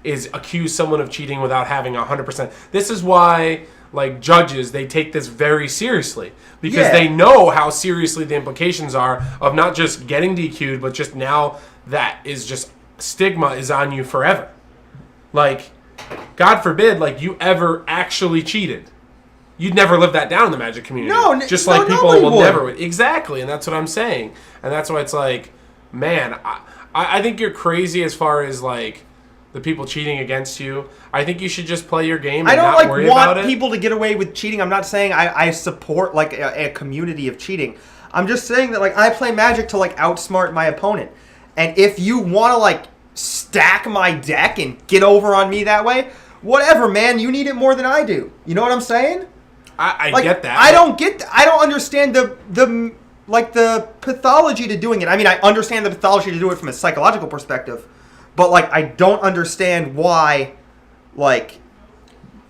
is accuse someone of cheating without having 100%. This is why, like, judges, they take this very seriously. Because they know how seriously the implications are of not just getting DQ'd, but just now that is just stigma is on you forever. Like, God forbid, like, you ever actually cheated. You'd never live that down in the Magic community. No, just no, like people nobody will would. never. Exactly, and that's what I'm saying. And that's why it's like, man, I think you're crazy as far as like the people cheating against you. I think you should just play your game and I don't not worry about want it. people to get away with cheating. I'm not saying I support like a community of cheating. I'm just saying that like I play Magic to like outsmart my opponent. And if you want to like stack my deck and get over on me that way, whatever, man. You need it more than I do. You know what I'm saying? I Like, get that. I don't understand the pathology to doing it. I mean, I understand the pathology to do it from a psychological perspective, but like I don't understand why. Like,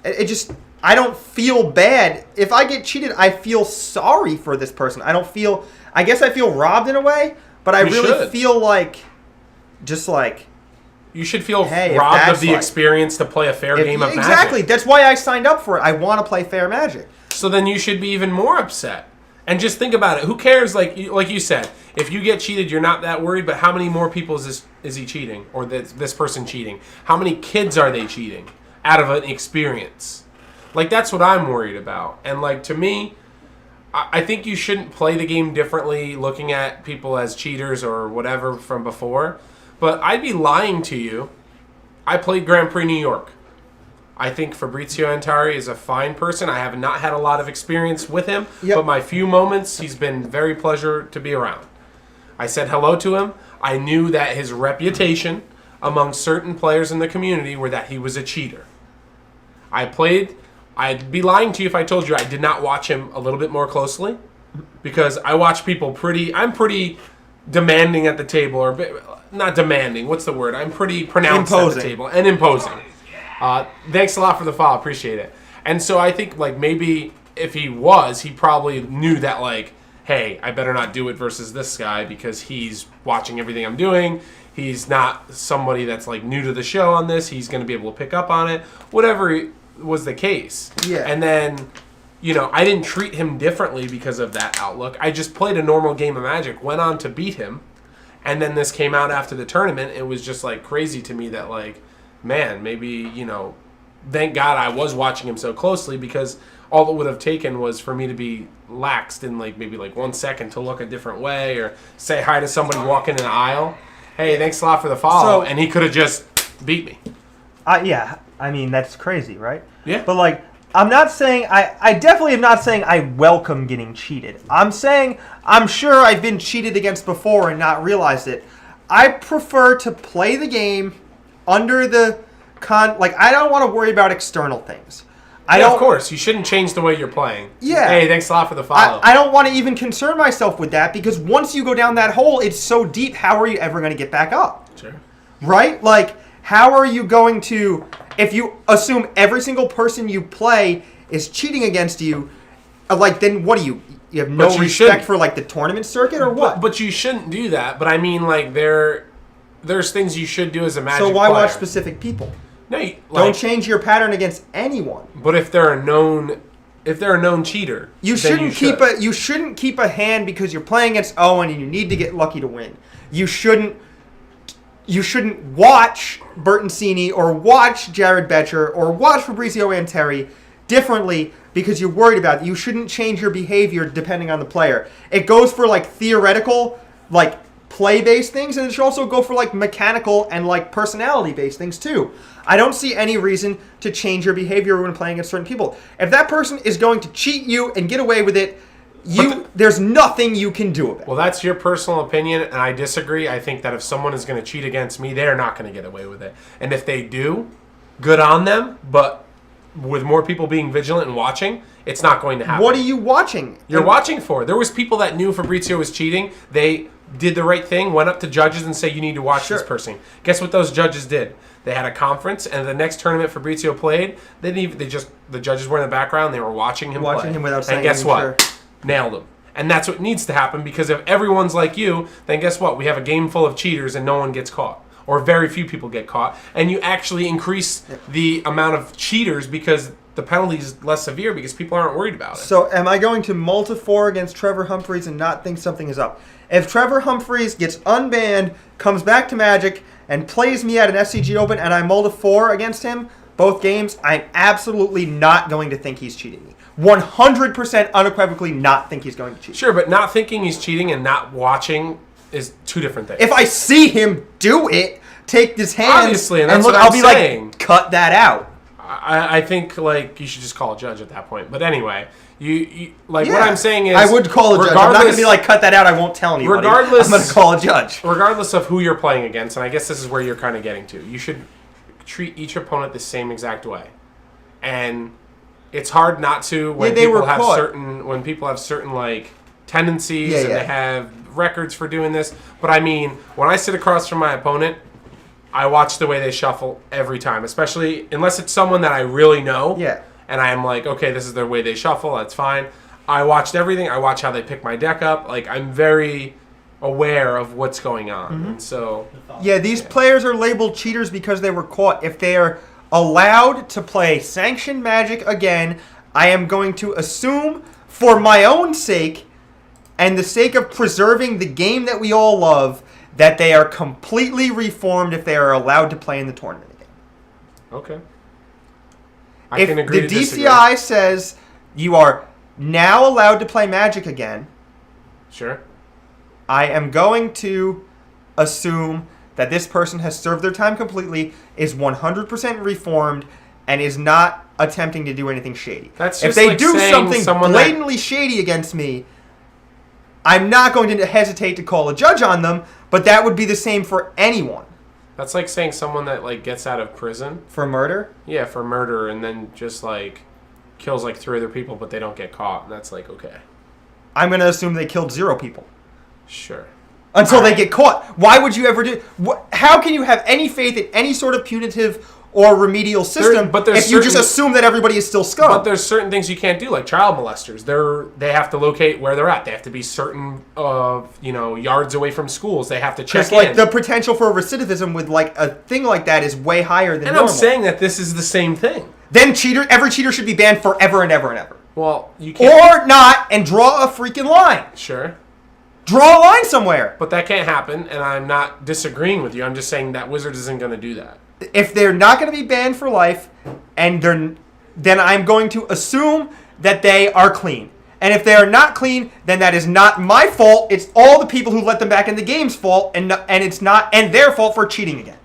it just I don't feel bad if I get cheated. I feel sorry for this person. I guess I feel robbed in a way, But I You really should. feel like, just like, You should feel Hey, if robbed of that's the like- experience to play a fair game of exactly. Magic. That's why I signed up for it. I want to play fair Magic. So then you should be even more upset. And just think about it. Who cares? Like you said, if you get cheated, you're not that worried. But how many more people is he cheating, or this person cheating? How many kids are they cheating out of an experience? Like, that's what I'm worried about. And like, to me, I think you shouldn't play the game differently, looking at people as cheaters or whatever from before. But I'd be lying to you. I played Grand Prix New York. I think Fabrizio Antari is a fine person. I have not had a lot of experience with him, Yep. but my few moments, he's been very pleasure to be around. I said hello to him. I knew that his reputation among certain players in the community were that he was a cheater. I'd be lying to you if I told you I did not watch him a little bit more closely, because I watch people I'm pretty demanding at the table, or not demanding, what's the word? I'm pretty pronounced at Imposing. the table and imposing. Thanks a lot for the follow. Appreciate it. And so I think, like, maybe if he probably knew that, like, hey, I better not do it versus this guy because he's watching everything I'm doing. He's not somebody that's, like, new to the show on this. He's going to be able to pick up on it. Whatever was the case. Yeah. And then, I didn't treat him differently because of that outlook. I just played a normal game of Magic, went on to beat him, and then this came out after the tournament. It was just, like, crazy to me that, like, man, maybe, thank God I was watching him so closely, because all it would have taken was for me to be laxed in, like, maybe, like, 1 second to look a different way or say hi to somebody walking in the aisle. Hey, thanks a lot for the follow. So- and he could have just beat me. Yeah, I mean, that's crazy, right? Yeah. But, like, I'm not saying, I definitely am not saying I welcome getting cheated. I'm saying I'm sure I've been cheated against before and not realized it. I prefer to play the game under the I don't want to worry about external things. Of course. You shouldn't change the way you're playing. Yeah. Hey, thanks a lot for the follow. I don't want to even concern myself with that, because once you go down that hole, it's so deep, how are you ever going to get back up? Sure. Right? Like, how are you going to, if you assume every single person you play is cheating against you, then what do you have no But you respect shouldn't. for, like, the tournament circuit, or what? But you shouldn't do that. But I mean, like, there's things you should do as a Magic so why player. watch specific people? No, you, Don't change your pattern against anyone. But if they're a known cheater, You then shouldn't keep a hand because you're playing against Owen and you need to get lucky to win. You shouldn't watch Bertoncini or watch Jared Betcher or watch Fabrizio Anteri differently because you're worried about it. You shouldn't change your behavior depending on the player. It goes for, like, theoretical, like, play-based things, and it should also go for, like, mechanical and, like, personality-based things too. I don't see any reason to change your behavior when playing against certain people. If that person is going to cheat you and get away with it, there's nothing you can do about it. Well, that's your personal opinion, and I disagree. I think that if someone is going to cheat against me, they're not going to get away with it. And if they do, good on them, but with more people being vigilant and watching, it's not going to happen. What are you watching? You're watching for? There was people that knew Fabrizio was cheating. They did the right thing, went up to judges and said, you need to watch this person. Guess what those judges did? They had a conference, and the next tournament Fabrizio played, the judges were in the background, they were watching him play. Him without saying and guess anything, what? sure. Nailed him. And that's what needs to happen, because if everyone's like you, then guess what? We have a game full of cheaters and no one gets caught. Or very few people get caught. And you actually increase the amount of cheaters because the penalty is less severe because people aren't worried about it. So am I going to mull to 4 against Trevor Humphreys and not think something is up? If Trevor Humphreys gets unbanned, comes back to Magic, and plays me at an SCG Open, and I mull to 4 against him, both games, I'm absolutely not going to think he's cheating me. 100% unequivocally not think he's going to cheat. Sure, but not thinking he's cheating and not watching is two different things. If I see him do it, take his hands, Obviously, and that's look, what I'm I'll be saying. like, cut that out. I think, like, you should just call a judge at that point. But anyway, you what Yeah, I'm saying is, I would call a judge. I'm not going to be like, cut that out, I won't tell anybody. I'm going to call a judge. Regardless of who you're playing against, and I guess this is where you're kind of getting to, you should treat each opponent the same exact way. And it's hard not to when people have certain like tendencies and they have records for doing this. But I mean, when I sit across from my opponent, I watch the way they shuffle every time, especially unless it's someone that I really know. Yeah. And I'm like, okay, this is their way they shuffle. That's fine. I watched everything. I watch how they pick my deck up. Like, I'm very aware of what's going on. And so Yeah, these players are labeled cheaters because they were caught. If they are allowed to play sanctioned Magic again, I am going to assume, for my own sake and the sake of preserving the game that we all love, that they are completely reformed if they are allowed to play in the tournament again. okay. I can agree the to disagree. DCI says you are now allowed to play Magic again, Sure. I am going to assume that this person has served their time completely, is 100% reformed, and is not attempting to do anything shady. That's if just they like do saying something someone blatantly shady against me, I'm not going to hesitate to call a judge on them, but that would be the same for anyone. That's like saying someone that like gets out of prison, For murder? yeah, for murder, and then just like kills like 3 other people, but they don't get caught. And that's like okay, I'm going to assume they killed 0 people. sure. Until they get caught. Why would you ever do... How can you have any faith in any sort of punitive or remedial system if you just assume that everybody is still scum? But there's certain things you can't do, like child molesters. They have to locate where they're at. They have to be certain yards away from schools. They have to check Just like the potential for recidivism with like a thing like that is way higher than and normal. I'm saying that this is the same thing. Then every cheater should be banned forever and ever and ever. Well, you can't. Or not, and draw a freaking line. Sure. Draw a line somewhere. But that can't happen, and I'm not disagreeing with you. I'm just saying that Wizards isn't going to do that. If they're not going to be banned for life, and then I'm going to assume that they are clean. And if they are not clean, then that is not my fault. It's all the people who let them back in the game's fault, and it's not and their fault for cheating again.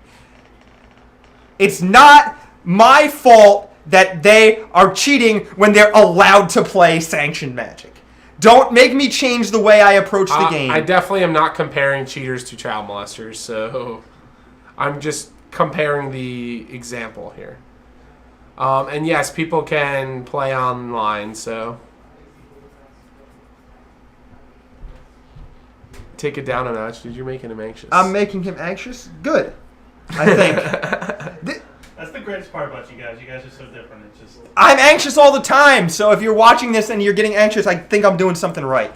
It's not my fault that they are cheating when they're allowed to play sanctioned Magic. Don't make me change the way I approach the game. I definitely am not comparing cheaters to child molesters, so I'm just comparing the example here. And yes, people can play online, so take it down a notch. Did you make him anxious? I'm making him anxious? Good. I think. That's the greatest part about you guys. You guys are so different. It's just... I'm anxious all the time, so if you're watching this and you're getting anxious, I think I'm doing something right.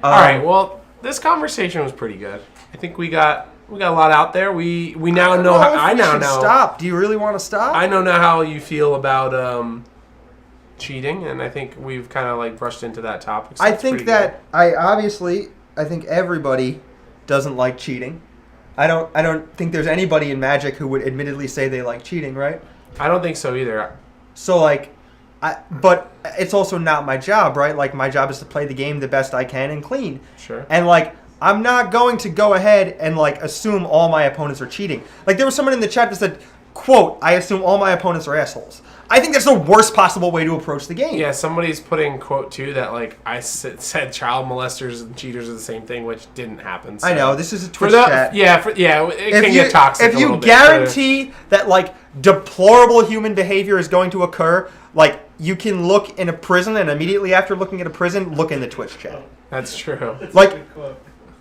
All right, well, this conversation was pretty good. I think we got a lot out there. We now know how I now know. Stop. Do you really want to stop? I know now how you feel about cheating, and I think we've kind of like brushed into that topic. So I it's think pretty that I think everybody doesn't like cheating. I don't think there's anybody in Magic who would admittedly say they like cheating, right? good. I don't think so either. So but it's also not my job, right? Like my job is to play the game the best I can and clean. Sure. And like I'm not going to go ahead and like assume all my opponents are cheating. Like there was someone in the chat that said, quote, I assume all my opponents are assholes. I think that's the worst possible way to approach the game. Yeah, somebody's putting quote too that like I said child molesters and cheaters are the same thing, which didn't happen. So. I know this is a Twitch chat. It can get toxic. If you guarantee that like deplorable human behavior is going to occur, like you can look in a prison and immediately after looking at a prison, look in the Twitch chat. That's true. Like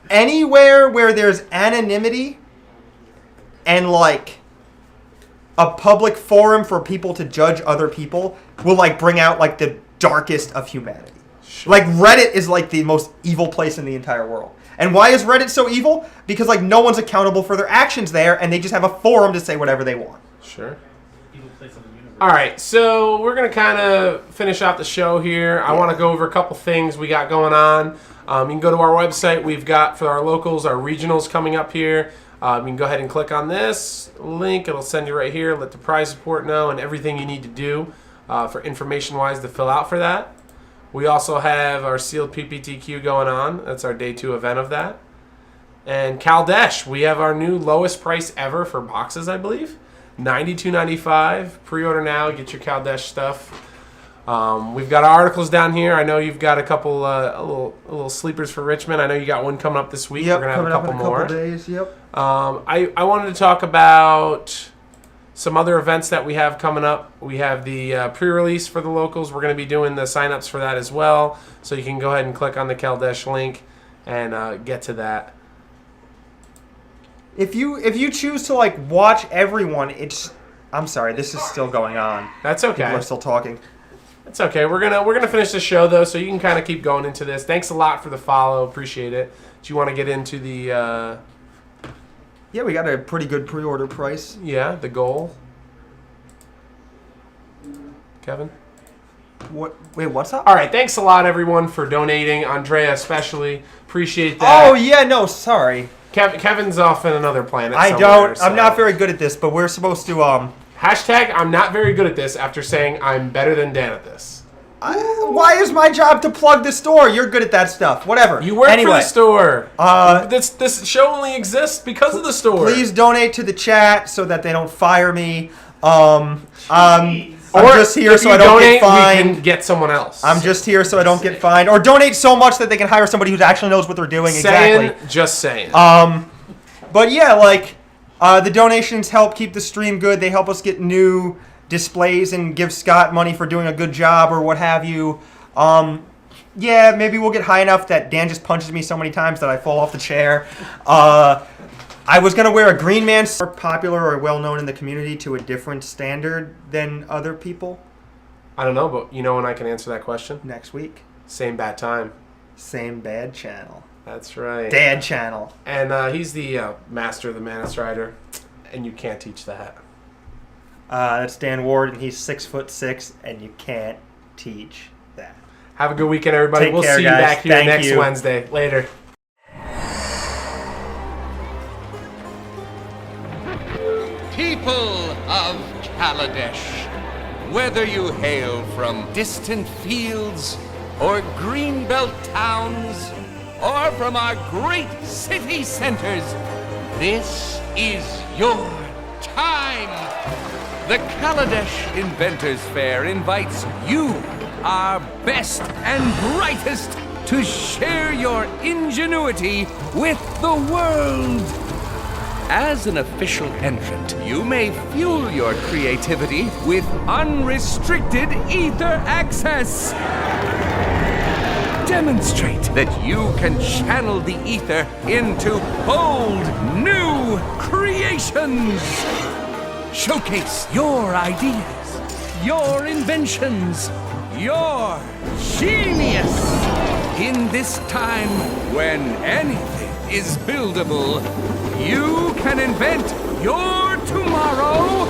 anywhere where there's anonymity and like a public forum for people to judge other people will like bring out like the darkest of humanity. Sure. Like Reddit is like the most evil place in the entire world. And why is Reddit so evil? Because like no one's accountable for their actions there and they just have a forum to say whatever they want. Sure. All right, so we're going to kind of finish out the show here. I want to go over a couple things we got going on. You can go to our website. We've got, for our locals, our regionals coming up here. You can go ahead and click on this link. It'll send you right here. Let the prize support know and everything you need to do for information-wise to fill out for that. We also have our sealed PPTQ going on. That's our day 2 event of that. And Caldesh, we have our new lowest price ever for boxes, I believe. $92.95. Pre-order now. Get your Caldesh stuff. We've got articles down here. I know you've got a couple, a little sleepers for Richmond. I know you got one coming up this week. Yep, we're gonna have a couple more. Days. Yep. I wanted to talk about some other events that we have coming up. We have the pre-release for the locals. We're going to be doing the sign-ups for that as well. So you can go ahead and click on the Caldesh link and get to that. If you choose to like watch everyone, I'm sorry, this is still going on. That's okay. People are still talking. It's okay. We're gonna finish the show though, so you can kind of keep going into this. Thanks a lot for the follow. Appreciate it. Do you want to get into the? Yeah, we got a pretty good pre-order price. Yeah, the goal. Kevin. What? Wait, what's up? All right. Thanks a lot, everyone, for donating. Andrea, especially. Appreciate that. Oh yeah, no, sorry. Kevin's off in another planet. I somewhere, don't. so. I'm not very good at this, but we're supposed to Hashtag I'm not very good at this after saying I'm better than Dan at this. why is my job to plug the store? You're good at that stuff. Whatever. You work for the store. This show only exists because of the store. Please donate to the chat so that they don't fire me. I'm just here if so you I don't donate, get fined. we can get someone else. I'm just here so I don't get fined. Or donate so much that they can hire somebody who actually knows what they're doing. Exactly. Just saying. But yeah, like the donations help keep the stream good. They help us get new displays and give Scott money for doing a good job or what have you. Yeah, maybe we'll get high enough that Dan just punches me so many times that I fall off the chair. I was going to wear a Green Man, more popular or well known in the community to a different standard than other people. I don't know, but you know when I can answer that question? Next week. Same bad time. Same bad channel. That's right. Dad channel. And he's the master of the Manus Rider, and you can't teach that. That's Dan Ward, and he's 6'6", and you can't teach that. Have a good weekend, everybody. Take we'll care, see guys. you back here Thank next you. Wednesday. Later. People of Kaladesh, whether you hail from distant fields or greenbelt towns or from our great city centers, this is your time. The Kaladesh Inventors Fair invites you, our best and brightest, to share your ingenuity with the world. As an official entrant, you may fuel your creativity with unrestricted ether access. Demonstrate that you can channel the ether into bold, new creations. Showcase your ideas, your inventions, your genius. In this time when anything is buildable, you can invent your tomorrow